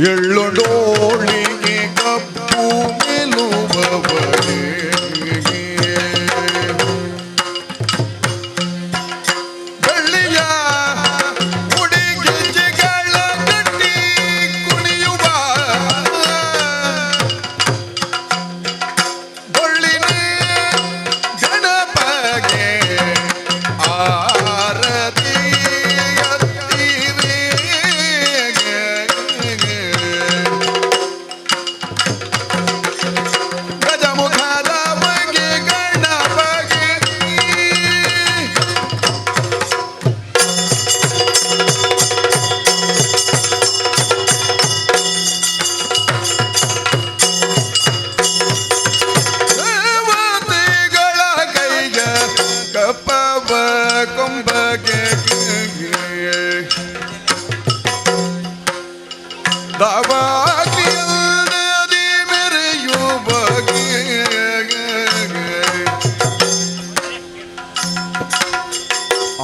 ಎಳ್ಳುಡೋಳಿಗೆ ಕಪ್ಪು ಮೆಲುವವರೇ ಬೆಳ್ಳಿಯ ಉಡಿಗೆಜ್ಜೆಗಳ ಕಟ್ಟಿ ಕುಣಿಯುವ ಬಳ್ಳಿನೇ ಗಣಪಗೆ ಆರತಿ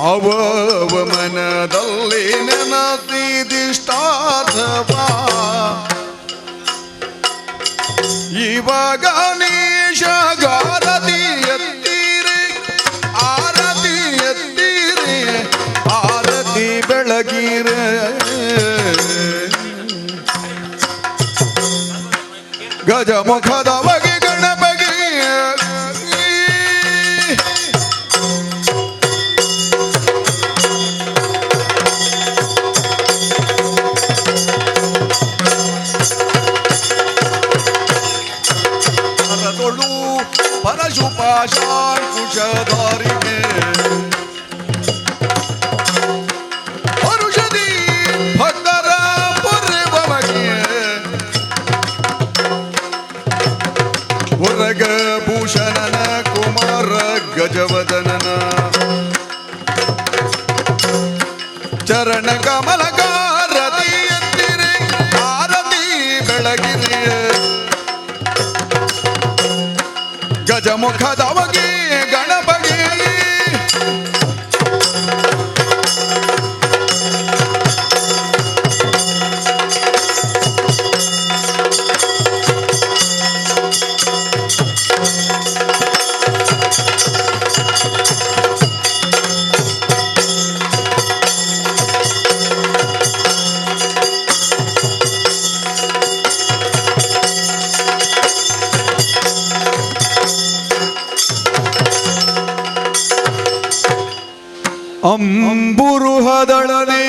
ಅವವ ಮನದಲ್ಲಿ ನೆನಪಿದಿಷ್ಟಾರ್ಥವ ಇವಾಗ ನೀಶಗಾರತಿ ಎತ್ತೀರಿ ಆರತಿ ಎತ್ತೀರಿ ಆರತಿ ಬೆಳಗಿರೆ ಗಜಮುಖದ ಬಗೆ ಗಣಪಗೆ ಪರಶುಪಾಶಾನ್ ಕುಶಧಾರಿಗೆ ಔಷಧಿ ಭಕ್ತರ ಪೊರೆವಮಗೆ ಉರಗ ಭೂಷಣನ ಕುಮಾರ ಗಜವದನನ ಚರಣ ಕಮಲಗಾರತಿ ಎತ್ತಿರಿ ಆರತಿ ಬೆಳಗಿರಿ ಗಜಮುಖದವಗೆ ಗಣಪಗೆ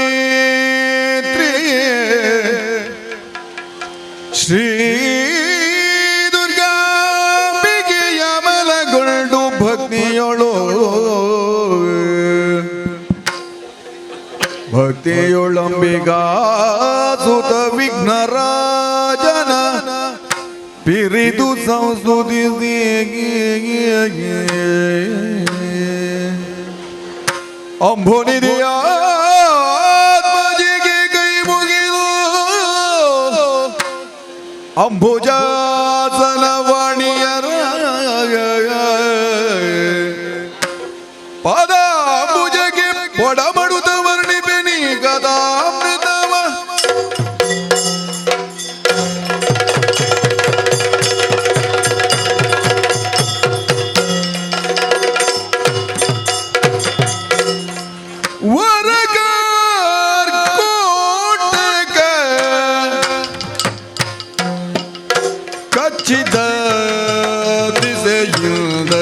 ಅಂಬುರುಹದಳನೇತ್ರಿ ಶ್ರೀ ದುರ್ಗಾಂಬಿಗೆ ಯಮಲಗೊಂಡು ಭಕ್ತಿಯೊಳು ಭಕ್ತಿಯೊಳಂಬಿಗಾ ಸುತ ವಿಘ್ನರಾಜನ ಪಿರಿದು ಸಂಸ್ತುತಿಸಿ ಅಂಬುನಿಧಿಯ ಆತ್ಮಜಿಗೆ ಕೈ ಮುಗಿದು ಅಂಬುಜಾಸನ ವಾಣಿಯರ ಪಾದ ಅಂಬುಜಗೆ ಒಡಮಡುತ್ತ ವರ್ಣಿಪೆನಿ ಕಥಾಮೃತವ ಕಚ್ಚಿದ ದಿಸೆಯಿಂದ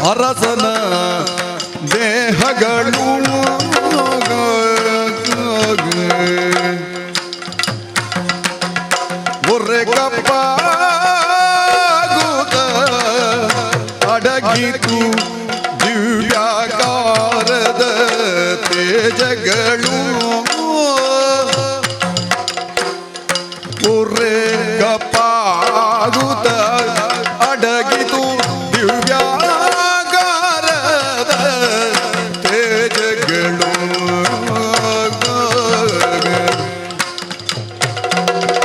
ಅರಸನ ದೇಹಗಳು ಒರ್ರೆ ಕಪ್ಪ ಅಡಗಿತು ದಿವ್ಯಾಗ ತೇಜಗಳು ಉರೇಗಪ್ಪಾಗುತ್ತ ಅಡಗಿತು ದಿವ್ಯಾಗಾರದ ತೇಜಗಳು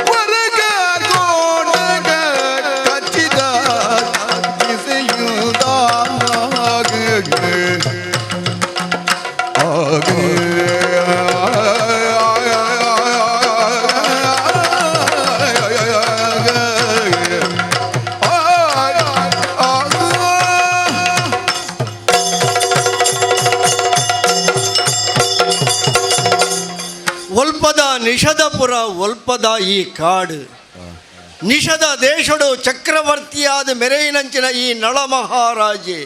ಹೊರಗೋಡಗ ಕಚ್ಚಿದ ಬಿಸಿಯುದಾಗ ಒಲ್ಪದ ನಿಷಧಪುರ ಒಲ್ಪದ ಈ ಕಾಡು ನಿಷಧ ದೇಶಡು ಚಕ್ರವರ್ತಿಯಾದ ಮೆರೆಯಿನಂಚಿನ ಈ ನಳ ಮಹಾರಾಜೆ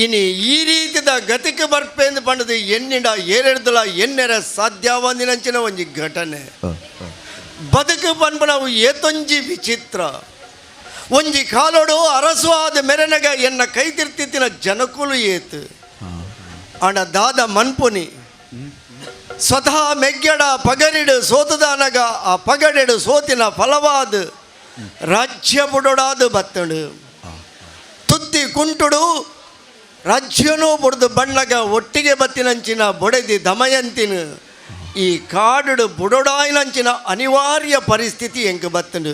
ಇನಿ ಈ ರೀತಿದ ಗತಿಗೆ ಬರ್ಪೇಂದು ಪಂಡದು ಎನ್ನಿಂಡ ಏರೆಡ್ದಲ ಎನ್ನೆರ ಸಾಧ್ಯವಂದಿನಂಚಿನ ಒಂಜಿ ಘಟನೆ ಬದುಕು ಪನ್ಪನವು ಏತೊಂಜಿ ವಿಚಿತ್ರ ಒಂಜಿ ಕಾಲೋಡು ಅರಸು ಆದ ಮೆರೆನಗ ಎನ್ನ ಕೈತಿರ್ತಿತ್ತಿನ ಜನಕುಲು ಏತು ಅಣ ದಾದ ಮನ್ಪುನಿ ಸ್ವತಃ ಮೆಗ್ಗಡ ಪಗರಿಡು ಸೋತದಾನಗ ಆ ಪಗಡೆಡು ಸೋತಿನ ಫಲವಾದ ರಾಜ್ಯ ಬುಡೋಡಾದ ಬತ್ತಡು ತುತ್ತಿ ಕುಂಟುಡು ರಾಜ್ಯನೂ ಬುಡ್ದು ಬಣ್ಣಗ ಒಟ್ಟಿಗೆ ಬತ್ತಿನಂಚಿನ ಬೊಡೆದಿ ದಮಯಂತಿನ ಈ ಕಾಡು ಬುಡೋಡಾಯಿನಂಚಿನ ಅನಿವಾರ್ಯ ಪರಿಸ್ಥಿತಿ ಎಂಕ ಬತ್ತಡು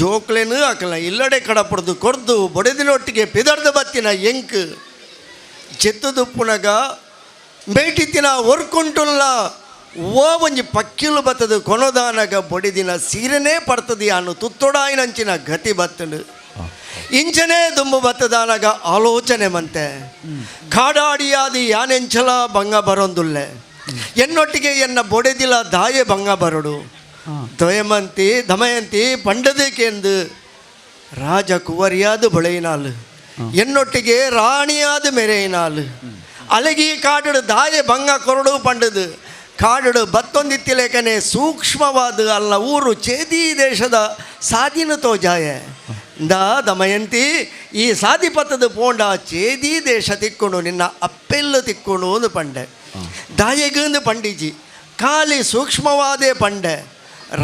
ಜೋಕ್ಲೆನು ಅಕಲ ಇಲ್ಲಡೆ ಕಡಪಡ್ದು ಕೊರ್ದು ಬೊಡೆದಿನೊಟ್ಟಿಗೆ ಪಿದರ್ದು ಬತ್ತಿನ ಎಂಕ್ ಚೆತ್ತುದುಪ್ಪುನಗ ಬೇಟಿತ್ತಿನ ಒರ್ಕುಂಟುಲ್ಲ ಓ ಒಂಜಿ ಪಕ್ಕಿಲು ಬತ್ತದು ಕೊನೊದಾನಗ ಬೊಡಿದಿನ ಸೀರೆನೇ ಪಡ್ತದಿ ಅನ್ನು ತುತ್ತೊಡಾಯಿನಂಚಿನ ಗತಿ ಬತ್ತಡು ಇಂಚನೇ ದುಂಬು ಬತ್ತದಾನಗ ಆಲೋಚನೆ ಮಂತೆ ಕಾಡಾಡಿಯಾದಿ ಯಾನೆಂಚಲ ಭಂಗ ಬರೊಂದುಲ್ಲೆ ಎನ್ನೊಟ್ಟಿಗೆ ಎನ್ನ ಬೊಡೆದಿಲ ದಾಯೆ ಭಂಗ ಬರಡು ದಮಯಂತಿ ಪಂಡದಕ್ಕೆಂದು ರಾಜ ಕುವರಿಯಾದ ಬೊಳೆಯಿನಾಲು ಎನ್ನೊಟ್ಟಿಗೆ ರಾಣಿಯಾದ ಮೆರೆಯಿನಾಲು ಅಲಗಿ ಕಾಡು ದಾಯೆ ಭಂಗ ಕೊರಡು ಪಂಡದು ಕಾಡು ಬತ್ತೊಂದಿತ್ತಿಲೇಕನೆ ಸೂಕ್ಷ್ಮವಾದ ಅಲ್ಲ ಊರು ಚೇದಿ ದೇಶದ ಸಾಧಿನ ತೋಜಾಯ ದಮಯಂತಿ ಈ ಸಾಧಿಪತ್ತದ ಪೋಂಡ ಚೇದಿ ದೇಶ ತಿಕ್ಕೊಂಡು ನಿನ್ನ ಅಪ್ಪೆಲ್ಲ ತಿಕ್ಕೊಂಡು ಒಂದು ಪಂಡೆ ದಾಯೆಗಂದು ಪಂಡಿಜಿ ಖಾಲಿ ಸೂಕ್ಷ್ಮವಾದೇ ಪಂಡೆ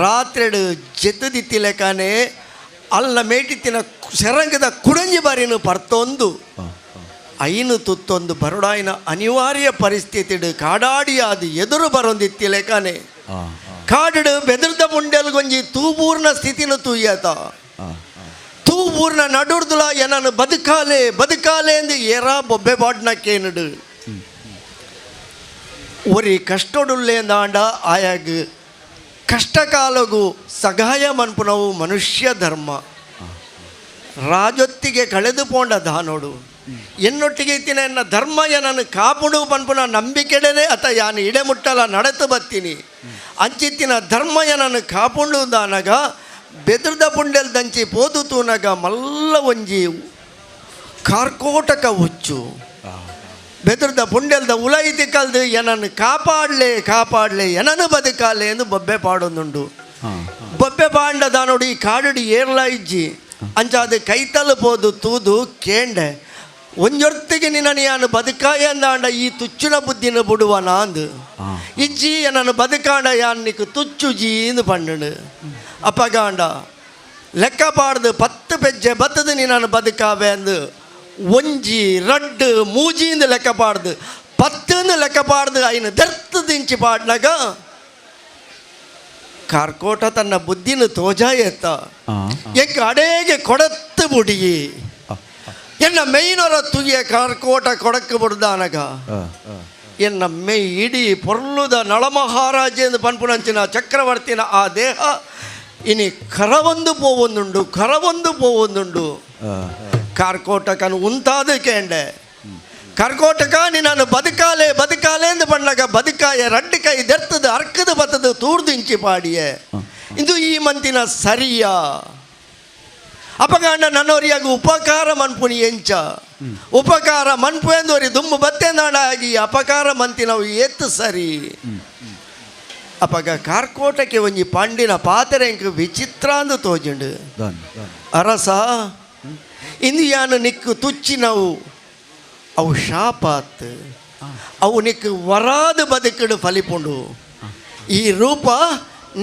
ರಾತ್ರೆಡು ಜೆತ್ತದಿತ್ತಿಲೆಕನೆ ಅಲ್ಲ ಮೇಟಿತ್ತಿನ ಸೆರಂಗದ ಕುಡಂಜಿ ಬಾರಿನ ಪರ್ತೊಂದು ಐನು ತುತ್ತೊಂದು ಬರಡಾಯಿನ ಅನಿವಾರ್ಯ ಪರಿಸ್ಥಿತಿ ಕಾಡಾಡಿ ಅದು ಎದುರು ಬರೊಂದಿತ್ತಿಲೆಕನೆ ಕಾಡು ಬೆದರ್ದ ಮುಂಡೆಲ್ಗೊಂಜಿ ತೂಬೂರ್ನ ಸ್ಥಿತಿನ ತೂಯ್ಯತ ತೂಬೂರ್ನ ನಡುರ್ದುಲ ಏನನ್ನು ಬದುಕಾಲೆ ಎಂದು ಏರಾ ಬೊಬ್ಬೆ ಬಾಡ್ನ ಕೇನುಡು ಒರಿ ಕಷ್ಟೊಡುಲ್ಲೆ ಅಂದಾಂಡ ಆಯಾಗ ಕಷ್ಟಕಾಲಗು ಸಗಾಯ ಮನ್ಪುನವು ಮನುಷ್ಯ ಧರ್ಮ ರಾಜೊತ್ತಿಗೆ ಕಳೆದು ಪೋಂಡ ದಾನೋಡು ಎನ್ನೊಟ್ಟಿಗೆ ಇತ್ತಿನ ಎನ್ನ ಧರ್ಮ ಏನನ್ನು ಕಾಪುಡು ಪನ್ಪುನ ನಂಬಿಕೆಡನೆ ಅತ ಯಾನು ಇಡೆಮುಟ್ಟಲ ನಡೆತು ಬತ್ತೀನಿ ಅಂಚಿತ್ತಿನ ಧರ್ಮ ಏನನ್ನು ಕಾಪುಂಡು ದಾನಗ ಬೆದರ್ದ ಪುಂಡೆಲ್ ದಂಚಿ ಪೋದು ತೂನಗ ಮಲ್ಲ ಒಂಜಿ ಕಾರ್ಕೋಟಕ ಹುಚ್ಚು ಬೆದರ್ದ ಪುಂಡೆಲ್ದ ಉಲೈತಿ ಕಲ್ದು ಏನನ್ನು ಕಾಪಾಡಲೆ ಏನನ್ನು ಬದುಕಾಲೆ ಎಂದು ಬೊಬ್ಬೆ ಪಾಡೊಂದುಂಡು ಬೊಬ್ಬೆ ಪಾಂಡ ದಾನೋಡಿ ಕಾಡು ಏರ್ಲ ಇಜ್ಜಿ ಅಂಚಾದ ಕೈತಲು ಪೋದು ತೂದು ಕೇಂಡೆ ಒಂಜೊರ್ತಿಗೆ ನಿನ್ನನ್ನು ಯಾನು ಬದುಕಾಯ ಅಂದಾಂಡ ಈ ತುಚ್ಚಿನ ಬುದ್ಧಿನ ಬಿಡುವನ ಅಂದು ಇಜ್ಜಿ ಏನನ್ನು ಬದುಕಾಂಡ ಯಾನ್ ನಿಕ್ಕು ತುಚ್ಚು ಜೀಂದು ಪಂಡು ಅಪ್ಪಗಾಂಡ ಲೆಕ್ಕ ಪಾಡ್ದು 10 ಪೆಜ್ಜೆ ಬತ್ತದು ನೀನು ಬದುಕಾವೆ ಅಂದು ಒಂಜಿ ರಡ್ಡು ಮೂಜಿಂದು ಲೆಕ್ಕ ಪಾಡ್ದು 10 ಲೆಕ್ಕ ಪಾಡ್ದು ಐನು ದರ್ತು ದಿಂಚಿ ಪಾಡ್ನಾಗ ಕಾರ್ಕೋಟ ತನ್ನ ಬುದ್ಧಿನ ತೋಜ ಎತ್ತ ಎಂಕ ಅಡೇಗೆ ಕೊಡತ್ತು ಬುಡಿಯಿ ಎನ್ನ ಮೇಯ್ನೊರ ತುಗಿಯ ಕಾರ್ಕೋಟ ಕೊಡಕ್ಕೆ ಬಿಡ್ದಾನಗ ಎನ್ನ ಮೈ ಇಡೀ ಪೊರ್ಲುದ ನಳಮಹಾರಾಜ ಎಂದು ಪನ್ಪುನಂಚಿನ ಚಕ್ರವರ್ತಿನ ಆ ದೇಹ ಇನಿ ಕರವೊಂದು ಪೋವೊಂದುಂಡು ಕಾರ್ಕೋಟಕನು ಉಂತಾದ ಕೇಂಡೆ ಕರ್ಕೋಟಕ ನೀನು ಬದುಕಾಲೆ ಎಂದು ಪಣ್ಣಗ ಬದುಕಾಯ ರಡ್ಡು ಕೈ ದೆರ್ತದ ಅರ್ಕದ ಬತ್ತದ ತೂರ್ದಿಂಚಿ ಪಾಡಿಯೇ ಇದು ಈ ಮಂತಿನ ಸರಿಯಾ ಅಪಗಾಂಡ ನನ್ನವರಿಯಾಗ ಉಪಕಾರ ಮನ್ಪುನಿ ಎಂಚ ಉಪಕಾರ ಮನ್ಪು ಎಂದವರಿ ದುಮ್ಮು ಬತ್ತೆಂದಾಡ ಆಗಿ ಅಪಕಾರ ಮಂತಿ ನಾವು ಎತ್ತು ಸರಿ ಅಪಗ ಕಾರ್ಕೋಟಕ್ಕೆ ಒಂಜಿ ಪಂಡಿನ ಪಾತ್ರೆ ಎಂಕ ವಿಚಿತ್ರ ಅಂದು ತೋಜುಂಡು ಅರಸ ಇಂದು ಯಾನು ನಿಕ್ಕು ತುಚ್ಚಿ ನಾವು ಅವು ಶಾಪಾತ್ ಅವು ನಿಕ್ ವರಾದ ಬದುಕಿಡು ಫಲಿಪುಂಡು. ಈ ರೂಪ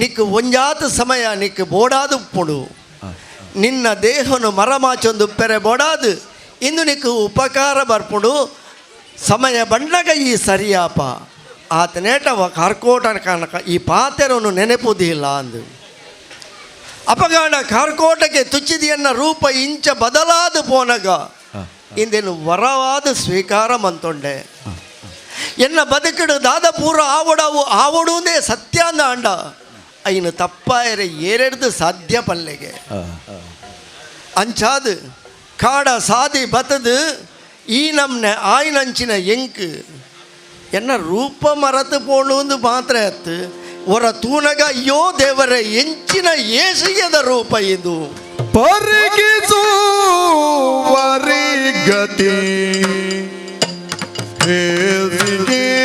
ನಿಕ್ ಒಂಜಾತ ಸಮಯ ನಿಕ್ ಬೋಡಾದು ಪುಡು. ನಿನ್ನ ದೇಹನು ಮರಮಾಚೊಂದು ಪೆರೆ ಬೋಡಾದು ಇಂದು ನಿಕ್ ಉಪಕಾರ ಬರ್ಪುಡು. ಸಮಯ ಬಂಡಾಗ ಈ ಸರಿಯಾಪ ಆತನೇಟವ ಕಾರ್ಕೋಟನ ಕನಕ ಈ ಪಾತೆರನ್ನು ನೆನೆಪುದಿಲ್ಲ ಅಂದು ಅಪಗಾಣ ಕಾರ್ಕೋಟಕ್ಕೆ ತುಚ್ಚಿದಿಯನ್ನ ರೂಪ ಇಂಚ ಬದಲಾದ ಪೋನಗ ಇಂದೇನು ವರವಾದ ಸ್ವೀಕಾರ ಮಂತೊಂಡೆ. ಎನ್ನ ಬದುಕಿಡು ದಾದ ಪೂರ ಆವಡುವುದೇ ಸತ್ಯ ಅಂದ ಅಂಡ ಐನು ತಪ್ಪಾಯರೆ ಏರೆಡ್ದು ಸಾಧ್ಯ ಪಲ್ಲೆಗೆ ಅಂಚಾದು ಕಾಡ ಸಾದಿ ಬತದು ಈ ನಮ್ನೆ ಆಯ್ನಂಚಿನ ಎಂಕ್ ಎನ್ನ ರೂಪ ಮರತು ಪೋಣುಂದು ಮಾತ್ರ ಎತ್ತು ಒರ ತೂನಗ ಅಯ್ಯೋ ದೇವರ ಎಂಚಿನ ಏಸಿಗೆದ ರೂಪ ಇದು ಪರಿಗಿಸುವರಿಗತಿ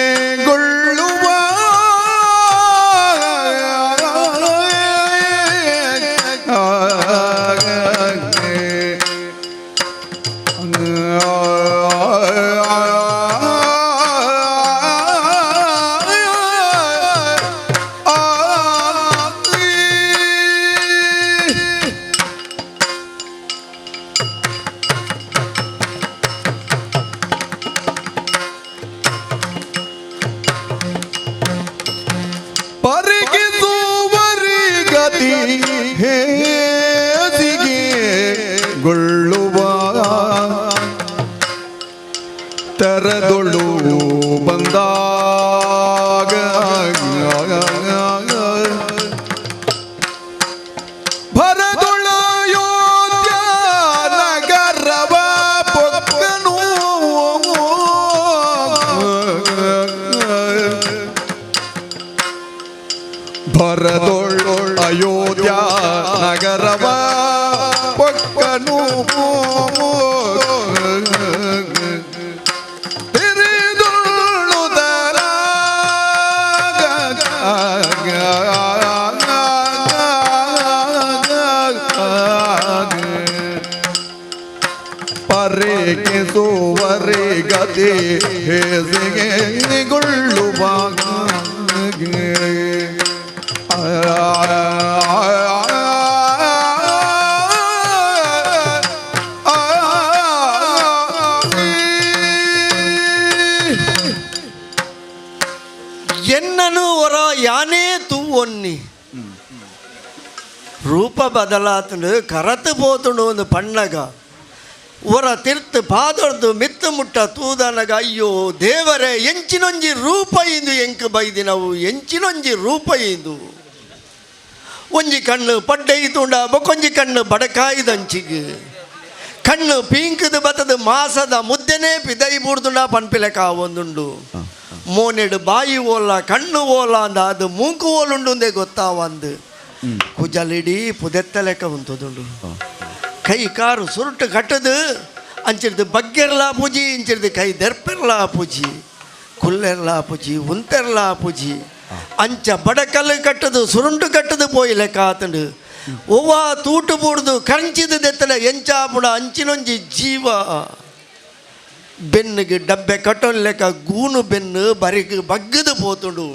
ಹೇಸಿಗೆಗೊಳ್ಳುವ ಪರಿಗಿಸುವರಿಗತಿ ಹೇಸಿಗೆಗೊಳ್ಳುವ ತೆರೆದೊಳು ಬಂದಾಗ ಭರದೊಳ ಯೋಧ್ಯ ನಗರವ ಪೊಕ್ಕನು ಭರದೊಳ ಅಯೋಧ್ಯ ನಗರವ ಪೊಕ್ಕನು ಪರಿಗಿಸುವರಿಗತಿ ಹೇಸಿಗೆಗೊಳ್ಳುವ ಎನ್ನನು ಹೊರ ಯಾನೇ ತೂ ಒನ್ನಿ ರೂಪ ಬದಲಾತನು ಕರತು ಪೋತುಂಡು ಒಂದು ಪಣ್ಣಗ ಒರ ತಿರ್ತು ಪಾದೊಡ್ದು ಮಿತ್ತು ಮುಟ್ಟ ತೂದನಗ ಅಯ್ಯೋ ದೇವರೇ ಎಂಚಿನೊಂಜಿ ರೂಪ ಇಂದು ಎಂಕ್ ಬೈದಿನವು ಎಂಚಿನೊಂಜಿ ರೂಪ ಇಂದು ಒಂಜಿ ಕಣ್ಣು ಪಡ್ಡೈತುಂಡ ಬೊಕೊಂಜಿ ಕಣ್ಣು ಬಡಕಾಯಿದಂಚಿಗೆ ಕಣ್ಣು ಪೀಂಕದು ಬತದು ಮಾಸದ ಮುದ್ದೆನೇ ಪಿದೈ ಬೂಡ್ದುಂಡ ಪನ್ಪಿಲೆಕ ಒಂದುಂಡು ಮೋನೆಡು ಬಾಯಿ ಓಲ ಕಣ್ಣು ಓಲ ಅಂದ ಅದು ಮೂಕು ಓಲುಂಡುಂದೇ ಗೊತ್ತಾವಂದು ಕುಜಲಿಡೀ ಪುದೆತ್ತ ಲೆಕ್ಕ ಉಂಟುದುಂಡು ಕೈ ಕಾರು ಸುರುಟು ಕಟ್ಟದು ಅಂಚಿರ್ದು ಬಗ್ಗೆರ್ಲಾ ಪೂಜಿ ಇಂಚಿರ್ದು ಕೈ ದೆರ್ಪೆರ್ಲಾ ಪೂಜಿ ಕುಲ್ಲೆರ್ಲಾ ಪೂಜಿ ಉಂತೆರ್ಲಾ ಪೂಜಿ ಅಂಚ ಬಡಕಲ್ಲು ಕಟ್ಟದು ಸುರುಂಟು ಕಟ್ಟದು ಪೋಯಿ ಲೆಕ್ಕ ಆತಂಡು ಒವ್ವ ತೂಟು ಬೂಡ್ದು ಕರಂಚಿದು ದೆತ್ತಲೆ ಎಂಚಾಪುಡ ಅಂಚಿನೊಂಜಿ ಜೀವ ಬೆನ್ನಿಗೆ ಡಬ್ಬೆ ಕಟ್ಟೋನ್ ಲೆಕ್ಕ ಗೂನು ಬೆನ್ನು ಬರಿಗ ಬಗ್ಗದು ಪೋತುಂಡು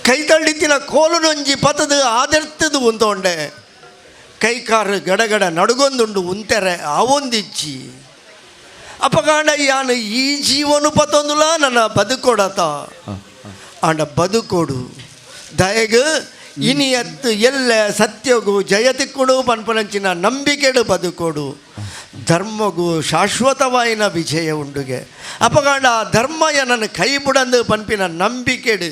ಕೈ ತಳ್ಳಿತ್ತಿನ ಕೋಲುನೊಂಜಿ ಪತದು ಆದರ್ತದು ಉಂತೊಂಡೆ ಕೈ ಕಾರು ಗಡಗಡ ನಡುಗೊಂದುಂಡು ಉಂತೆರೆ ಅವೊಂದಿಚ್ಚಿ ಅಪಗಾಂಡ ಯಾನು ಈ ಜೀವನು ಪತ್ತೊಂದುಲ ನನ್ನ ಬದುಕೊಡತ ಆಂಡ ಬದುಕೊಡು ದಯಗು ಇನಿಯತ್ತು ಎಲ್ಲ ಸತ್ಯಗೂ ಜಯತಿಕ್ಕುಡು ಪನ್ಪನಂಚಿನ ನಂಬಿಕೆಡು ಬದುಕೊಡು ಧರ್ಮಗೂ ಶಾಶ್ವತವಾಯಿನ ವಿಜಯ ಉಂಡುಗೆ ಅಪಗಾಂಡ ಆ ಧರ್ಮ ನನ್ನ ಕೈ ಬಿಡಂದು ಪನ್ಪಿನ ನಂಬಿಕೆಡು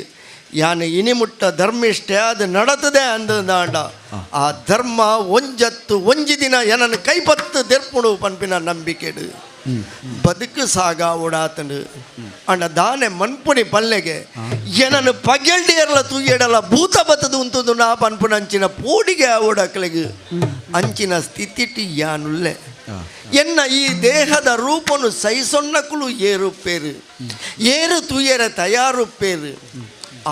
ಯಾನು ಇನಿಮುಟ್ಟ ಧರ್ಮಿಷ್ಟೇ ಅದು ನಡತದೆ ಅಂದಾಂಡ ಆ ಧರ್ಮ ಒಂಜತ್ತು ಒಂಜಿ ದಿನ ಏನನ್ನು ಕೈಪತ್ತು ದೆರ್ಪುಡು ಪನ್ಪಿನ ನಂಬಿಕೆಡು ಬದುಕು ಸಾಗ ಓಡಾತನು ಅಂಡ ದಾನೆ ಮನ್ಪುಣಿ ಪಲ್ಲೆಗೆ ಏನನ್ನು ಪಗೆಲ್ಡಿಯರ್ಲ ತೂಯಡಲ ಭೂತ ಬತ್ತದು ಉಂತದು ನಾ ಪನ್ಪುನ ಅಂಚಿನ ಪೋಡಿಗೆ ಓಡಕ್ಲೆಗೆ ಅಂಚಿನ ಸ್ಥಿತಿಟಿ ಯಾನುಲ್ಲೆ ಎನ್ನ ಈ ದೇಹದ ರೂಪನು ಸೈಸೊನ್ನಕುಲು ಏರುಪೇರು ಏರು ತೂಯರೆ ತಯಾರುಪೇರು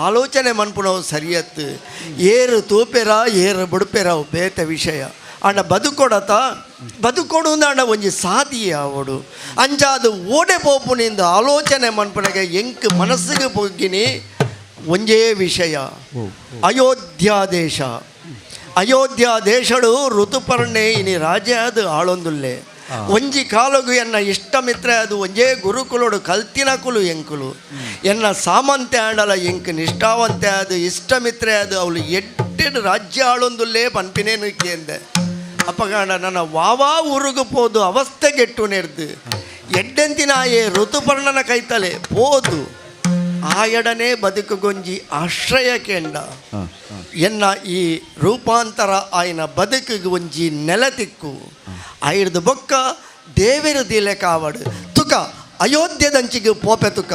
ಆಲೋಚನೆ ಮನ್ಪುನವು ಸರಿಯತ್ತು ಏರು ತೂಪೆರ ಏರು ಬಿಡುಪೆರ ಬೇತ ವಿಷಯ ಅಣ್ಣ ಬದುಕೊಡತ ಬದುಕೊಡುಂದಾಂಡ ಒಂಜಿ ಸಾಧಿಯೇ ಆವಡು ಅಂಚಾದು ಓಡೆ ಪೋಪುನಿಂದ ಆಲೋಚನೆ ಮನ್ಪನಗೆ ಎಂಕ್ ಮನಸ್ಸಿಗೆ ಪೊಗ್ಗಿನಿ ಒಂಜೇ ವಿಷಯ ಅಯೋಧ್ಯ ದೇಶ. ಅಯೋಧ್ಯ ದೇಶಡು ಋತುಪರ್ಣೆ ಇನಿ ರಾಜ ಅದು ಆಳೊಂದುಲ್ಲೆ ಒಂಜಿ ಕಾಲಗು ಎನ್ನ ಇಷ್ಟ ಮಿತ್ರ ಅದು ಒಂಜೇ ಗುರುಕುಲೋಡು ಕಲ್ತಿನ ಕುಲು ಎಂಕುಲು ಎನ್ನ ಸಾಮಂತೆ ಆಂಡಲ ಎಂಕ್ ನಿಷ್ಠಾವಂತೆ ಅದು ಇಷ್ಟ ಮಿತ್ರ ಅದು ಅವಳು ಎಡ್ಡೆಡು ರಾಜ್ಯ ಆಳೊಂದುಲ್ಲೇ ಪನ್ಪಿನೇನು ಕೇಂದೆ ಅಪ್ಪಗಾಂಡ ನನ್ನ ವಾವಾ ಉರುಗು ಪೋದು ಅವಸ್ಥೆಗೆಟ್ಟು ನೆರ್ದು ಎಡ್ಡೆಂತಿನ ಆಯೇ ಋತುಪರ್ಣನ ಕೈತಲೆ ಪೋದು ಆ ಎಡನೆ ಬದುಕುಗೊಂಜಿ ಆಶ್ರಯ ಕೇಂಡ ಎನ್ನ ಈ ರೂಪಾಂತರ ಆಯ್ನ ಬದುಕಿಗೆ ಒಂಜಿ ನೆಲತಿಕ್ಕು ಆಯ್ದು ಬೊಕ್ಕ ದೇವೆರು ದಿಲೆ ಕಾವಡು ತುಕ ಅಯೋಧ್ಯದಂಚಿಗೆ ಪೋಪೆ ತುಕ.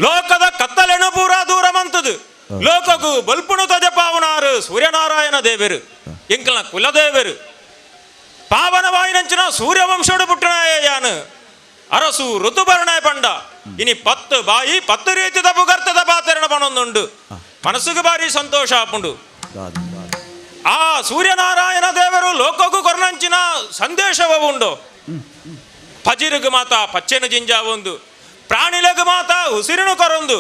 ಲೋಕದ ಕತ್ತಲೆನು ಪೂರ ದೂರ ಮಂತದು ಲೋಕಗೂ ಬಲ್ಪುನು ತಜಪಾವನಾರು ಸೂರ್ಯನಾರಾಯಣ ದೇವರು ಎಂಕಲ್ನ ಕುಲದೇವರು ಪಾವನವಾಯಿನಂಚಿನ ಸೂರ್ಯವಂಶೋಡು ಪುಟ್ಟನಾಯಾನು ಅರಸು ಋತುಪರ್ಣ ಪಂಡ ಇನಿ 10 ಬಾಯಿ 10 ರೀತಿದ ಪುಗರ್ತದ ಪಾತೆರಣ ಪಣೊಂದುಂಡು ಮನಸ್ಸಿಗೆ ಬಾರಿ ಸಂತೋಷ ಆಪುಂಡು. ಆ ಸೂರ್ಯನಾರಾಯಣ ದೇವರು ಲೋಕಗೂ ಕೊರ್ನಂಚಿನ ಸಂದೇಶವ ಉಂಡು. ಪಜಿರುಗು ಮಾತ ಪಚ್ಚೆನ ಜಿಂಜಾವೊಂದು, ಪ್ರಾಣಿಲೆಗು ಮಾತ ಉಸಿರಿನ ಕೊರೊಂದು,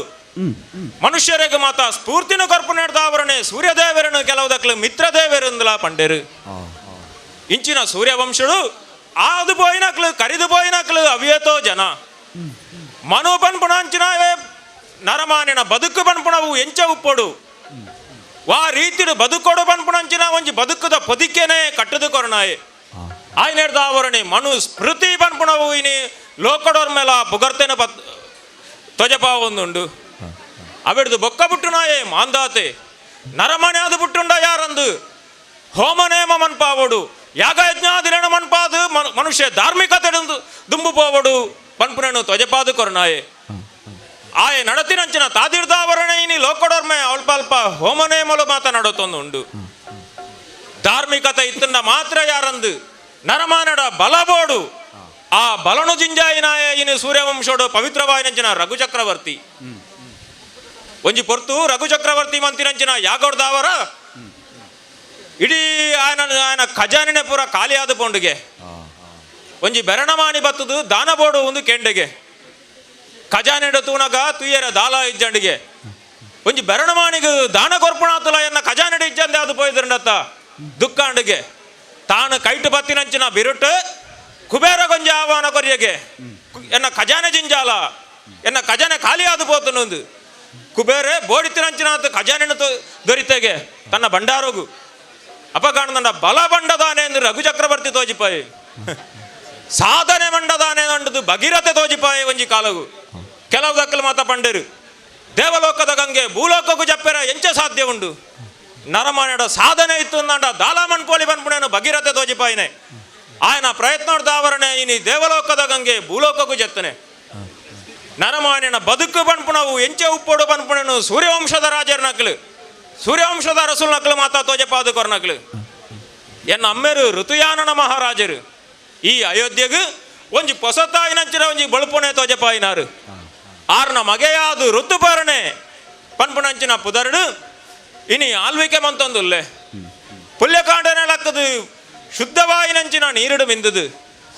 ಮನುಷ್ಯರಿಗೆ ಮಾತ ಸ್ಫೂರ್ತಿನ ಕೊರ್ಪು ನಡೆದಾವರಣೆ ಸೂರ್ಯದೇವರನ್ನು ಕೆಲವುದಕ್ಲು ಮಿತ್ರದೇವರಿಂದಲ ಪಂಡೆರು. ಇಂಚಿನ ಸೂರ್ಯವಂಶಡು ಆದು ಪೋಯಿನಕ್ಲು ಕರಿದು ಪೋಯಿನಕ್ಲು ಅವಿಯತೋ ಜನ ಮನು ಪನ್ಪುಣಂಚಿನವೇ ನರಮಾನಿನ ಬದುಕು ಪನ್ಪುಣವು ಎಂಚ ಉಪ್ಪೊಡು ವಾ ರೀತಿಡು ಬದುಕೊಡು ಪನ್ಪುಣಂಚಿನ ಒಂಜಿ ಬದುಕುದ ಪೊದಿಕೆನೆ ಕಟ್ಟದು ಕೊರನಾಯೆ ಆಯ್ನೆಡ್ದಾವರಣೆ ಮನು ಸ್ಮೃತಿ ಪನ್ಪುಣವು ಇನಿ ಲೋಕಡೋರ್ ಮೇಲ ಪುಗರ್ತೆನ ತ್ವಜಪ ಒಂದುಂಡು ಅವಿಡ್ದು ಬೊಕ್ಕ ಬುಟ್ಟುನಾಯೆ ಮಾಂದಾತೆ ನರಮನೆ ಅದು ಬುಟ್ಟುಂಡ ಯಾರಂದು ಹೋಮನೇಮ ಮನ್ಪಾವಡು ಯಾಗ ಯಜ್ಞಾದಿರಣ ಮನ್ಪಾದು ಮನುಷ್ಯ ಧಾರ್ಮಿಕತೆ ದುಂಬು ಪೋವಡು ಪನ್ಪುನನು ತ್ವಜಪಾದು ಕೊರನಾಯೆ ಆಯೆ ನಡತಿನಂಚಿನ ತಾದಿರ್ದಾವರಣ ಇನಿ ಲೋಕಡೋರ್ಮೆ ಅಲ್ಪ ಅಲ್ಪ ಹೋಮನೇಮಲು ಮಾತನಾಡೋತೊಂದುಂಡು. ಧಾರ್ಮಿಕತೆ ಇತ್ತಂಡ ಮಾತ್ರ ಯಾರಂದು ನರಮಾನಡ ಬಲಬೋಡು ಆ ಬಲನು ಜಿಂಜಾಯಿನಾಯ ಇನಿ ಸೂರ್ಯವಂಶೋಡು ಪವಿತ್ರವಾಯಿನಂಚಿನ ರಘುಚಕ್ರವರ್ತಿ ಒಂಜಿ ಪೊರ್ತು ರಘುಚಕ್ರವರ್ತಿ ಮಂತಿನಂಚಿನ ಯಾಗೋಡ್ದಾವರ ಇಡೀ ಆಯನ ಖಜಾನಿನೇ ಪೂರ ಖಾಲಿ ಆದ ಪೊಂಡುಗೆ ಒಂಜಿ ಬೆರಣಮಾನಿ ಬತ್ತದು ದಾನ ಬೋಡು ಒಂದು ಕೆಂಡೆಗೆ ಖಜಾನೆಡ ತೂನಗ ತುಯ್ಯರ ದಾಲ ಇಜ್ಜಂಡಿಗೆ ಒಂಜಿ ಬೆರಣಮಾನಿಗೆ ದಾನ ಕೊರ್ಪುಣಾತುಲ ಎನ್ನ ಖಜಾನೆಡ ಇಜ್ಜಂದೆ ಅದು ಪೋಯ್ದ್ರಂಡತ್ತ ದುಃಖಾಂಡಿಗೆ ತಾನು ಕೈಟು ಬತ್ತಿನಂಚಿನ ಬಿರುಟ್ಟು ಕುಬೇರ ಗೊಂಜ ಆಹ್ವಾನ ಕೊರಿಯಗೆ ಎನ್ನ ಖಜಾನೆ ಜಿಂಜಾಲ ಎನ್ನ ಖಜಾನೆ ಖಾಲಿ ಆದು ಪೋತನೊಂದು ಕುಬೇರೆ ಬೋಡಿತಿನಂಚಿನ ಖಜಾನೆನ ದೊರಿತೆಗೆ ತನ್ನ ಭಂಡಾರೋಗು ಅಪಕಾಂಡ ಬಲ ಬಂಡದಾನೆ ಎಂದು ರಘು ಚಕ್ರವರ್ತಿ ತೋಜಿಪಾಯಿ ಸಾಧನೆ ಮಂಡದಾನೆ ಅಂಡದು ಭಗೀರಥೆ ತೋಜಿಪಾಯಿ ಒಂಜಿ ಕಾಲಗು ಕೆಲವು ದಕ್ಕಲು ಮಾತ ಪಂಡರು ದೇವಲೋಕದ ಗಂಗೆ ಭೂಲೋಕಕ್ಕೂ ಜಪ್ಪೆರ ಎಂಚ ಸಾಧ್ಯ ಉಂಡು ನರಮಾನಡ ಸಾಧನೆ ಇತ್ತು ಅಂದ ದಾಲಾಮನ್ ಪೋಲಿ ಬನ್ಪುಣೇನು ಭಗೀರಥೆ ತೋಜಿಪಾಯಿನೆ ಆಯನ ಪ್ರಯತ್ನದ ಆವರಣೆ ಇನಿ ದೇವಲೋಕದ ಗಂಗೆ ಭೂಲೋಕಕ್ಕೂ ಜತ್ತನೆ ನರಮಾನ್ಯನ ಬದುಕು ಬನ್ಪುಣವು ಎಂಚೆ ಉಪ್ಪೋಡು ಬನ್ಪುಣನು ಸೂರ್ಯವಂಶದ ರಾಜರ ನಕ್ಲು ಸೂರ್ಯವಂಶದ ರಸೂಲ್ ನಕ್ಲು ಮಾತಾ ತೋಜಪಾದು ಕೊರ್ನಕ್ಲು ಎನ್ನ ಅಮ್ಮೆರು ಋತುಯಾನನ ಮಹಾರಾಜರು ಈ ಅಯೋಧ್ಯೆಗೂ ಒಂಜಿ ಪೊಸತಾಯಿನಂಚಿನ ಒಂಜಿ ಬಳುಪುಣೆ ತೋಜಪಾಯಿನಾರು ಆರ್ನ ಮಗೆಯಾದು ಋತುಪರ್ಣೆ ಪನ್ಪುಣಂಚಿನ ಪುದರ್ಡು ಇನಿ ಆಳ್ವಿಕೆ ಮಂತೊಂದುಲ್ಲೆ ಪುಲ್ಯಕಾಂಡನೆ ಲಕ್ಕದು ಶುದ್ಧವಾಯಿನಂಚಿನ ನೀರುಡು ಮಿಂದುದು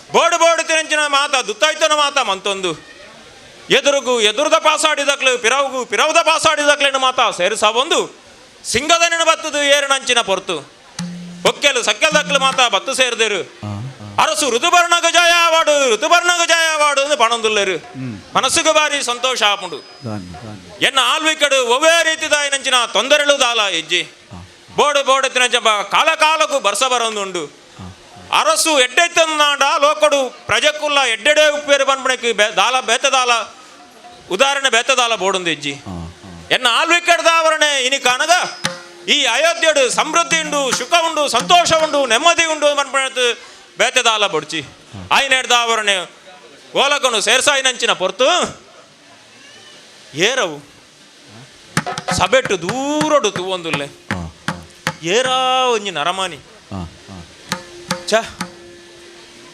ಬೋಡು ಬೋಡು ತಿನಂಚಿನ ಮಾತ ದುತ್ತಾಯ್ತನ ಮಾತ ಮಂತೊಂದು ಎದುರುಗೂ ಎದುರುದ ಪಾಸಾಡಿದಕ್ಲು ಪಿರವುಗೂ ಪಿರವುದ ಪಾಸಾಡಿದಕ್ಲೇನು ಮಾತ ಸೇರಿಸ ಒಂದು ಸಿಂಗದ ನೆನ ಬತ್ತದು ಏರನಂಚಿನ ಪೊರ್ತು ಒಕ್ಕೆಲು ಸಕ್ಕೆದಕ್ಲು ಮಾತ ಬತ್ತು ಸೇರಿದರು ಅರಸು ಋತುಪರ್ಣಗ ಜಯವಾಡು ಎಂದು ಪಣಂದುಲ್ಲರು ಮನಸ್ಸುಗೆ ಬಾರಿ ಸಂತೋಷ ಆಪುಂಡು ಎನ್ನ ಆಳ್ವಿಕಡು ಒವ್ವೇ ರೀತಿದಾಯಿನಂಚಿನ ತೊಂದರೆಳು ದಾಲ ಹೆಜ್ಜಿ ಬೋಡು ಬೋಡು ತಿನಂಚ ಕಾಲ ಕಾಲಕ್ಕೂ ಬರ್ಸ ಬರೊಂದುಂಡು ಅರಸು ಎಡ್ಡೆತ್ತಂದಾಂಡ ಲೋಕಡು ಪ್ರಜಕ್ಕುಲ್ಲ ಎಡ್ಡೆಡೆ ಉಪ್ಪೇರು ಬನ್ಪಣಕ್ಕೆ ದಾಲ ಬೇತದಾಲ ಉದಾಹರಣೆ ಬೇತದಾಲ ಬೋಡೊಂದು ಹೆಜ್ಜಿ ಎನ್ನ ಆಳ್ವಿಕೆಡ್ದ ಆವರಣೆ ಇನಿ ಕಾನಗ ಈ ಅಯೋಧ್ಯೆಡು ಸಮೃದ್ಧಿ ಉಂಡು ಸುಖ ಉಂಡು ಸಂತೋಷ ಉಂಡು ನೆಮ್ಮದಿ ಉಂಡು ಬನ್ಪಣತ್ತು ಬೇತದಾಲ ಬೊಡ್ಚಿ ಆಯ್ನೆಡ್ದ ಆವರಣೆ ಓಲಕನು ಸೇರ್ಸಾಯಿನಂಚಿನ ಪೊರ್ತು ಏರವು ಸಬೆಟ್ಟು ದೂರಡು ತೂವೊಂದುಲ್ಲೆ ಏರಾ ಒಂಜಿ ನರಮಾನಿ ಚ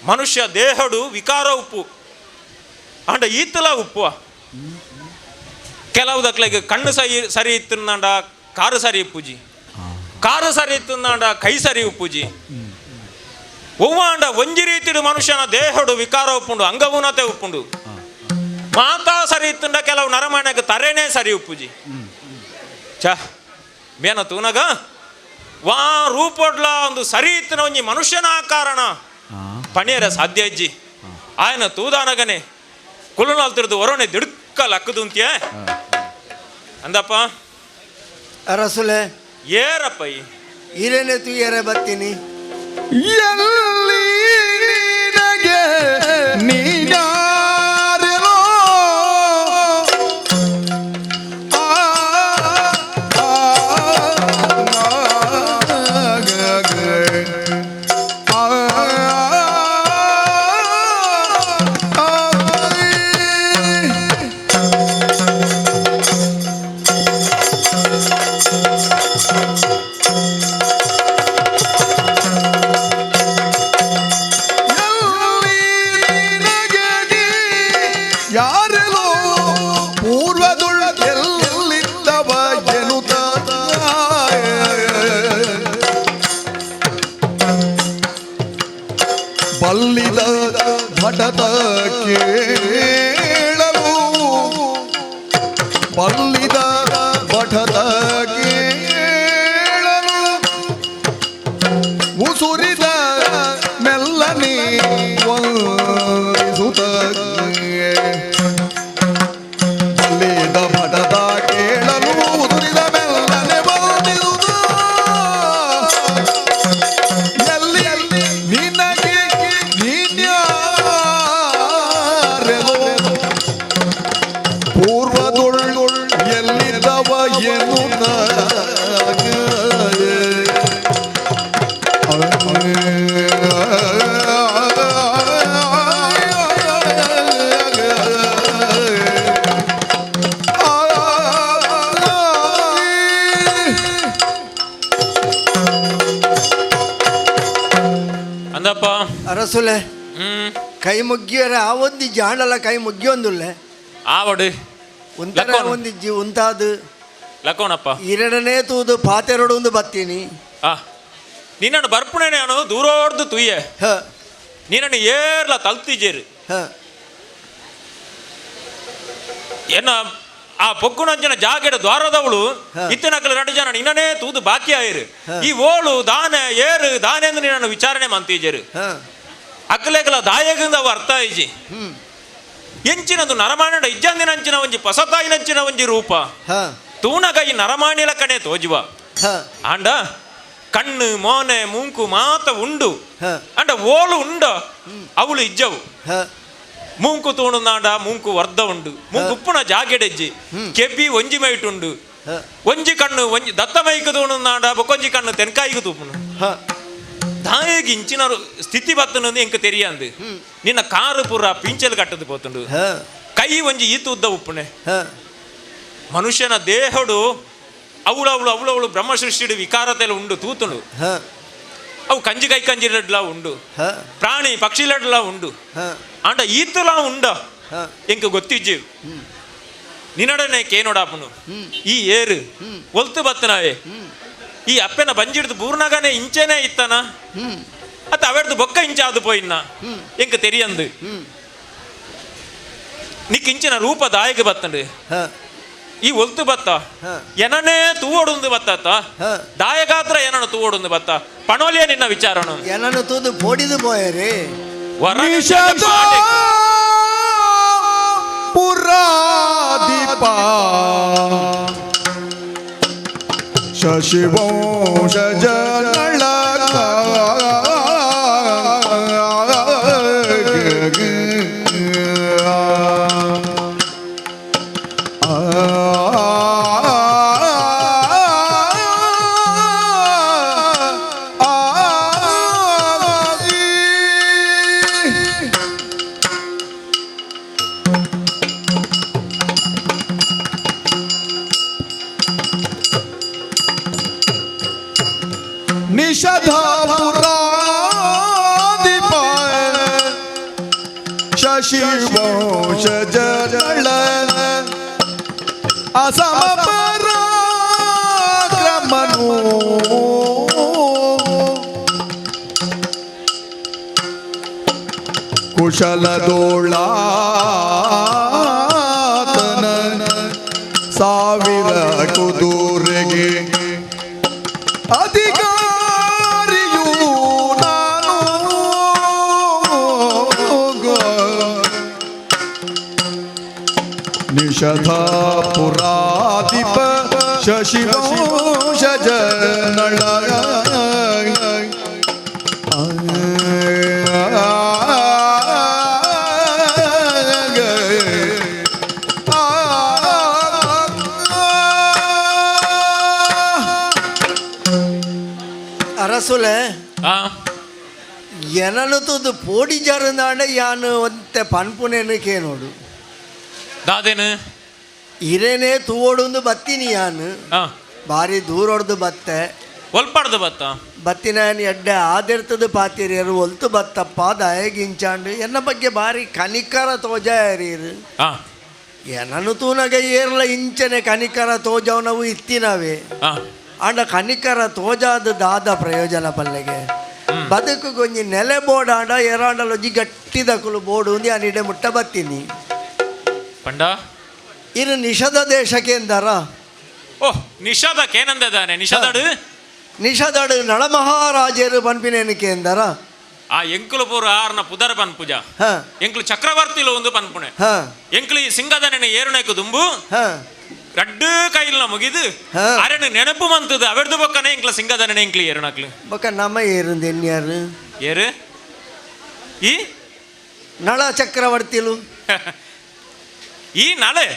ಮನುಷ್ಯ ದೇಹಡು ವಿಕಾರ ಉಪ್ಪು ಅಂಡ ಈತಲ ಉಪ್ಪು ಕೆಲವು ದಕ್ಲೆಗೆ ಕಣ್ಣು ಸರಿ ಇತ್ತಂದ ಕಾರು ಸರಿ ಉಪ್ಪುಜಿ ಕಾರು ಸರಿ ಇತ್ತಂದ ಕೈ ಸರಿ ಉಪ್ಪುಜಿ ಒವ್ವಾಂಡ ಒಂಜಿ ರೀತಿಡು ಮನುಷ್ಯನ ದೇಹಡು ವಿಕಾರ ಉಪ್ಪುಂಡು ಅಂಗವುನತೆ ಉಪ್ಪುಂಡು ಮಾತಾ ಸರಿ ಇತ್ತಂಡ ಕೆಲವು ನರಮಾನ್ಯಕ್ಕೆ ತರೇನೇ ಸರಿ ಉಪ್ಪುಜಿ ಚ ಮೇನ ತೂನಗ ವಾ ರೂಪೊಡ್ಲ ಒಂದು ಸರಿ ಇತ್ತಿನ ಒಂಜಿ ಮನುಷ್ಯನ ಆಕಾರಣ ಪಣಿಯರ ಸಾಧ್ಯ ಇಜ್ಜಿ ಆಯನ ತೂದಾನಗನೆ ಕುಲುನಾಲ್ ತಿರ್ದು ಹೊರನೆ ದಿಡ್ಕ ಲಕ್ಕದು ಅಂತ್ಯ ಅಂದಪ್ಪ ಅರಸುಲೆ ಏರಪ್ಪ ಹಿರೇನೆ ತುಯ್ಯರೆ ಬತ್ತೀನಿ ಎಲ್ಲಿ ನಿನಗೆ ನೀನಾರೆಲೋ ಯಾರೆಲೋ ಪೂರ್ವದುಳ್ ಎಲ್ಲಿದ್ದವ ಎನ್ನುತ್ತ ಬಲ್ಲಿದ ಭಟದ ಕೇಳಲು ಬಲ್ಲಿದ ಭಟದ ಕೇಳಲು ಉಸುರಿದ ಮೆಲ್ಲನೆ ವಂದಿಸುತ್ತ ಬಲ್ಲಿದ ಭಟದ ಕೇಳಲು ಉದುರಿದ ಮೆಲ್ಲನೆ ವಂದಿಸುತ್ತ ಎಲ್ಲಿ ನಿನಗೆ ನೀನ್ಯಾರೆಲೋ ಪೂರ್ವದೊಳ್ಳು ಎಲ್ಲಿದ್ದವ ಎನ್ನುತ್ತ ಅಂದಪ್ಪ ಅರಸುಲೆ ಕೈ ಮುಗ್ಗಿಯರ ಆ ಒಂದು ಜಾಣಲ ಕೈ ಮುಗ್ಗಿಯೊಂದುಲ್ಲೆ ಆವಡು ಒಂಥರ ಲಕ್ಕೋನು. ಒಂದಿಜ್ಜಿ ಉಂತಾದು ಲಕೋಣಪ್ಪ ಎರಡನೇ ತೂದು ಪಾತೆರಡು ಒಂದು ಬತ್ತೀನಿ ಆ ನಿನ್ನನ್ನು ಬರ್ಪುಣೇನೆ ಅನ್ನೋದು ದೂರೋಡ್ದು ತುಯ್ಯೆ ಹ ನೀನನ್ನು ಏರ್ಲ ತಲ್ತಿಜೇರು ಹ ಎನ್ನ ಆ ಪೊಗ್ಗುನಂಚಿನ ಜಾಗೆಡ ದ್ವಾರದವಳು ಹ. ಇತ್ತಿನಕಲು 2 ಜನ ನಿನ್ನನೇ ತೂದು ಬಾಕಿ ಆಯಿರು ಹ. ಈ ಓಳು ದಾನೆ ಏರು ದಾನೆ ಎಂದು ನಿನ್ನನ್ನು ವಿಚಾರಣೆ ಮಂತೀಜರು ಹ ಅಕ್ಕಲೇಕಲ ದಾಯಗಿಂದ ಅವು ಅರ್ಥ ಐಜಿ ಹ್ಮ್ ಎಂಚಿನದು ನರಮಾಣಿಡ ಇಜ್ಜಂದಿನಂಚಿನ ಒಂಜಿ ಪಸತಾಯಿನಂಚಿನ ಒಂಜಿ ರೂಪ ಹ ತೂನಗ ಈ ನರಮಾಣಿಲ ಕಡೆ ತೋಜುವ ಹ ಆಂಡ ಕಣ್ಣು ಮೋನೆ ಮೂಂಕು ಮಾತ ಉಂಡು ಹ ಅಂಡ ಓಳು ಉಂಡ ಅವಳು ಇಜ್ಜವು ಹ ಮೂಂಕು ತೂಣು ನಾಡ ಮೂಂಕು ವರ್ಧ ಉಂಡು ಮೂಂಕು ಉಪ್ಪುನ ಜಾಗೆಡೆಜ್ಜಿ ಕೆಬ್ಬಿ ಒಂಜಿ ಮೈಟುಂಡು ಹ ಒಂಜಿ ಕಣ್ಣು ಒಂಜಿ ದತ್ತ ಮೈಕು ತೂಣು ನಾಡ ಬೊಕೊಂಜಿ ಕಣ್ಣು ತೆನ್ಕಾಯಿಗೆ ತೂಪುನು ಹ ದಾಯಿಗೆ ಇಂಚಿನ ಸ್ಥಿತಿ ಬತ್ತನೊಂದು ಎಂಕ ತೆರಿಯಂದು ನಿನ್ನ ಕಾರು ಪೂರ ಪಿಂಚಲ್ ಕಟ್ಟದು ಪೋತುಂಡು ಹ ಕೈ ಒಂಜಿ ಈತು ಉದ್ದ ಉಪ್ಪುನೆ ಹ ಮನುಷ್ಯನ ದೇಹಡು ಅವಳು ಬ್ರಹ್ಮ ಸೃಷ್ಟಿಡು ವಿಕಾರತೆಲ್ಲ ಉಂಡು ತೂತುಂಡು ಹ ಅವು ಕಂಜಿ ಕೈ ಕಂಜಿಲಡ್ಲ ಉಂಡು ಹ ಪ್ರಾಣಿ ಪಕ್ಷಿಲಡ್ಲ ಉಂಡು ಹ ಆಂಡ ಈತುಲ ಉಂಡ ಹ ಎಂಕ ಗೊತ್ತಿಜ್ಜಿ ನಿನ್ನಡನೆ ಕೇನೋಡಾಪುನು ಈ ಏರು ಒಲ್ತು ಬತ್ತನಾವೆ ಈ ಅಪ್ಪೆನ ಬಂಜಿಡ್ದು ಬೂರ್ನಾಗನೆ ಇಂಚೆನೆ ಇತ್ತನ ಹ್ಮ್ ಅತ್ತ ಅವೆಡ್ದು ಬೊಕ್ಕ ಇಂಚ ಅದು ಪೋಯಿನ್ನ ಎಂಕ ತೆರಿಯಂದು ನಿಕ್ ಇಂಚಿನ ರೂಪ ದಾಯಿಗೆ ಬತ್ತಂಡು ಹ ಈ ಒಲ್ತು ಬತ್ತ ಹ. ಎನನೇ ತೂವೊಡುಂದು ಬತ್ತ ಹ ದಾಯಗಾತ್ರ ಏನನ್ನು ತೂವೊಡುಂದು ಬತ್ತ ಪಣೋಲಿಯ ನಿನ್ನ ವಿಚಾರನು ಏನನ್ನು ತೂದು ಪೋಡಿದು ಪೋಯರಿ ನಿಷಧ ಪುರಾದೀಪ ಶಶಿವಂಶ ಜನಳ ನಿಷಧ ಪುರಾದೀಪ ಶಶಿವಂಶ ಜನಳ ಅಸಮ ಪರಾಕ್ರಮನು ಕುಶಲದೋಳಾತನ ಸಾವಿರ ಕುದುರೆಗೆ ಅಧಿಕಾರಿಯೂ ನಾನು ನಿಷಧ ಪುರಾದೀಪ ಶಶಿವಂಶ ಜನಳ ಅರಸುಲೆ ಆ ಏನನ್ನು ತೂದು ಪೋಡಿ ಜರನಾಡ ಯಾನು ಒಂತೆ ಪನ್ಪುನೇನು ಕೇನೋಡು ದಾದೇನು ಇರೇನೇ ತೂವೊಡುಂದು ಬತ್ತೀನಿ ಯಾನು ಆ ಭಾರಿ ದೂರ ಹೊಡೆದು ಬತ್ತೆ ಒಲ್ಪಾಡ್ದು ಬತ್ತ ಬತ್ತಿನ ಎಡ್ಡೆ ಆದಿರ್ತದ ಪಾತಿರಿಯರು ಒಲ್ತು ಬತ್ತಪ್ಪ ದಯಗಿಂಚಾಂಡು ಎನ್ನ ಬಗ್ಗೆ ಭಾರಿ ಕನಿಕರ ತೋಜ ಯಾರೀರು ಆ ಏನನ್ನು ತೂನಗ ಏರ್ಲ ಇಂಚನೆ ಕನಿಕರ ತೋಜವನವು ಇತ್ತಿನವೆ ಆ ಅಂಡ ಕನಿಕರ ತೋಜಾದ ದಾದ ಪ್ರಯೋಜನ ಪಲ್ಲೆಗೆ ಬದುಕು ಗೊಂಜಿ ನೆಲೆ ಬೋರ್ಡ್ ಆಂಡ ಎರಾಂಡಲೊಜ್ಜಿ ಗಟ್ಟಿದಕುಲು ಬೋರ್ಡು ಉಂದಿ ಅನಿಡೆ ಮುಟ್ಟ ಬತ್ತೀನಿ ಪಂಡ ಇನ್ನು ನಿಷಧ ದೇಶಕ್ಕೆ ಎಂದರ ಓಹ್ ನಿಷಾದ ಕೇನಂದಾನೆ ನಿಷಾದಡು ನಿಷಧಡು ನಳಮಹಾರಾಜರು ಪನ್ಪಿನೇನಕ್ಕೆ ಎಂದರ ಆ ಎಂಕುಲು ಪೂರ ಆರ್ನ ಪುದರ ಪನ್ಪುಜ ಹ ಎಂಕುಲು ಚಕ್ರವರ್ತಿಲು ಒಂದು ಪನ್ಪುಣೆ ಹ ಎಂಕುಲು ಈ ಸಿಂಗದನೆ ಏರುಣೆಕು ದುಂಬು ಹ ರಡ್ಡು ಕೈಲ್ನ ಮುಗಿದು ಹಾ. ಅರೆನು ನೆನಪು ಮಂತದು ಅವೆಡ್ದು ಬೊಕ್ಕನೆ ಎಂಕ್ಲ ಸಿಂಗದನೆ ಎಂಕ್ಲಿ ಏರುಣಕ್ಲು ಬೊಕ್ಕ ನಮ್ಮ ಏರುಂದು ಎನ್ಯಾರು ಏರು ಈ ನಳ ಚಕ್ರವರ್ತಿಲು ಈ ನಲೆ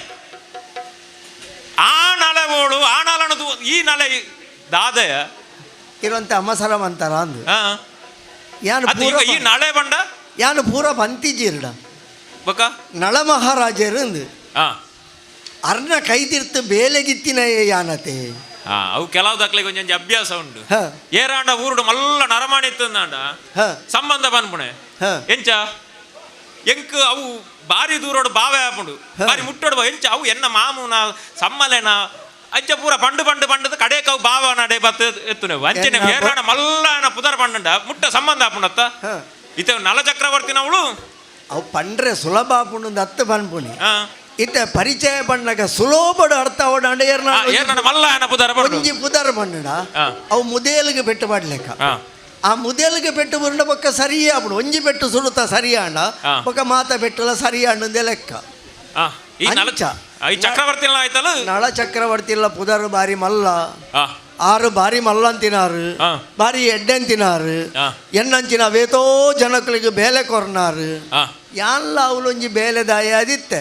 ಆ ನಲೆ ಓಳು ಆ ನಲನದು ಈ ನಲೆ ದಾದಯ ಇರುವಂತೆ ಅಮ್ಮಸರಂ ಅಂತಾರ ಅಂದು ಹಾ ಯಾನು ಅದು ಈಗ ಈ ನಳೆ ಬಂಡ ಯಾನು ಪೂರ ಬಂತಿಜಿರ್ಡ ಬೊಕ್ಕ ನಳ ಮಹಾರಾಜರು ಅಂದು ಹಾ ಅರ್ನ ಕೈದಿರ್ತು ಬೇಲೆಗಿತ್ತಿನ ಯಾನತೆ ಹಾ ಅವು ಕೆಲವು ದಕ್ಲೆ ಕೊಂಚ ಅಭ್ಯಾಸ ಉಂಟು ಹ ಏರಾಂಡ ಊರುಡು ಮಲ್ಲ ನರಮಾಣಿ ಇತ್ತಂದಾಂಡ ಹ ಸಂಬಂಧ ಪನ್ಪುಣೆ ಹ ಎಂಚ ಎಂಕ್ ಅವು ಬಾರಿ ದೂರೋಡು ಬಾವೆ ಆಪುಂಡು ಬಾರಿ ಮುಟ್ಟೋಡು ಎಂಚ ಅವು ಎನ್ನ ಮಾಮುನ ಸಮ್ಮಲೆನ ಅಜ್ಜ ಪೂರ ಪಂಡು ಪಂಡದ ಕಡೆ ಕವು ಬಾವ ನಡೆ ಬತ್ತ ಎತ್ತುನೆ ವಂಚನೆ ಏರಾಂಡ ಮಲ್ಲ ಪುದರ ಪಂಡ ಮುಟ್ಟ ಸಂಬಂಧ ಆಪುಂಡತ್ತ ಇತ್ತ ನಲ ಚಕ್ರವರ್ತಿ ಅವಳು ಅವು ಪಂಡ್ರೆ ಸುಲಭ ಪುಣ್ಣದು ಹತ್ತು ಪನ್ಪುನಿ ಹಾ ಇತ್ತ ಪರಿಚಯ ಪಂಡಗ ಸುಲಭಡು ಅರ್ಥ ಅವಡ ಏರ್ನ ಮಲ್ಲ ಏನ ಪುದರ ಪಂಡು ಒಂಜಿ ಪುದರ್ ಪಂಡಡ ಅವು ಮುದೇಲಿಗೆ ಪೆಟ್ಟು ಪಾಡ್ಲೆಕ್ಕ ಆ ಮುದೇಲಿಗೆ ಪೆಟ್ಟು ಬುರುಂಡ ಬೊಕ್ಕ ಸರಿಯಾಪುಡು ಒಂಜಿ ಪೆಟ್ಟು ಸುಡುತ್ತ ಸರಿಯಾಣ ಬೊಕ್ಕ ಮಾತ ಪೆಟ್ಟುಲ ಸರಿಯಾಣಂದೆ ಲೆಕ್ಕ ಈ ಚಕ್ರವರ್ತಿ ಆಯ್ತಲ್ಲ ನಳ ಚಕ್ರವರ್ತಿ ಇಲ್ಲ ಪುದರ್ ಬಾರಿ ಮಲ್ಲ ಆರು ಬಾರಿ ಮಲ್ಲಂತಿನಾರು ಬಾರಿ ಎಡ್ಡೆಂತಿನಾರು ಎನ್ನಂಚಿನ ವೇತೋ ಜನಕಲಿಗೆ ಬೇಲೆ ಕೊರ್ನಾರು ಯಾನ್ಲ ಅವಳೊಂಜಿ ಬೇಲೆ ದಾಯ ಅದಿತ್ತೆ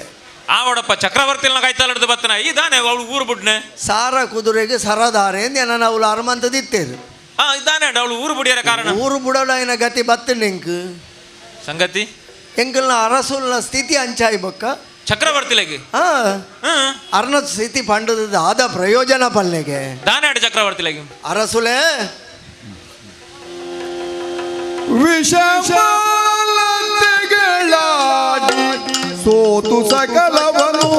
ಆವಡಪ್ಪ ಚಕ್ರವರ್ತಿ ಕಾಯ್ತಲ್ಲ ಬತ್ತನ ಇದಾನೆ ಅವಳು ಊರು ಬಿಡ್ನೆ ಸಾರ ಕುದುರೆಗೆ ಸರದಾರೆ ನಾನು ಅವಳು ಅರಮಂತದಿತ್ತೇರು ಇದಾನೆ ಅವಳು ಊರು ಬಿಡಿಯರ ಕಾರಣ ಊರು ಬಿಡೋಣ ಏನ ಗತಿ ಬತ್ತನೆ ಎಂಕ್ ಸಂಗತಿ ಎಂಕಲ್ನ ಅರಸುಲ್ನ ಸ್ಥಿತಿ ಅಂಚಾಯಿ ಬೊಕ್ಕ ಚಕ್ರವರ್ತಿಲೆಗೆ ಅರ್ನ ಸ್ಥಿತಿ ಪಂಡದ ಆದ ಪ್ರಯೋಜನ ಪಲ್ಲೆಗೆ ದಾನಾಡು ಚಕ್ರವರ್ತಿಲೆಗೆ ಅರಸುಲೆ ವಿಷಮಾಲತೆಗಳಾಡಿ ಸೋತು ಸಕಲವನು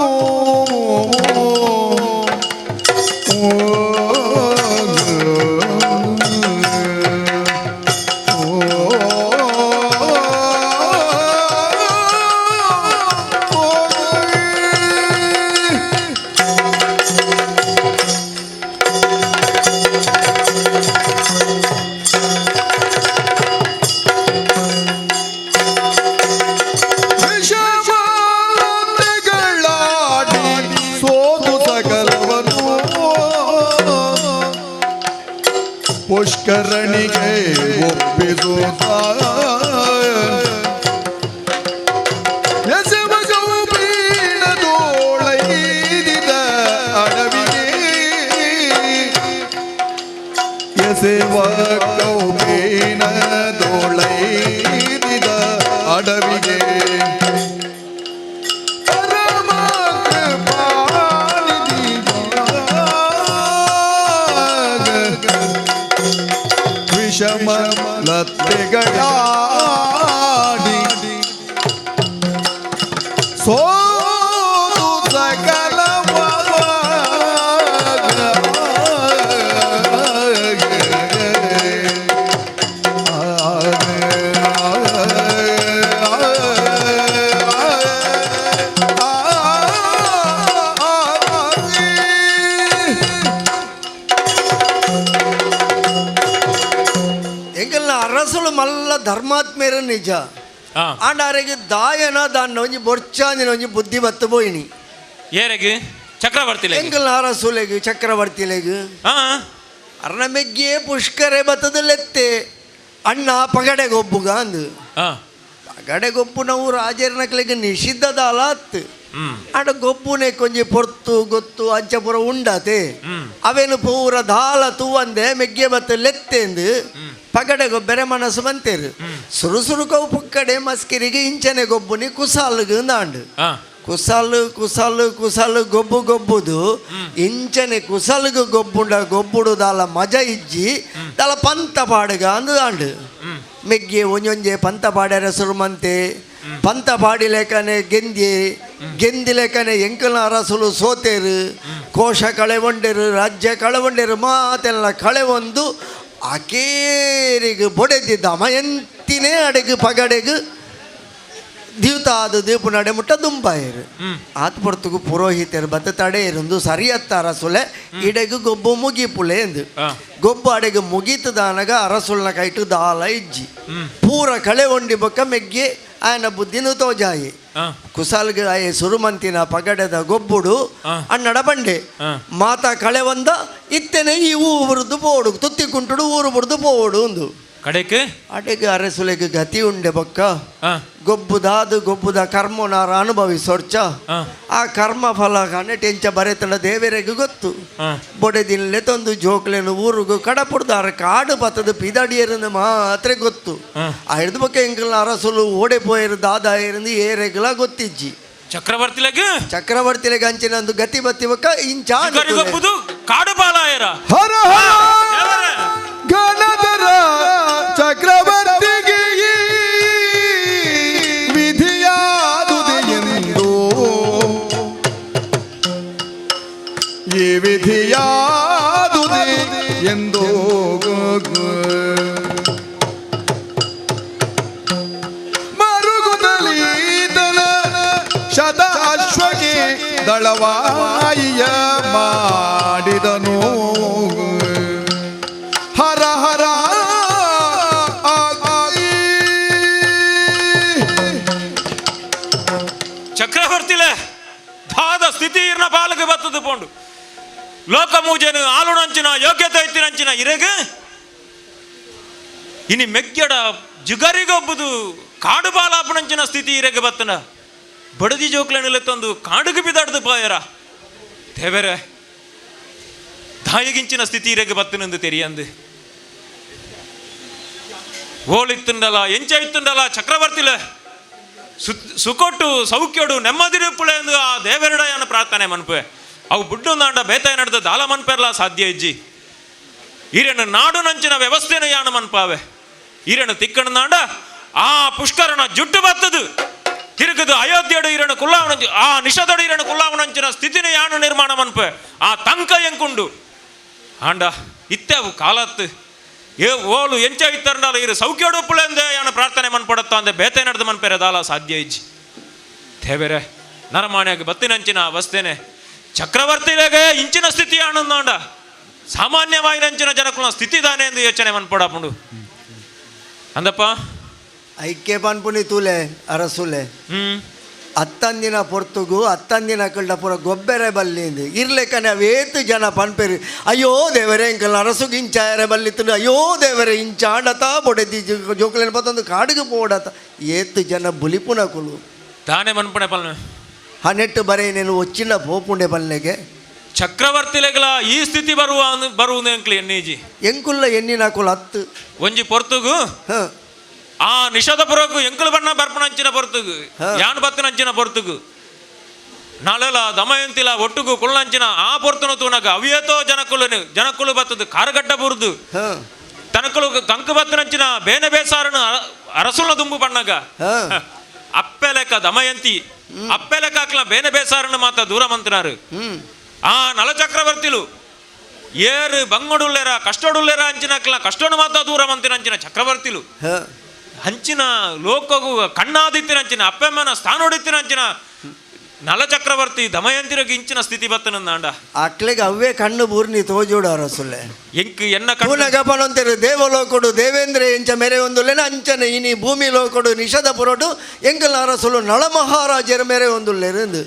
ಪುಷ್ಕರಣಿಗೆ ಒಪ್ಪಿಸುತ್ತ ಎಸೆವ ಗೌಬೀಣದೋಳೈದಿದ ಅಡವಿಗೆ ಎಸೆವ ಗೌಬೀಣದೋಳೈದಿದ ಅಡವಿಗೆ ವಿಷಮಲತೆಗಳಾಡಿ ಸೋತು ಅರಸುಲು ಮಲ್ಲ ಧರ್ಮಾತ್ಮೇರ ನಿಜ ಆಂಡಾರೆಗೆ ದಾಯನ ದಾನ್ನ ಒಂಜಿ ಬೊರ್ಚಾಂದಿನ ಒಂಜಿ ಬುದ್ಧಿ ಬತ್ತು ಬೋಯಿನಿ ಏರೆಗೆ ಚಕ್ರವರ್ತಿ ಎಂಕಲ್ ಅರಸುಲೆಗೆ ಚಕ್ರವರ್ತಿಲೆಗೆ ಅರ್ನ ಮೆಗ್ಗೆ ಪುಷ್ಕರೆ ಬತ್ತದಲ್ಲೆತ್ತೆ ಅಣ್ಣ ಪಗಡೆಗೊಬ್ಬುಗ ಅಂದು ಪಗಡೆಗೊಬ್ಬು ನಾವು ರಾಜರ್ನಕ್ಲೆಗೆ ನಿಷಿದ್ಧದ ಅಲಾತ್ ಆಡ ಗೊಬ್ಬುನೆ ಕೊಂಜಿ ಪೊರ್ತು ಗೊತ್ತು ಅಂಚ ಪುರ ಉಂಡತೆ ಅವೇನು ಪೂರ ದಾಲ ತೂವಂದೆ ಮೆಗ್ಗೆ ಬತ್ತ ಲೆತ್ತೆಂದು ಪಗಡೆ ಗೊಬ್ಬರೆ ಮನಸ್ಸು ಬಂತೇರು ಸುರು ಕವು ಪುಕ್ಕಡೆ ಮಸ್ಕಿರಿಗೆ ಇಂಚನೆ ಗೊಬ್ಬುನಿ ಕುಸಾಲ್ಗೆ ಅಂದಾಂಡು ಕುಸಾಲು ಕುಸಾಲು ಕುಸಾಲು ಗೊಬ್ಬು ಗೊಬ್ಬುದು ಇಂಚನೆ ಕುಸಲ್ಗೆ ಗೊಬ್ಬುಡು ದಾಲ ಮಜ ಇಜ್ಜಿ ದಾಲ ಪಂತ ಪಾಡುಗ ಅಂದಾಂಡು ಮೆಗ್ಗೆ ಒಂಜೊಂಜೆ ಪಂತ ಪಾಡ್ಯಾರ ಸುರುಮಂತೆ ಪಂತ ಪಾಡಿ ಲೆಕ್ಕನೆ ಗೆಂದಿ ಲೆಕ್ಕನೆ ಎಂಕಲ ಅರಸುಲು ಸೋತೇರು ಕೋಶ ಕಳೆಗೊಂಡೆರು ರಾಜ್ಯ ಕಳೆಗೊಂಡೆರು ಮಾತೆಲ್ಲ ಕಳೆವೊಂದು ಆಕೇರಿಗೆ ಬೊಡೆದಿದ್ದ ಮಯಂತಿನೇ ಅಡೆಗು ಪಗಡೆಗು ದೀವ್ತಾದ ದೀಪು ನಡೆ ಮುಟ್ಟ ದುಂಬಾಯರು ಆತ್ ಪೊರ್ತುಗು ಪುರೋಹಿತರು ಬತ್ತ ತಡೆ ಇருந்து ಸರಿಯತ್ತ ಅರಸುಲೆ ಇಡೆಗು ಗೊಬ್ಬು ಮುಗಿಪುಲೆ ಎಂದು ಗೊಬ್ಬು ಅಡೆಗು ಮುಗೀತದಾನಗ ಅರಸುಲ್ನ ಕೈಟು ದಾಲ ಇಜ್ಜಿ ಪೂರ ಕಳೆ ಒಂಡಿ ಬೊಕ್ಕ ಮೆಗ್ಗೆ ಆಯನ ಬುದ್ಧಿನೂ ತೋಜಾಯಿ ಕುಸಾಲ್ಗೆ ಆಯೆ ಸುರುಮಂತಿನ ಪಗಡೆದ ಗೊಬ್ಬುಡು ಅಣ್ಣಡ ಬಂಡೆ ಮಾತ ಕಳೆ ಒಂದ ಇತ್ತನೆ ಈ ಊರುದು ಪೋಡು ತುತ್ತಿ ಕುಂಟುಡು ಊರು ಬುಡ್ದು ಪೋಡು ಒಂದು ಕಡೆಗೆ ಅಡೆಗೆ ಅರಸುಲೆಗೆ ಗತಿ ಉಂಡೆ ಬೊಕ್ಕ ಗೊಬ್ಬುದ ಕರ್ಮನಾರ ಅನುಭವಿಸೋರ್ಚ ಆ ಕರ್ಮ ಫಲ ಕನೆಟೆಂಚ ಬರೆತನ ದೇವರಿಗೆ ಗೊತ್ತು ಬೊಡೆದಿನ್ಲೆ ತಂದು ಜೋಕ್ಲೆನು ಊರುಗು ಕಡಪುಡ್ದಾರ ಕಾಡು ಬತ್ತದ ಪಿದಡಿಯರನ್ನು ಮಾತ್ರ ಗೊತ್ತು ಆ ಹಿಡ್ದು ಬೊಕ್ಕ ಎಂಕಲ್ನ ಅರಸುಲು ಓಡೆ ಪೋಯರು ದಾದ ಇருந்து ಏರೆಗಳ ಗೊತ್ತಿಜ್ಜಿ ಚಕ್ರವರ್ತಿಲೆಗೆ ಅಂಚಿನಂದು ಗತಿ ಬತ್ತಿ ಬೊಕ್ಕ ಇಂಚ ಕಾಡು ಪಾಲಾಯರ ಹರ ಗಣಧರ ಚಕ್ರವರ್ತಿಗೆ ವಿಧಿಯಾದುದೆ ಎಂದು ಈ ವಿಧಿಯಾದುದೆ ಎಂದು ದಳವಾಯಿಯ ಮಾಡಿದನು ಹರ ಹರ ಚಕ್ರವರ್ತಿಲೆ ದಾದ ಸ್ಥಿತಿ ಇರ್ನ ಪಾಲಕ ಬತ್ತದು ಪೋಂಡು ಲೋಕ ಮೂಜೆನು ಆಲುಣಂಚಿನ ಯೋಗ್ಯತೆ ಇತ್ತಿನಂಚಿನ ಇರೆಗೆ ಇನಿ ಮೆಗ್ಗಡ ಜುಗರಿಗೊಬ್ಬುದು ಕಾಡು ಬಾಲಾಪಣಂಚಿನ ಸ್ಥಿತಿ ಇರೆಗೆ ಬತ್ತನ ಬಡದಿ ಜೋಕ್ಲೆನೆಲೆತ್ತೊಂದು ಕಾಡುಗೆ ಬಿದಾಡ್ದು ಪಾಯರ ದೇವರೇ ದಾಯಗಿಂಚಿನ ಸ್ಥಿತಿ ಇರೆಗೆ ಬತ್ತನೆಂದು ತೆರಿಯಂದು ಓಳಿತ್ತುಂಡಲ ಎಂಚ ಇತ್ತುಂಡಲ ಚಕ್ರವರ್ತಿಲೆ ಸುಕೊಟ್ಟು ಸೌಖ್ಯೋಡು ನೆಮ್ಮದಿರುಪ್ಪುಳೆ ಎಂದು ಆ ದೇವರಡಯನ ಪ್ರಾರ್ಥನೆ ಮನ್ಪೆ ಅವು ಬುಡ್ಡು ನಾಂಡ ಬೇತಾಯ ನಡೆದ ದಾಲ ಮನ್ಪೆರ್ಲ ಸಾಧ್ಯ ಇಜ್ಜಿ ಈರೆನು ನಾಡು ನಂಚಿನ ವ್ಯವಸ್ಥೆನ ಯಾನ ಮನ್ಪಾವೆ ಈರೆನು ತಿಕ್ಕಣ ನಾಂಡ ಆ ಪುಷ್ಕರನ ಜುಟ್ಟು ಬತ್ತದು ತಿರುಗದು ಅಯೋಧ್ಯೆಡು ಈರನು ಕುಲ್ಲಾವನ ಆ ನಿಷದಡು ಈರನು ಕುಲ್ಲಾವನಂಚಿನ ಸ್ಥಿತಿನ ಯಾನು ನಿರ್ಮಾಣ ಮನ್ಪೆ ಆ ತಂಕ ಎಂಕುಂಡು ಆಂಡ ಇತ್ತೆವು ಕಾಲತ್ತು ಏ ಓಲು ಎಂಚ ಇತ್ತರಂಡಲ್ಲ ಇರು ಸೌಖ್ಯೋಡು ಉಪ್ಪುಳೆಂದೆ ಯಾನ ಪ್ರಾರ್ಥನೆ ಮನ್ಪಡತ್ತ ಅಂದೆ ಬೇತೆ ನಡೆದು ಮನ್ಪೆರೆ ದಾಲ ಸಾಧ್ಯ ಇಜ್ಜಿ ದೇವರೇ ನರಮಾಣ್ಯಾಗ ಬತ್ತಿನಂಚಿನ ಅವಸ್ಥೆನೆ ಚಕ್ರವರ್ತಿಲೆಗೆ ಇಂಚಿನ ಸ್ಥಿತಿ ಆನಂದಾಂಡ ಸಾಮಾನ್ಯವಾಗಿ ನಂಚಿನ ಜನಕ್ಕೂ ಸ್ಥಿತಿ ದಾನೆ ಎಂದು ಯೋಚನೆ ಮನ್ಪಡಪುಂಡು ಅಂದಪ್ಪ ಐಕ್ಯ ಪನ್ಪುನಿ ತೂಲೆ ಅರಸುಲೆ ಅತ್ತಂದಿನ ಪೊರ್ತುಗು ಅತ್ತಂದಿನ ಕಳ್ಳ ಪುರ ಗೊಬ್ಬೆರೆ ಬಲ್ಲಿಂದು ಇರ್ಲೆಕ್ಕನೆ ಅವೇತು ಜನ ಪನ್ಪೆರಿ ಅಯ್ಯೋ ದೇವರೇ ಇಂಕಲ್ ಅರಸುಗೆ ಇಂಚಾಯರೆ ಬಲ್ಲಿತ್ತು ಅಯ್ಯೋ ದೇವರೇ ಇಂಚ ಆಡತ ಬೊಡೆದಿ ಜೋಕಲೇನು ಬತ್ತೊಂದು ಕಾಡಿಗೆ ಪೋಡತ ಏತು ಜನ ಬುಲಿಪುನ ಕುಲು ತಾನೇ ಮನ್ಪಣೆ ಪಲ್ನೆ ಹನೆಟ್ಟು ಬರೇ ನೀನು ಒಚ್ಚಿನ ಪೋಪುಂಡೆ ಬಲ್ಲೆಗೆ ಚಕ್ರವರ್ತಿಲೆಗಳ ಈ ಸ್ಥಿತಿ ಬರುವುದು ಎಂಕ್ಲಿ ಎನ್ನೀಜಿ ಎಂಕುಲ್ಲ ಎಣ್ಣಿನ ಕುಲ ಹತ್ತು ಒಂಜಿ ಪೊರ್ತುಗು ಹಾಂ ಆ ನಿಷದ ಪುರಕು ಎಂಕುಲು ಬಣ್ಣ ಬರ್ಪಣಂಚಿನ ಪೊರ್ತುಗು ಯಾನ್ ಬತ್ತನಂಚಿನ ಪೊರ್ತುಗು ನಾಳೆಲ ದಮಯಂತಿಲ ಒಟ್ಟುಗು ಕುಳ್ಳಂಚಿನ ಆ ಪೊರ್ತುನ ತೂನಗ ಅವಿಯತೋ ಜನಕುಲು ಬತ್ತದು ಕಾರಗಡ್ಡ ಬುರ್ದು ತನಕುಲು ಕಂಕು ಬತ್ತನಂಚಿನ ಬೇನೆ ಬೇಸಾರನ ಅರಸುಲ ದುಂಬು ಬಣ್ಣಗ ಅಪ್ಪೆ ಲೆಕ್ಕ ದಮಯಂತಿ ಅಪ್ಪೆ ಲೆಕ್ಕ ಹಾಕ್ಲ ಬೇನೆ ಬೇಸಾರನ ಮಾತ ದೂರ ಮಂತ್ರಾರು ಆ ನಲಚಕ್ರವರ್ತಿಲು ಏರು ಬಂಗೊಡುಲ್ಲೇರ ಕಷ್ಟೊಡುಲ್ಲೇರ ಅಂಚಿನಕ್ಲ ಕಷ್ಟೋಡು ಮಾತ ದೂರ ಮಂತಿನ ಅಂಚಿನ ಚಕ್ರವರ್ತಿಲು ಹಂಚಿನ ಲೋಕಗೂ ಕಣ್ಣಾದಿತ್ತಿನ ಅಪ್ಪೆಮ್ಮನ ಸ್ಥಾನ ಹೊಡಿತಿನ ಅಂಚಿನ ನಲಚಕ್ರವರ್ತಿ ದಮಯಂತಿರಗೆ ಇಂಚಿನ ಸ್ಥಿತಿ ಬತ್ತನಂದಾಂಡ ಅಕ್ಲೆಗೆ ಅವೇ ಕಣ್ಣು ಬೂರ್ನಿ ತೋಜೋಡು ಅರಸುಲೆ ಎಂಕ್ ಎನ್ನ ಕಣ್ಣಗಪನಂತಿರು ದೇವಲೋಕಡು ದೇವೇಂದ್ರ ಎಂಚ ಮೆರೆ ಒಂದುಲ್ಲೆನ ಅಂಚನೆ ಇನಿ ಭೂಮಿ ಲೋಕಡು ನಿಷದ ಪುರಡು ಎಂಕಲ್ ಅರಸುಲು ನಳಮಹಾರಾಜರ ಮೆರೆ ಒಂದುಲ್ಲೆರು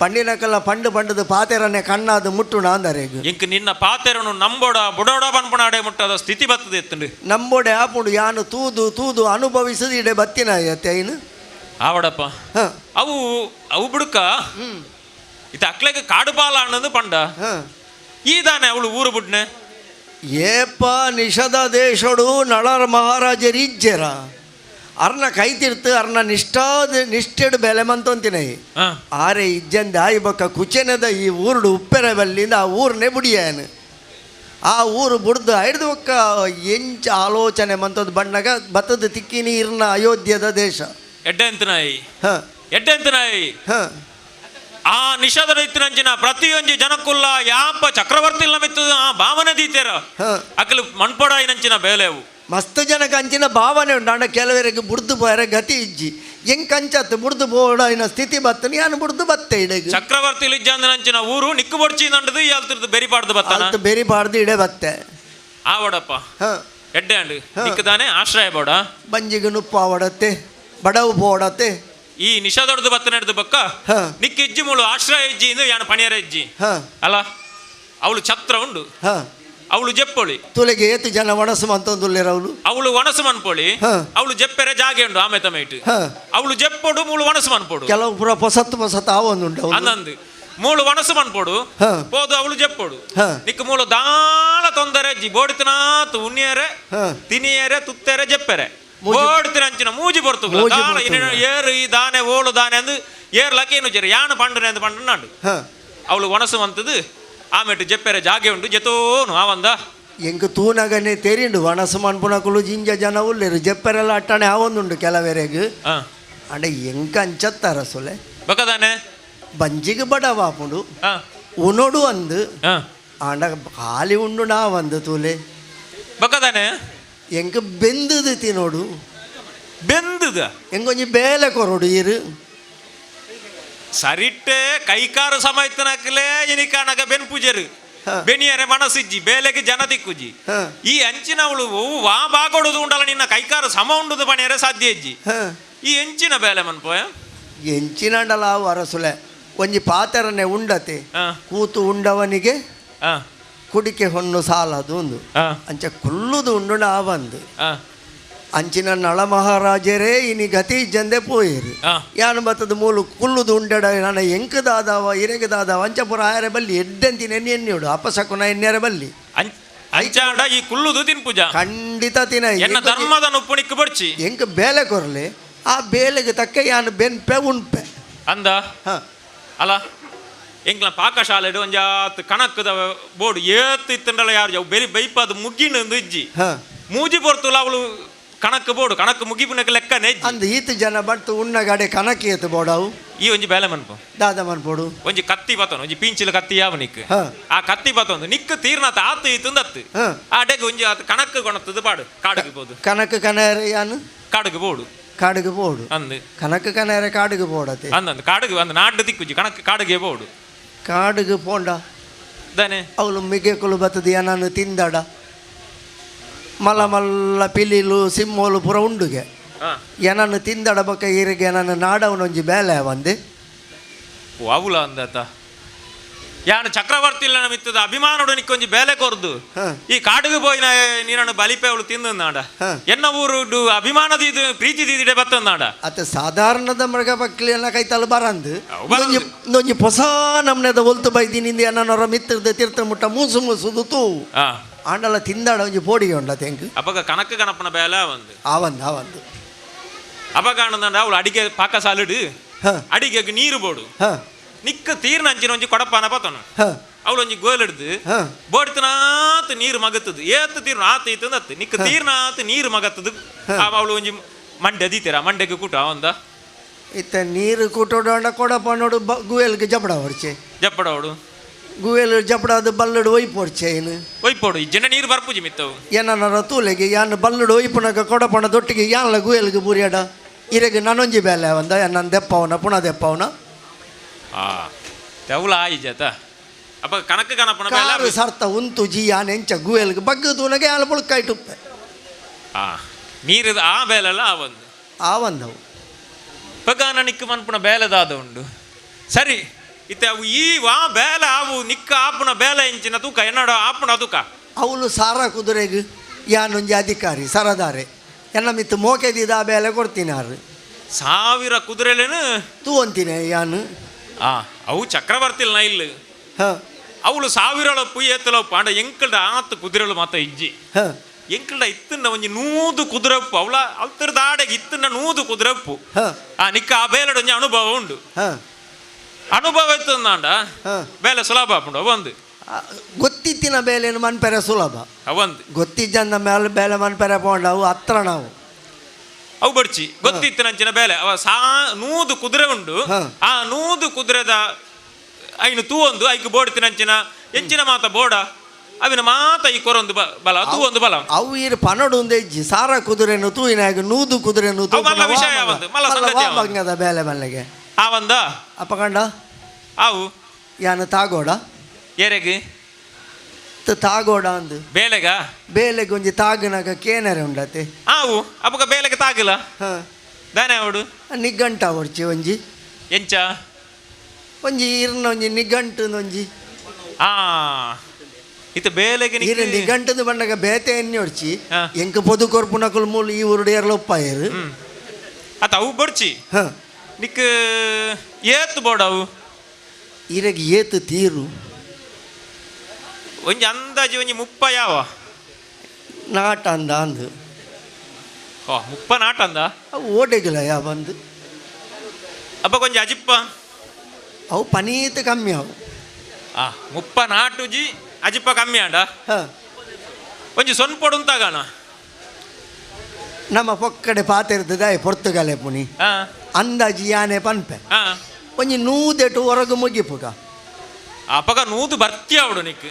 ಪಂಡಿನಕಲ್ಲ ಪಂಡದು ಪಾತೆರನ್ನೇ ಕಣ್ಣಾದು ಮುಟ್ಟುಣ ಅಂದರೆಗು ಇಂಕ್ ನಿನ್ನ ಪಾತೆರನು ನಂಬೋಡ ಬುಡೋಡ ಬನ್ಪುಣಾಡೆ ಮುಟ್ಟದ ಸ್ಥಿತಿ ಬತ್ತದ ಎತ್ತಂಡು ನಂಬೋಡೆ ಆಪುಂಡು ಯಾನು ತೂದು ಅನುಭವಿಸದು ಇಡೆ ಬತ್ತಿನ ಅತ್ತೆ ಐನು ಆವಡಪ್ಪ ಅವು ಬುಡುಕ ಇತ್ತ ಅಕ್ಲೆಗೆ ಕಾಡು ಪಾಲ ಅನ್ನೋದು ಪಂಡ ಈ ದಾನೆ ಅವಳು ಊರು ಬುಡ್ನೆ ಏಪ ನಿಷದ ದೇಶಡು ನಳರ ಮಹಾರಾಜರಿಜ್ಜರ ಅರ್ನ ಕೈತಿರ್ತು ಅರ್ನ ನಿಷ್ಠೆಡು ಬೆಲೆ ಮಂತೊಂತಿನೈ ಆರೆ ಇಜ್ಜಂದ ಇಬಕ್ಕ ಕುಚೆನದ ಈ ಊರುಡು ಉಪ್ಪೆರೆ ಬಲ್ಲಿಂದ ಆ ಊರನ್ನೇ ಬುಡಿಯಾನು ಆ ಊರು ಬುಡ್ದು ಹಿಡ್ದು ಒಕ್ಕ ಎಂಚ ಆಲೋಚನೆ ಮಂತದ್ದು ಬಣ್ಣಗ ಬತ್ತದ ತಿಕ್ಕಿನಿ ಇರ್ನ ಅಯೋಧ್ಯದ ದೇಶ ಎಡ್ಡೆಂತನಾಯಿ ಆ ನಿಷದ ಇತ್ತಿನಂಚಿನ ಪ್ರತಿಯೊಂದು ಜನಕ್ಕುಲ್ಲ ಯಾಪ ಚಕ್ರವರ್ತಿ ಮಿತ್ತು ಆ ಭಾವನೆ ದೀತೆರ ಅಕಲು ಮಣ್ಪೊಡಾಯಿನಂಚಿನ ಬೇಲೆವು ಮಸ್ತ್ ಜನಕ್ಕೆ ಅಂಚಿನ ಭಾವನೆ ಉಂಟು ಅಂಡ ಕೆಲವರಿಗೆ ಬುಡ್ದು ಹೋಯರೆ ಗತಿ ಇಜ್ಜಿ ಹೆಂಗೆ ಅಂಚತ್ತು ಬುಡ್ದು ಬೋಡಿನ ಸ್ಥಿತಿ ಬತ್ತನಿ ನಾನು ಬುಡ್ದು ಬತ್ತೆ ಇಡೆಗೆ ಚಕ್ರವರ್ತಿ ಇಜ್ಜಂದನಂಚಿನ ಊರು ನಿಕ್ಕು ಬೊಡ್ಚಿ ನಂಡದು ಯಾಲ್ತಿರ್ದು ಬೆರಿಪಾಡ್ದು ಬತ್ತ ಬೆರಿಪಾಡ್ದು ಇಡೆ ಬತ್ತೆ ಆವಡಪ್ಪ ಎಡ್ಡೆ ಅಂಡು ನಿಕ್ಕದಾನೆ ಆಶ್ರಯ ಬೋಡ ಬಂಜಿಗೆ ನುಪ್ಪು ಆವಡತ್ತೆ ಬಡವು ಬೋಡತ್ತೆ ಈ ನಿಷದೊಡ್ದು ಬತ್ತ ನಡೆದು ಬಕ್ಕ ನಿಕ್ಕ ಇಜ್ಜಿ ಮುಳು ಆಶ್ರಯ ಇಜ್ಜಿ ಇಂದು ಯಾನ ಪಣಿಯರ ಇಜ್ಜಿ ಅಲ್ಲ ಅವಳು ಛತ್ರ ಉಂಡು ಅವಳು ಜೆಪ್ಪೊಳಿ ತುಲೆಗೆ ಏತು ಜನ ಒಣಸು ಮಂತೊಂದುಲ್ಲೆರವಳು ಅವಳು ಒಣಸು ಮನ್ಪೊಳಿ ಅವಳು ಜೆಪ್ಪೆರೆ ಜಾಗೆ ಉಂಡು ಆಮೆ ತಮೇಟು ಅವಳು ಜೆಪ್ಪೊಡು ಮೂಳು ಒಣಸು ಮನ್ಪೊಡು ಕೆಲವು ಪುರ ಹೊಸತ್ತು ಆವೊಂದುಂಡು ಅನ್ನಂದು ಮೂಳು ಒಣಸು ಮನ್ಪೊಡು ಪೋದು ಅವಳು ಜೆಪ್ಪೊಡು ನಿಕ್ಕ ಮೂಳು ದಾಳ ತೊಂದರೆ ಜಿ ಬೋಡಿತನಾತು ಉಣ್ಣಿಯರೆ ತಿನಿಯರೆ ತುತ್ತೆರೆ ಜೆಪ್ಪೆರೆ ಬೋಡ್ತಿನ ಅಂಚಿನ ಮೂಜಿ ಬರ್ತು ಏರು ಈ ದಾನೆ ಓಳು ದಾನೆ ಅಂದು ಏರ್ ಲಕ್ಕೇನು ಜರಿ ಯಾನು ಪಂಡನೆ ಅಂದು ಪಂಡ ನಾಡು ಅವಳು ಒಣಸು ಮಂತದು ಆಮೇಟು ಜೆಪ್ಪೆರೆ ಜಾಗೆ ಉಂಡು ಜೆತೋನು ಆವಂದ ಎಂಕ್ ತೂನಗನೆ ತೆರಿಂಡು ವನಸು ಮನ್ಪುನಕುಲು ಜಿಂಜ ಜನ ಉಲ್ಲೇರು ಜೆಪ್ಪೆರೆಲ್ಲ ಅಟ್ಟಣೆ ಆವೊಂದುಂಡು ಕೆಲವೆರೆಗು ಅಂಡ ಎಂಕ ಅಂಚತ್ತಾರ ಸೊಲೆ ಬಕದಾನೆ ಬಂಜಿಗೆ ಬಡವಾಪುಂಡು ಉನೋಡು ಅಂದು ಆಂಡ ಖಾಲಿ ಉಂಡು ನಾವಂದು ತೂಲೆ ಬಕದಾನೆ ಎಂಕ ಬೆಂದದು ತಿನ್ನೋಡು ಬೆಂದದ ಎಂಗೊಂಜಿ ಬೇಲೆ ಕೊರಡು ಇರು ಸರಿಟ್ಟೆ ಕೈಕಾರು ಸಮಾಯ್ತನಕಲೇ ಇನಿಕಾನಗ ಬೆನ್ ಪೂಜರು ಬೆನಿಯರೆ ಮನಸ್ಸಿಜ್ಜಿ ಬೇಲೆಗೆ ಜನ ದಿಕ್ಕುಜಿ ಈ ಅಂಚಿನ ಅವಳು ವಾ ಬಾಗೊಡುದು ಉಂಡಲ್ಲ ನಿನ್ನ ಕೈಕಾರು ಸಮ ಉಂಡುದು ಪಣಿಯರೆ ಸಾಧ್ಯ ಇಜ್ಜಿ ಈ ಎಂಚಿನ ಬೇಲೆ ಮನ್ಪೋಯ ಎಂಚಿನಂಡಲ ಅರಸುಲೆ ಒಂಜಿ ಪಾತರನೆ ಉಂಡತೆ ಕೂತು ಉಂಡವನಿಗೆ ಕುಡಿಕೆ ಹೊನ್ನು ಸಾಲದು ಒಂದು ಅಂಚ ಕುಲ್ಲುದು ಉಂಡು ನಾವಂದು ಅಂಚಿನ ನಳ ಮಹಾರಾಜರೇ ಇನಿ ಗತಿ ಜಂದೆ ಪೋಯಿರು ಯಾನು ಬತ್ತದ ಮೂಲು ಕುಲ್ಲುದು ಉಂಡಡ ನನ್ನ ಎಂಕದಾದವ ಇರೆಗದಾದವ ಅಂಚಪುರ ಆಯರ ಬಲ್ಲಿ ಎಡ್ಡಂತಿನ ಎಣ್ಣೆಯೋಡು ಅಪಸಕುನ ಎಣ್ಣೆರ ಬಲ್ಲಿ ಅಂಚಾಂಡ ಈ ಕುಲ್ಲುದು ತಿನ್ಪುಜ ಖಂಡಿತ ತಿನ ಎನ್ನ ಧರ್ಮದ ನುಪ್ಪುಣಿಕ್ ಬಡ್ಚಿ ಎಂಕ ಬೇಲೆ ಕೊರ್ಲೆ ಆ ಬೇಲೆಗೆ ತಕ್ಕ ಯಾನು ಬೆನ್ಪೆ ಉಣ್ಪೆ ಅಂದ ಅಲ್ಲ ಎಂಕ್ಲ ಪಾಕಶಾಲೆ ಒಂಜಾತ್ ಕಣಕ್ಕದ ಬೋರ್ಡು ಏತ್ ಇತ್ತಂಡಲ್ಲ ಯಾರು ಬೆರಿ ಬೈಪದು ಮುಗ್ಗಿನಂದು ಇಜ್ಜಿ ಮೂಜಿ ಬರ್ತಲ್ಲ ಅವಳು ಕಣಕ್ ಬೋಡು ಕಣಕ್ ಮುಗಿಪುನಕ್ಕೆ ಲೆಕ್ಕನೆ ಅಂದ್ ಈತ ಜನ ಬಟ್ಟು ಉಣ್ಣಗಾಡೆ ಕಣಕ್ಕೆ ಏತು ಬೋಡವು ಈ ಒಂಜಿ ಬೇಲೆ ಮನ್ಪು ದಾದ ಮನ್ಪೋಡು ಒಂಜಿ ಕತ್ತಿ ಬತ್ತನು ಒಂಜಿ ಪಿಂಚಿಲ ಕತ್ತಿ ಯಾವ ನಿಕ್ ಆ ಕತ್ತಿ ಬತ್ತೊಂದು ನಿಕ್ ತೀರ್ನಾತ ಆತು ಈತಂದತ್ತು ಆ ಡೆಗ್ ಒಂಜಿ ಆತ ಕಣಕ್ ಕೊಣತ್ತದು ಪಾಡು ಕಾಡುಗೆ ಬೋದು ಕನಕ ಕನೇರೆ ಯಾನು ಕಾಡುಗೆ ಬೋಡು ಕಾಡುಗೆ ಬೋಡು ಅಂದು ಕನಕ ಕನೇರೆ ಕಾಡುಗೆ ಬೋಡತೆ ಅಂದಂದು ಕಾಡುಗೆ ಒಂದು ನಾಡು ದಿಕ್ಕುಜಿ ಕಣಕ್ ಕಾಡುಗೆ ಬೋಡು ಕಾಡುಗೆ ಪೋಂಡ ದನೆ ಅವಳು ಮಿಗೆ ಕುಲು ಬತ್ತದ ನಾನು ತಿಂದಡ ಮಲ್ಲ ಮಲ್ಲ ಪಿಲಿಲು ಸಿಮ್ಮೋಲು ಪುರ ಉಂಡುಗೆ ಏನನ್ನು ತಿಂದಡ ಬಕ್ಕ ಇರಿಗೆ ನನ್ನ ನಾಡವನೊಂಜಿ ಬೇಲೆ ಬಂದೆ ಅವಳ ಅಂದತ ಯಾನು ಚಕ್ರವರ್ತಿ ಇಲ್ಲ ಮಿತ್ತದ ಅಭಿಮಾನೋಡು ನಿಕ್ಕೊಂಜಿ ಬೇಲೆ ಕೊರ್ದು ಈ ಕಾಡುಗೆ ಪೋಯಿನ ನೀನನ್ನು ಬಲಿಪೆ ಅವಳು ತಿಂದ ನಾಡ ಎನ್ನ ಊರು ಅಭಿಮಾನದ ಇದು ಪ್ರೀತಿ ದಿದೆ ಬತ್ತದ ನಾಡ ಅತ್ತ ಸಾಧಾರಣದ ಮೃಗ ಬಕ್ಲಿ ಎಲ್ಲ ಕೈತಲು ಬರಂದು ಒಂಜಿ ಹೊಸ ನಮ್ನೆದ ಒಲ್ತು ಬೈದಿನಿಂದ ಏನನ್ನೋರ ಮಿತ್ರದ ತೀರ್ಥ ಮುಟ್ಟ ಮೂಸು ಮೂಸುದು ತೂ ಆಂಡಲ ತಿಂದಾಡ ಒಂಜಿ ಪೋಡಿಗೆ ಉಂಡ ತೆಂಕು ಅಪಗ ಕನಕ ಕನಪನ ಬೇಲೆ ಒಂದು ಆವಂದು ಅಪಗಾಣದ ಅವಳು ಅಡಿಗೆ ಪಾಕ ಸಾಲಿಡು ಅಡಿಗೆಗೆ ನೀರು ಬೋಡು ನಿಕ್ಕ ತೀರ್ನ ಅಂಚಿನ ಒಂಜಿ ಕೊಡಪಾನ ಪತನು ಅವಳು ಒಂಜಿ ಗೋಲ್ ಹಿಡ್ದು ಬೋಡ್ತನಾತ್ ನೀರು ಮಗತ್ತದು ಏತ್ ತೀರ್ನ ಆತ ಈತಂದತ್ತು ನಿಕ್ಕ ತೀರ್ನಾತ್ ನೀರು ಮಗತ್ತದು ಅವಳು ಒಂಜಿ ಮಂಡೆ ಅದಿತೀರ ಮಂಡೆಗೆ ಕೂಟ ಅವಂದ ಇತ್ತ ನೀರು ಕೂಟೋಡ ಕೊಡಪಾನೋಡು ಗುವೆಲ್ಗೆ ಜಪಡ ಹೊರ್ಚೆ ಜಪ್ಪಡ ಅವಳು ಗುವೆಲ್ ಜಪಡದು ಬಲ್ಲಡು ಒಯ್ಪೊಡ್ಚೆ ಏನು ಒಯ್ಪೋಡು ಈ ಜನ ನೀರು ಬರ್ಪುಜಿ ಮಿತ್ತವು ಏನರ ತೂಲೆಗೆ ಯಾನು ಬಲ್ಲಡು ಒಯ್ಪುನಗ ಕೊಡಪಣ ದೊಟ್ಟಿಗೆ ಯಾನ್ಲ ಗುವೆಲ್ಗೆ ಬುರಿಯಾಡ ಇರೆಗೆ ನಾನೊಂಜಿ ಬೇಲೆ ಅವಂದ ನನ್ನ ದೆಪ್ಪವನ ಪುನಃ ದೆಪ್ಪವನ ತೆವಲ ಆಯ್ಜತ ಅಪ್ಪ ಕನಕ ಕನಪನ ಬೇಲೆ ಸರ್ತ ಉಂತು ಜಿ ಯಾನ್ ಎಂಚ ಗುವೆಲ್ಗೆ ಬಗ್ಗದೂನಗೆ ಯಾನು ಬುಳ್ಕಾಯಿ ಟುಪ್ಪೆ ನೀರಿದ ಆ ಬೇಲೆಲ್ಲ ಆವಂದವು ಪಗಾನ ನಿಕ್ಕ ಮನ್ಪುನ ಬೇಲೆದಾದ ಉಂಡು ಸರಿ ಇತ್ತೆ ಅವು ಈ ವಾ ಬೇಲೆ ಅವು ನಿಕ್ಕ ಆಪುನ ಬೇಲೆ ಇಂಚಿನ ತೂಕ ಎನ್ನಡ ಆಪುನ ತೂಕ ಅವಳು ಸಾರ ಕುದುರೆಗೆ ಯಾನೊಂಜಿ ಅಧಿಕಾರಿ ಸರದಾರೆ ಎನ್ನ ಮಿತ್ತು ಮೋಕೆದಿದ ಆ ಬೇಲೆ ಕೊಡ್ತೀನಿ 1000 ಕುದುರೆಲೇನು ತೂ ಅಂತೀನಿ ಯಾನು ಅವು ಚಕ್ರವರ್ತಿಲ್ ನಾ ಇಲ್ಲ ಅವಳು 1000 ಪುಯ್ ಎತ್ತಲಪ್ಪ ಅಂಡ ಎಂಕಲ್ಡ ಆತು ಕುದುರೆಲು ಮಾತ ಇಜ್ಜಿ ಎಂಕಲ್ಡ ಇತ್ತನ್ನ ಒಂಜಿ 100 ಕುದುರೆಪ್ಪು ಅವಳ ಅಲ್ತರದ ಆಡೆಗೆ ಇತ್ತನ್ನ 100 ಕುದುರೆಪ್ಪು ನಿಕ್ಕ ಆ ಬೇಲೆಡ ಒಂಜಿ ಅನುಭವ ಉಂಡು ಅನುಭವ ಇತ್ತಂದಾಂಡ ಬೇಲೆ ಸುಲಭ ಆಪುಂಡು ಒಂದು ಗೊತ್ತಿತ್ತಿನ ಬೇಲೆನು ಮನ್ಪೆರೆ ಸುಲಭ ಅವಂದು ಗೊತ್ತಿದ್ದಂದ ಮೇಲೆ ಬೇಲೆ ಮನ್ಪೆರೆ ಪೋಂಡ ಅವು ಹತ್ರ ನಾವು ಅವು ಬಡ್ಚಿ ಗೊತ್ತಿತ್ತು ನಂಚಿನ ಬೇಲೆ ಅವ 100 ಕುದುರೆ ಉಂಡು ಆ 100 ಕುದುರೆದ ಐನು ತೂ ಒಂದು ಐಕು ಬೋಡ್ತಿ ನಂಚಿನ ಎಂಚಿನ ಮಾತ ಬೋಡ ಅವಿನ ಮಾತ ಈ ಕೊರೊಂದು ಬಲ ತೂ ಒಂದು ಬಲ ಅವು ಇರು ಪನಡು ಒಂದು ಇಜ್ಜಿ ಸಾರ ಕುದುರೆನು ತೂಯಿನಾಗ 100 ಕುದುರೆನು ತೂ ವಿಷಯ ಬಂಗದ ಬೇಲೆ ಮಲ್ಲೆಗೆ ಆವಂದ ಅಪ್ಪಕಂಡ ಅವು ಯಾನು ತಾಗೋಡ ಎರೆಗೆ ತಾಗೋಡ ಅಂದು ಬೇಲೆಗೆ ಒಂಜಿ ತಾಗನಾಗ ಕೇನರೆ ಉಂಡತೆ ಅವು ಅಪ್ಪಗ ಬೇಲೆಗೆ ತಾಗಿಲ್ಲ ದಾನೆ ಅವಡು ನಿಘಂಟ ಹೊರ್ಚಿ ಒಂಜಿ ಎಂಚ ಒಂಜಿ ಇರ್ನ ಒಂಜಿ ನಿಘಂಟು ಒಂಜಿ ಇತ್ತು ಬೇಲೆಗೆ ನಿಘಂಟದ ಬಣ್ಣಗ ಬೇತೆ ಎಣ್ಣೆ ಹೊಡ್ಚಿ ಎಂಕ ಪೊದು ಕೊರ್ಪುನಕುಲ್ ಮೂಲ ಈ ಉರುಡು ಏರ್ಲ ಉಪ್ಪಾಯರು ಅತ್ತ ಅವು ಬಡ್ಚಿ ನಿಕ್ ಏತ್ ಬೋಡವು ಇರೆಗೆ ಏತು ತೀರು ಒಂಜಿ ಅಂದಾಜಿ ಒಂಜಿ 30 ಯಾವ ನಾಟ ಅಂದ ಅಂದು 30 ನಾಟ ಅಂದ ಅವು ಓಡೆಗಿಲ್ಲ ಯಾವ ಬಂದು ಅಪ್ಪ ಕೊಂಚ ಅಜಿಪ್ಪ ಅವು ಪನೀತ ಕಮ್ಮಿ ಅವು 30 ನಾಟು ಜಿ ಅಜಿಪ್ಪ ಕಮ್ಮಿ ಆಂಡ ಒಂಜಿ ಸೊನ್ಪೊಡು ಉಂತಾಗಾನ ನಮ್ಮ ಪೊಕ್ಕಡೆ ಪಾತಿರ್ತದ ಪೊರ್ತುಗಲೆ ಪುನಿ ಅಂದಾಜಿ ಯಾನೆ ಪನ್ಪೆ ಒಂಜಿ 100 ಹೊರಗು ಮುಗಿಪುಗ ಅಪ್ಪಗ 100 ಬರ್ತಿ ಅವಡು ನಿಕ್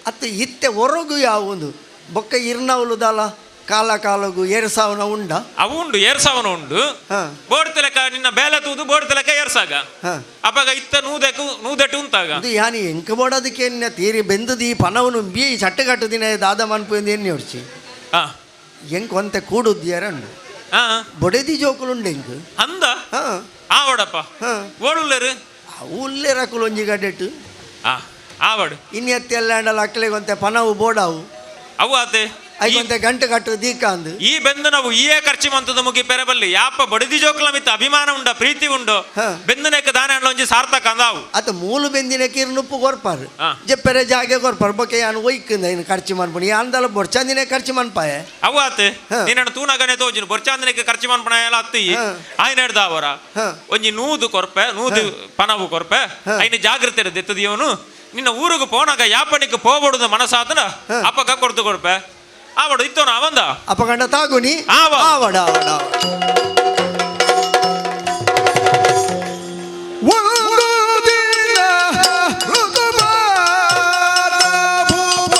ಅತ್ತ ಇತ್ತೆ ಹೊರಗು ಯಾವ ಒಂದು ಬೊಕ್ಕ ಇರ್ನವಲುದಲ್ಲ ಕಾಲಗೂ ಏರ್ಸಾವನ ಉಂಡ ಅವು ಉಂಡು ಏರ್ಸಾವನ ಉಂಡು ಹಾ ಬೋಡ್ತ ಲೆಕ್ಕ ನಿನ್ನ ಬೇಲೆ ತೂದು ಬೋಡ್ತ ಲೆಕ್ಕ ಏರ್ಸಾಗ ಹಾ ಅಪ್ಪಾಗ ಇತ್ತ ನೂದೆಟ್ಟು ಉಂತಾಗ ಇದು ಯಾನಿ ಎಂಕ ಬೋಡೋದಕ್ಕೆ ಎನ್ನ ತೀರಿ ಬೆಂದದು ಈ ಪನವನು ಬಿ ಚಟ್ಟಗಟ್ಟು ದಿನ ದಾದ ಮನ್ಪು ಎಣ್ಣೆ ಹೊಡ್ಸಿ ಹಾ ಎಂಕ್ ಒಂತೆ ಕೂಡುದ್ಯಾರಂಡು ಹಾ ಬೊಡೆದಿ ಜೋಕುಲುಂಡು ಎಂಕ್ ಅಂದ ಹಾ ಆವಡಪ್ಪ ಹಾ ಓಡುಲ್ಲೇರು ಉಲ್ಲೇ ರಕುಲು ಒಂಜಿ ಗಡ್ಡೆಟ್ಟು ಹಾ ಆವಡು ಇನ್ನು ಎತ್ತಿ ಎಲ್ಲ ಅಂಡಲ್ಲ ಅಕ್ಲೆಗೊಂತೆ ಪನವು ಬೋಡಾವು ಅವು ಆತೆ ಐಗೊಂತೆ ಗಂಟೆ ಕಟ್ಟು ದೀಕಾಂದು ಈ ಬೆಂದು ನಾವು ಈಯೇ ಖರ್ಚು ಮಂತದ ಮುಗಿ ಪೆರಬಲ್ಲಿ ಯಾಪ ಬಡದಿ ಜೋಕುಲ ಮಿತ್ತ ಅಭಿಮಾನ ಉಂಡ ಪ್ರೀತಿ ಉಂಡು ಹಾ. ಬೆಂದನೆಕ್ಕ ದಾನೆ ಅಂಡ್ಲ ಒಂಜಿ ಸಾರ್ಥಕ ಅಂದಾವು ಅತ ಮೂಲು ಬೆಂದಿನ ಕಿರ್ನುಪ್ಪು ಕೊರ್ಪಾರು ಹಾ. ಜೆಪ್ಪರೆ ಜಾಗೆ ಕೊರ್ಪಾರು ಬೊಕ್ಕೆ ಯಾನು ಒಯ್ಕಿಂದ ಇನ್ನು ಖರ್ಚು ಮನ್ಪುಣಿ ಯಾನ್ದಲ್ಲ ಬೊಡ್ಚಂದಿನೇ ಖರ್ಚು ಮನ್ಪಾಯ ಅವು ಆತೆ ಹಾ. ನೀನು ತೂನಗನೆ ತೋಜಿನ ಬೊರ್ಚಾಂದನೆಕ್ಕೆ ಖರ್ಚು ಮನ್ಪಣ ಎಲ್ಲ ಹತ್ತಿ ಹಾ. ಆಯ್ನ ಹಿಡ್ದಾವರ ಹಾ. ಒಂಜಿ ನೂದು ಕೊರ್ಪೆ ನೂದು ಪನವು ಕೊರ್ಪೆ ಹಾ. ಐನ ಜಾಗ್ರತೆ ಎತ್ತದಿಯವನು ನಿನ್ನ ಊರಿಗೆ ಪೋನಾಗ ಯಾಪನಿಕ್ಕೆ ಪೋಬಡುದ ಮನಸಾತನ ಹಾ. ಅಪ್ಪಗ ಕೊಡ್ತು ಕೊಡ್ಪೆ ಆವಡು ಇತ್ತೋನ ಅವಂದ ಅಪಗಂಡ ತಾಗುನಿ ಆವ. ಆವಡ ಆವಡ ಒಂದು ದಿನ ಋತುಮಾನ ಭೂಮ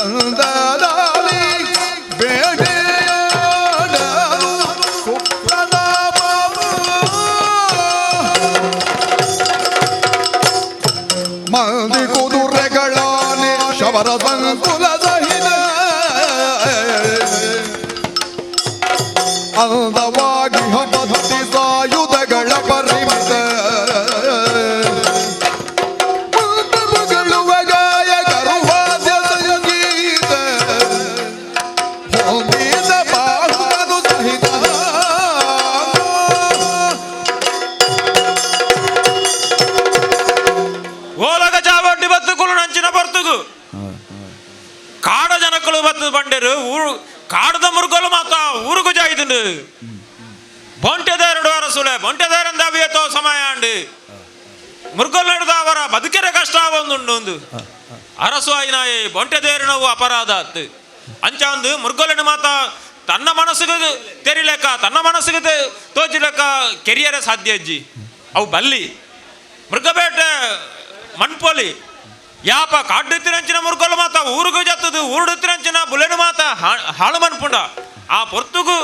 ಚಂದದಾಲಿ ಬೇಟೆಯಾಡಲು ಸುಪ್ರದಾಪವು ಮಂದಿ ಕುದುರೆಗಳಾನೆ ಶವರ ಸಂಕುಲ ಸಹಿತ ಅಂದವಾಗಿ ಹಬ್ಬದಿ ಸಾಯುಧಗಳ ಪರಿಮಿತ ಮಂಟಪಗಳು ಗಾಯಕರು ವಾದ್ಯ ಸಂಗೀತ ಹೊಂದಿದ ಬಾಹುದು ಸಹಿತ ಓಲಗ ಜಾವಡ್ಡಿ ಬತ್ತು ಕುಲು ನಂಚಿನ ಬರ್ತುಗು ಕಾಡ ಜನಕ್ಕಳು ಬತ್ತು ಬಂಡೆರು ಊರು ಕಾಡದ ಮುರುಗಲು ಮಾತ ಊರುಗು ಜಾಯ್ದುಂಡು ಬೊಂಟೆದೇರಡು ಅರಸುಲೆ ಬೊಂಟೆದೇರಂದ ಅವಿಯತೋ ಸಮಯ ಅಂಡು ಮುರುಗಲ್ ನಡೆದ ಅವರ ಬದುಕಿರ ಕಷ್ಟ ಒಂದುಂಡು ಅರಸು ಆಯ್ನಾಯಿ ಬೊಂಟೆದೇರಿನವು ಅಪರಾಧ ಅತ್ತು ಅಂಚಾಂದು ಮುರುಗಲಿನ ಮಾತ ತನ್ನ ಮನಸ್ಸಿಗೆ ತೆರಿಲೆಕ್ಕ ತನ್ನ ಮನಸ್ಸಿಗೆ ತೋಚಿಲೆಕ್ಕ ಕೆರಿಯರ ಸಾಧ್ಯ ಅಜ್ಜಿ ಅವು ಬಲ್ಲಿ ಮೃಗಬೇಟೆ ಮಣ್ಪೊಲಿ ಯಾಪ ಕಾಡ್ಡೆತ್ತಿರಂಚಿನ ಮುರುಗಲು ಮಾತ ಊರುಗು ಜತ್ತದು ಊರುಡೆತ್ತಿರಂಚಿನ ಬುಲೆನು ಮಾತ ಹಾಳು ಮನ್ಪುಂಡ ಆ ಪೊರ್ತುಗು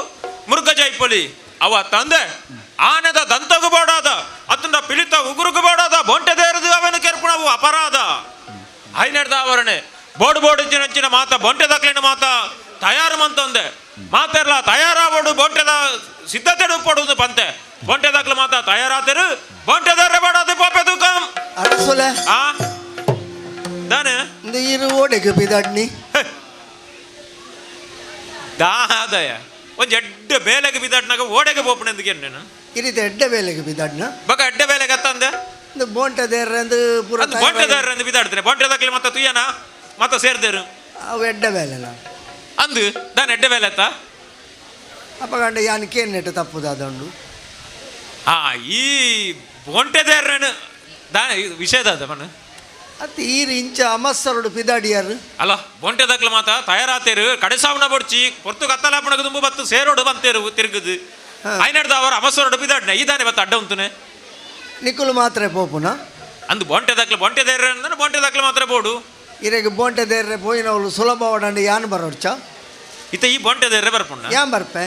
ಮುರುಗ ಜೈಪೊಲಿ ಅವ ತಂದೆ ಆನೆದ ದಂತಗು ಬೋಡಾದ ಅತಂಡ ಪಿಲಿತ ಉಗುರುಗು ಬೋಡಾದ ಬೊಂಟೆದೇರದು ಅವನು ಕೆರ್ಪುಣವು ಅಪರಾಧ ಐನೆಡ್ದ ಅವರಣೆ ಬೋಡಿಂಚಿನ ಮಾತ ಬೊಂಟೆ ದಕ್ಲಿನ ಮಾತ ತಯಾರು ಮಂತಂದೆ ಮಾತೆರ್ಲ ತಯಾರಾವಡು ಬೊಂಟೆದ ಸಿದ್ಧತೆ ಪಡುವುದು ಪಂತೆ ಬೊಂಟೆ ದಕ್ಲು ಮಾತ ತಯಾರಾತೆರು ಬೊಂಟೆದಾರೆ ಬಾಡದು ಪಾಪೆ ತೂಕಂ ಅರಸುಲೆ ಆ ದಾನೆ ಇಂದು ಇರು ಓಡೆಗೆ ಬಿದಡ್ನಿ ದಾದಯ ಒಂಜಿ ಎಡ್ಡೆ ಬೇಲೆಗೆ ಬಿದ್ದಾಡ್ನಾಗ ಓಡೆಗೆ ಬೋಪಣ ಎಂದಕ್ಕೆ ನಾನು ಈ ರೀತಿ ಎಡ್ಡೆ ಬೇಲೆಗೆ ಬಿದಡ್ನ ಬಕ ಎಡ್ಡೆ ಬೇಲೆಗೆ ಅತ್ತಂದೆ ಇಂದು ಬೋಂಟದೇರ್ರೆ ಅಂದು ಪೂರ ಅದು ಬೊಂಟೆದಾರ ಎಂದು ಬಿದ್ದಾಡ್ತಾರೆ ಬೊಂಟೆದಾಗ್ಲಿ ಮತ್ತೆ ತುಯ್ಯನ ಮತ್ತೆ ಸೇರ್ದೇರು ಅವು ಎಡ್ಡೆ ಬೇಲೆಲ್ಲ ಅಂದು ದಾನ ಎಡ್ಡೆ ಬೇಲೆ ಅತ್ತ ಅಪಗಂಡ ಯಾನಿಕೆ ನೆಟ್ಟು ತಪ್ಪುದಾದಂಡು ಆ ಈ ಬೊಂಟೆದಾರನ ದಾನ ವಿಷಯದ ಅದ ಮನ ಅತ್ತ ಈರು ಇಂಚ ಅಮಸ್ಸರುಡು ಪಿದಾಡಿಯಾರು ಅಲ್ಲ ಬೊಂಟೆದಾಗ್ಲ ಮಾತ ತಯಾರಾತೇರು ಕಡೆಸಾವನ ಬೊಡ್ಚಿ ಪೊರ್ತು ಕತ್ತಲಾಪಣಗ ತುಂಬು ಬತ್ತು ಸೇರೋಡು ಬಂತೇರು ತಿರುಗುದು ಐನಡ್ದ ಅವರ ಅಮಸ್ಸರೋಡು ಬಿದ್ದಾಡ್ನೆ ಈ ದಾನೆ ಬತ್ತ ಅಡ್ಡ ಉಂತುನೆ ನಿಕ್ಕುಲು ಮಾತ್ರ ಪೋಪುನ ಅಂದು ಬೊಂಟೆದಾಗ್ಲ ಅಂದ್ರೆ ಬೊಂಟೆದಾಗ್ಲ ಮಾತ್ರ ಬೋಡು ಇರೆಗೆ ಬೋಂಟದೇರ್ರೆ ಪೋಯಿನವಳು ಸುಲಭ ಓಡಂಡು ಯಾನ್ ಬರೋಡ್ಚ ಇತ್ತ ಈ ಬೊಂಟೆದೇರ್ರೆ ಬರ್ಪುಣ್ಣ ಯಾನ್ ಬರ್ಪೆ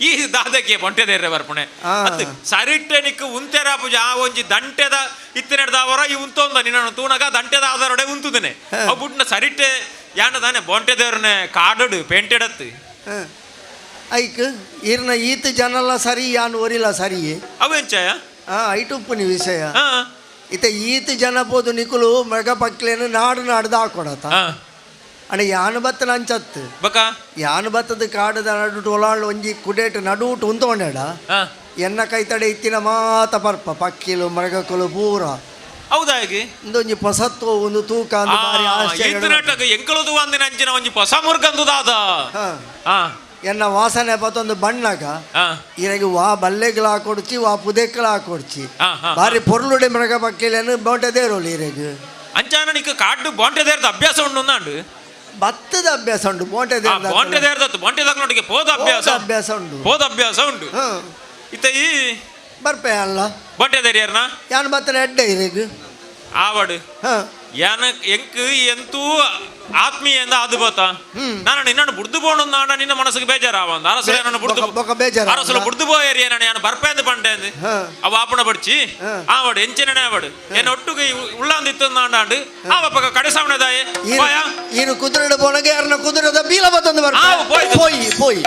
ಈ ದಾದಕ್ಕೆ ಬೊಂಟೆದೇರ್ರೆ ಬರ್ಪುಣೆ ಆ. ಅತ್ತು ಸರಿಟ್ಟೆ ನಿಕ್ಕು ಉಂತೆರ ಪೂಜೆ ಆ ಒಂಜಿ ದಂಟೆದ ಇತ್ತಿನೆಡ್ದವರ ಈ ಉಂತೊಂದ ನಿನ್ನ ತೂನಗ ದಂಟೆದ ಆಧಾರಡೆ ಉಂತುದನೆ ಅವು ಬಿಟ್ನ ಸರಿಟ್ಟೆ ಯಾನ ತಾನೆ ಬೊಂಟೆದೇರ್ನೆ ಕಾಡಡು ಪೇಂಟೆಡತ್ತು ಐಕ್ ಈರ್ನ ಈತ್ ಜನಲ್ಲ ಸರಿ ಯಾನ್ ಒರಿಲ್ಲ ಸರಿಯೇ ಅವು ಎಂಚಾಯ ಐಟುಪ್ಪುನಿ ವಿಷಯ ಹಾ ಇತ ಈತ್ ಜನ ಪೋದು ನಿಕುಲು ಮೆಗ ಪಕ್ಲೇನು ನಾಡು ನಾಡ್ದು ಹಾಕೊಡತ ಹಾ ಅಣ್ಣ ಯಾನು ಬತ್ತ ನಂಚತ್ತು ಬಕ ಯಾನು ಬತ್ತದ ಕಾಡದ ನಡುಟು ಒಲಾಳು ಒಂಜಿ ಕುಡೇಟು ನಡುಟು ಉಂತೊಂಡೆಡ ಹಾ ಎನ್ನ ಕೈತಡೆ ಇತ್ತಿನ ಮಾತ ಪರ್ಪ ಪಕ್ಕಿಲು ಮರಗಕ್ಕಲು ಪೂರ ಹೌದಾ ಹೇಗೆ ಇಂದೊಂಜಿ ಪೊಸತ್ತು ಒಂದು ತೂಕ ಅಂದು ಬಾರಿ ಆಶ್ಚರ್ಯ ಎಂಕಲದು ಅಂದಿನ ಅಂಚಿನ ಒಂಜಿ ಹೊಸ ಮುರ್ಗಂದು ದಾದ ಹಾ ಹಾ ಎನ್ನ ವಾಸನೆ ಬತ್ತೊಂದು ಬಣ್ಣಗ ಹಾ ಇರಗೆ ವಾ ಬಲ್ಲೆಗಳ ಹಾಕೊಡ್ಚಿ ವಾ ಪುದೆಕ್ಕಳ ಹಾಕೊಡ್ಚಿ ಹಾ ಹಾ ಬಾರಿ ಪೊರ್ಲುಡೆ ಮೃಗ ಬಕ್ಕೆಲೇನು ಬೋಟದೇ ರೋಲ್ ಇರಗೆ ಅಂಚಾನ ನಿಕ್ಕ ಕಾಡು ಬಾಂಟೆದೇರ್ದ ಅಭ್ಯಾಸ ಉಂಡು ಅಂಡು ಭತ್ತದ ಅಭ್ಯಾಸ ಉಂಟು ಬೋಟೆದೇ ಬಾಂಟೆದೇರ್ದತ್ತು ಬಾಂಟೆದಾಗ್ನೊಟ್ಟಿಗೆ ಪೋದ ಅಭ್ಯಾಸ ಅಭ್ಯಾಸ ಉಂಟು ಪೋದ ಅಭ್ಯಾಸ ಉಂಟು ಇತ್ತ ಈ ಬರ್ಪೆ ಅಲ್ಲ ಬಾಂಟೆದೇರಿಯರ್ನ ಯಾನ್ ಬತ್ತನ ಎಡ್ಡೆ ಇರಗೆ ಆವಡು ಯಾನ ಎಂಕ್ ಎಂತೂ ಆತ್ಮೀಯಿಂದ ಅದು ಬತ್ತ ನಾನು ನಿನ್ನನ್ನು ಬುಡ್ದು ಬೋಣ ನಾಡ ನಿನ್ನ ಮನಸ್ಸಿಗೆ ಬೇಜಾರಾವಂದ ಅರಸಲ ನನ್ನ ಬುಡ್ದು ಬೇಜಾರ ಅರಸಲ ಬುಡ್ದು ಬೋಯರಿ ನಾನು ಯಾನು ಬರ್ಪೇಂದು ಪಂಡೇಂದು ಅವ ಆಪಣ ಬಡ್ಚಿ ಆವಡು ಎಂಚಿನೇ ಆವಡು ಏನು ಒಟ್ಟಿಗೆ ಉಳ್ಳಾಂದಿತ್ತು ನಾಂಡು ಆವಪ್ಪ ಕಡೆಸಾವಣದಾಯೆ ಇನ್ನು ಕುದುರೆ ಬೋನಗೆ ಯಾರನ್ನ ಕುದುರೆದ ಬೀಲ ಬತ್ತೊಂದು ಬರ್ಪ ಪೋಯಿ ಪೋಯಿ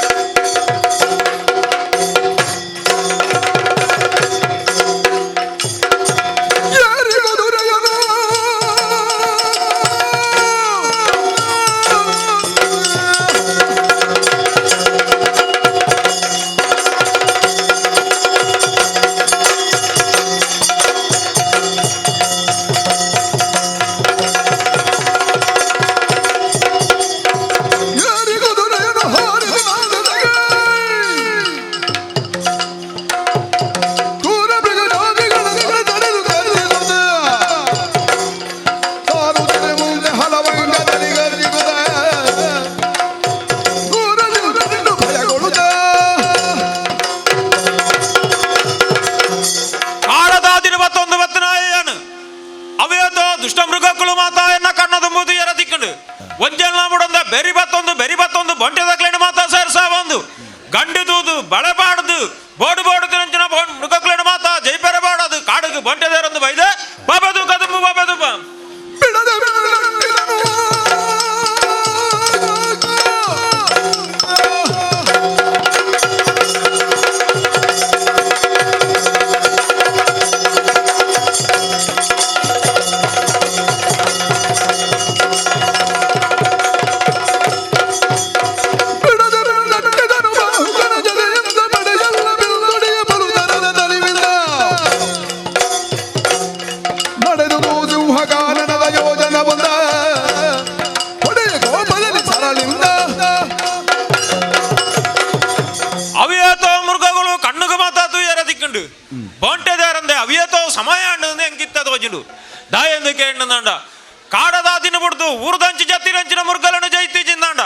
ಬೆರಿ ಬತ್ತೊಂದು ಬಂಟೆದಾಗ್ಲೇನು ಮಾತಾ ಸೇರ್ಸ ಒಂದು ಗಂಡು ತೂದು ಬಳೆ ಪಾಡದು ಬೋಡು ಬೋಡು ತಿರಂಚಿನ ಮೃಗಕ್ಲೇನು ಮಾತಾ ಜೈಪೆರೆ ಬಾಡದು ಕಾಡುಗೆ ಬಂಟೆದೇರೊಂದು ಬೈದೆ ಬಾಬದು ಕದುಂಬು ಬಾಬದು ಬಾ కాడదాదిని పుడుతూ ఊరు దంచి జత్తిరంచిన మురుగలను జైతి చిందాండ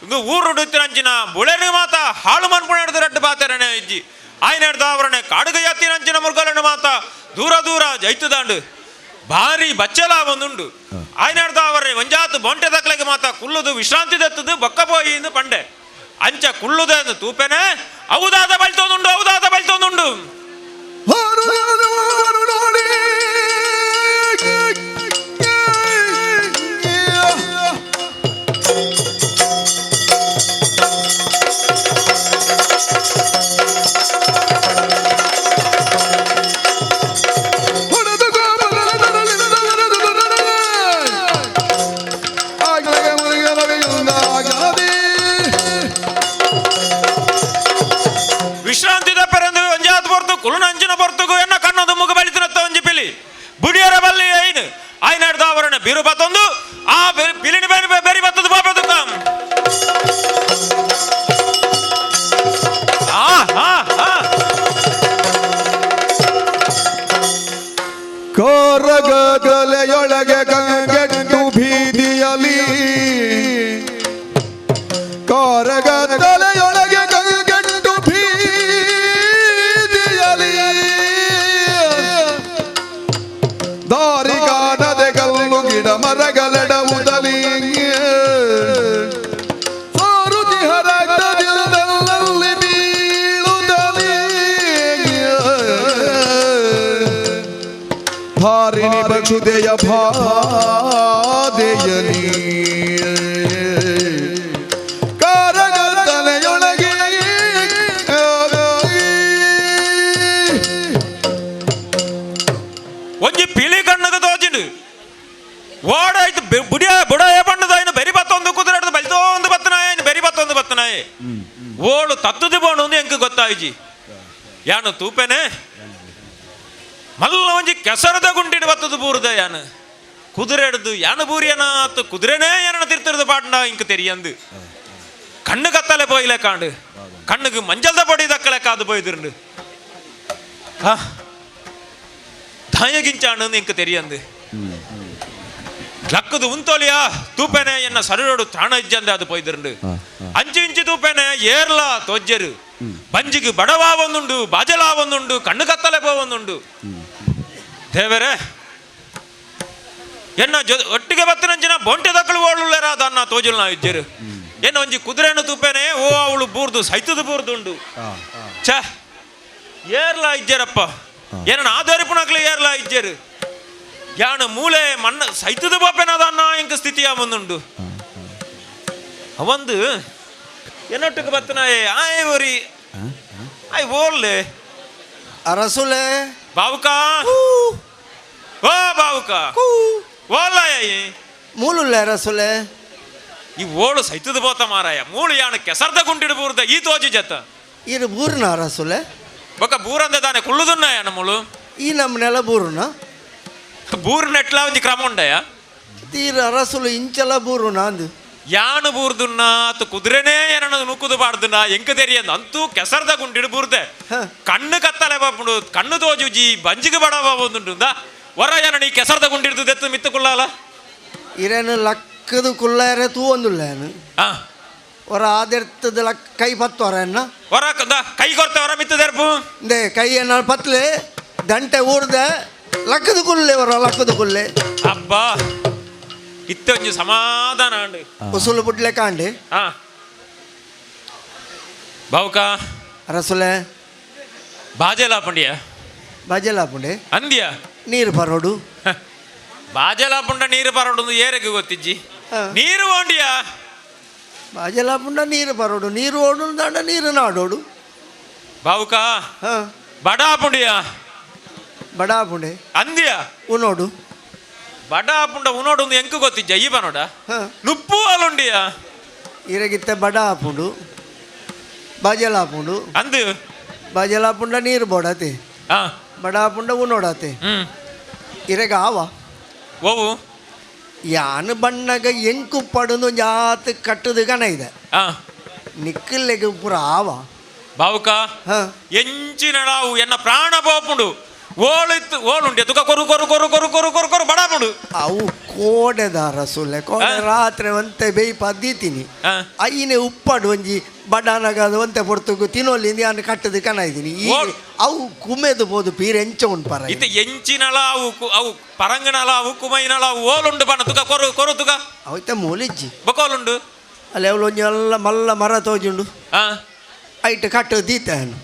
ఇంక ఊరు డుత్తిరంచిన బుళెని మాత ಹಾಳು ಮನ್ಪುಣೆಡ್ದು ರಡ್ಡು ಬಾತೆರನೆ ಇಜ್ಜಿ ఆయన ಎಡ್ದಾವರಣೆ ಕಾಡುಗ ಜತ್ತಿರಂచిన ಮುರುಗలను ಮಾತ ದೂರ ದೂರ ಜೈತುದಾಂಡು ಭಾರಿ ಬಚ್ಚಲ ಒಂದುಂಡು ఆయన ಎಡ್ದಾವರೆ ಒಂಜಾತು ಬೊಂಟೆ ದಕ್ಲೆಗೆ ಮಾತ ಕುಲ್ಲುದು ವಿಶ್ರಾಂತಿ ದತ್ತದು ಬೊಕ್ಕಪೋಯಿಂದು ಪಂಡೆ ಅಂಚ ಕುಲ್ಲುದೆ ಎಂದು ತೂಪೆನೆ ಔದಾದ ಬಲ್ತೊಂದುಂಡು ಔದಾದ ಬಲ್ತೊಂದುಂಡು ಬಿರು ಬತ್ತೊಂದು ಆ ಬಿಲಿನಿ ಬೆರಿ ಬತ್ತದು ಬಾಬದು ಕೊರಗದಲೆಯೊಳಗೆ ಕಂಗೆಟ್ಟು ಬೀದಿಯಲಿ ಕೊರಗದಲೆಯೊಳಗೆ ಕಂಗೆಟ್ಟು ಬೀದಿಯಲಿ ದಾರಿಗಾನದೆ ಕಲ್ಲು ಗಿಡ ಮರಗಳೆಡವುದಲಿ ಸಾರುತಿಹರದಲ್ಲಿ ಬೀಳುದಲಿ ಹಾರಿಣಿ ಬಕ್ಷುದೆಯ ಬಾದೆಯಲಿ ಕಾರಗದಲೆಯೊಳಗೆ ಒಂಜಿ ಪಿಲಿ ಕಣ್ಣಗ ತೋಜಿಂಡು ಓಡಾಯ್ತು ಬುಡಾಯ ಬಣ್ಣದ ಇನ್ನು ಬೆರಿ ಬತ್ತೊಂದು ಕುದುರೆ ಬಲಿತೊಂದು ಬತ್ತನಾಯ ಇನ್ನು ಬೆರಿ ಬತ್ತೊಂದು ಬತ್ತನಾಯೆ ಓಳು ತತ್ತದು ಬೋಣು ಎಂಕ್ ಗೊತ್ತಾಯ್ಜಿ ಯಾನು ತೂಪೆನೆ ಮಲ್ಲ ಒಂಜಿ ಕೆಸರದ ಗುಂಡಿಡು ಬತ್ತದು ಬೂರುದ ಯಾನು ಕುದುರೆ ಹಿಡ್ದು ಯಾನು ಬೂರಿಯನ ಅತ್ತು ಕುದುರೆನೇ ಏನನ ತಿರ್ತಿರ್ದು ಪಾಡ್ನ ಇಂಕ ತೆರಿಯಂದು கண்ணு கத்தலை போயில காண்டு கண்ணுக்கு மஞ்சள் பொடி தக்கலை காது போயிருந்து தயகிஞ்சான்னு எனக்கு தெரியாது ಲಕ್ಕದು ಉಂತೋಲಿಯಾ ತೂಪೇನೆ ಎನ್ನ ಸರಳೋಡು ತ್ರಾಣ ಇಜ್ಜಂದೆ ಅದು ಪೋಯ್ದಿರಂಡು 5 ಇಂಚು ತೂಪೇನೆ ಏರ್ಲ ತೋಜ್ಜರು ಬಂಜಿಗೆ ಬಡವಾ ಒಂದುಂಡು ಬಾಜಲಾ ಒಂದುಂಡು ಕಣ್ಣು ಕತ್ತಲೆ ಒಂದುಂಡು ದೇವರೇ ಎನ್ನ ಒಟ್ಟಿಗೆ ಬತ್ತಿನಂಚಿನ ಬೊಂಟೆ ದಕ್ಕಳು ಓಡುಳ್ಳೇರ ಅದನ್ನ ತೋಜಲು ನಾವು ಇಜ್ಜರು ಏನು ಒಂಜಿ ಕುದುರೆನು ತೂಪೇನೆ ಓ ಅವಳು ಬೂರ್ದು ಸೈತದ ಬೂರ್ದುಂಡು ಛ ಏರ್ಲ ಇಜ್ಜರಪ್ಪ ಏನನ್ನ ಆಧರಿಪುಣಕ್ಲು ಏರ್ಲ ಇಜ್ಜರು ಯಾಣ ಮೂಲೆ ಮಣ್ಣ ಸೈತದ ಬಾಪೆನದನ್ನ ಎಂಕ ಸ್ಥಿತಿಯ ಬಂದುಂಡು ಅವಂದು ಏನೊಟ್ಟಿಗೆ ಬತ್ತನಾಯೆ ಆಯ್ ಒರಿ ಆಯ್ ಓರ್ಲೆ ಅರಸುಲೆ ಬಾವುಕ ಓ ಬಾವುಕ ಓಲಾಯ ಮೂಲುಲ್ಲೆ ಅರಸುಲೆ ಈ ಓಳು ಸೈತದ ಬೋತ ಮಾರಾಯ ಮೂಳು ಯಾಣ ಕೆಸರ್ದ ಗುಂಡಿಡು ಬೂರ್ದ ಈ ತೋಜಿ ಜತ ಇರು ಬೂರ್ನ ಅರಸುಲೆ ಬೊಕ್ಕ ಬೂರಂದ ತಾನೆ ಕುಳ್ಳುದುನ್ನ ಯಾಣ ಮೂಳು ಈ ನಮ್ಮ ನೆಲ ಬೂರುನ ಬೂರು ನೆಟ್ಲ ಒಂಜಿ ಕ್ರಮ ಉಂಡಯ ತೀರ ಅರಸುಲು ಇಂಚಲ ಬೂರು ನಾಂದು ಯಾನು ಬೂರ್ದುನ್ನ ಅತ್ತು ಕುದುರೆನೇ ಏನನ್ನ ನುಕ್ಕುದು ಬಾಡ್ದುನ್ನ ಎಂಕ ತೆರಿಯಂದು ಅಂತೂ ಕೆಸರ್ದ ಗುಂಡಿಡು ಬೂರ್ದೆ ಕಣ್ಣು ಕತ್ತಲೆ ಬಾಪುಂಡು ಕಣ್ಣು ತೋಜುಜಿ ಬಂಜಿಗೆ ಬಡವ ಒಂದುಂಡು ಹೊರ ಏನ ನೀ ಕೆಸರ್ದ ಗುಂಡಿಡ್ದು ದೆತ್ತು ಮಿತ್ತು ಕುಳ್ಳಾಲ ಇರೇನು ಲಕ್ಕದು ಕುಲ್ಲಾರೆ ತೂ ಒಂದುಲ್ಲೇನು ಹೊರ ಆದಿರ್ತದ ಲಕ್ ಕೈ ಪತ್ತೋರನ್ನ ಹೊರ ಕೈ ಕೊರ್ತೆ ಹೊರ ಮಿತ್ತು ತೆರ್ಪು ದೇ ಕೈ ಏನ ಪತ್ಲೆ ದಂಟೆ ಊರ್ದೆ ಲಕ್ಕದ ಕುಲ್ಲೆ ಹೊರ ಲಕ್ಕದ ಕುಲ್ಲೆ ಅಬ್ಬಾ ಇತ್ತೊಂಜಿ ಸಮಾಧಾನ ಅಂಡು ಉಸುಲು ಬುಡ್ಲೆ ಕಾಂಡೆ ಬಾವುಕ ಅರಸುಲೆ ಬಾಜೆಲ ಪಂಡಿಯ ಬಜಲಾಪುಂಡೆ ಅಂದ್ಯ ನೀರು ಬರೋಡು ಬಾಜೆಲ ಪುಂಡ ನೀರು ಬರೋಡು ಏರೆಗೆ ಗೊತ್ತಿಜ್ಜಿ ನೀರು ಓಂಡಿಯ ಬಜಲಾಪುಂಡ ನೀರು ಬರೋಡು ನೀರು ಓಡು ದಂಡ ನೀರು ನಾಡೋಡು ಬಾವುಕ ಹಾಂ ಬಡಾ ಪುಂಡಿಯ ಬಡಾಪುಂಡೆ ಅಂದ್ಯ ಉನೋಡು ಬಡಾ ಪುಂಡ ಉನೋಡು ಎಂಕು ಗೊತ್ತಿಜ್ಜ ಈ ಬನೋಡ ಹಾಂ ನುಪ್ಪು ಅಲುಂಡಿಯ ಇರಗಿತ್ತೆ ಬಡಾಪುಂಡು ಬಜಲಾಪುಂಡು ಅಂದು ಬಜಲಾಪುಂಡ ನೀರು ಬೋಡತೆ ಬಡಾಪುಂಡ ಉನೋಡತೆ ಇರಗ ಆವ ಓವು ಯಾನು ಬಣ್ಣಗ ಎಂಕು ಪಡುದು ಜಾತ್ ಕಟ್ಟದು ಗಣ ಇದೆ ನಿಕ್ಕಲ್ಲೆಗೆ ಪುರ ಆವ ಬಾವುಕ ಹಾಂ ಎಂಚಿನಡಾವು ಎನ್ನ ಪ್ರಾಣ ಪೋಪುಂಡು ಓಳಿತ್ತು ಓಳುಂಡೆ ತುಕ ಕೊರು ಕೊರು ಕೊರು ಕೊರು ಕೊರು ಕೊರು ಕೊರು ಬಡಾಪುಂಡು ಅವು ಕೋಡೆದ ರಸುಲೆ ಕೋಡೆ ರಾತ್ರಿ ಒಂತೆ ಬೇಯಿ ಪದ್ದೀತೀನಿ ಅಯ್ಯನೆ ಉಪ್ಪಡು ಒಂಜಿ ಬಡಾನಗದು ಒಂತೆ ಪೊರ್ತುಗು ತಿನ್ನೋಲಿಂದ ನಾನು ಕಟ್ಟದು ಕಣ ಇದ್ದೀನಿ ಅವು ಕುಮೆದು ಬೋದು ಪೀರೆ ಎಂಚ ಉಂಟು ಪರ ಇತ್ತೆ ಎಂಚಿನಳ ಅವು ಪರಂಗನಳ ಅವು ಕುಮೈನಳ ಅವು ಓಲುಂಡು ಬಣ್ಣ ತುಕ ಕೊರು ಕೊರು ತುಕ ಅವತ್ತೆ ಮೂಲಿಜ್ಜಿ ಬಕೋಲುಂಡು ಅಲ್ಲಿ ಅವಳು ಒಂಜಿ ಎಲ್ಲ ಮಲ್ಲ ಮರ ತೋಜುಂಡು ಐಟ್ ಕಟ್ಟು ದೀತೇನು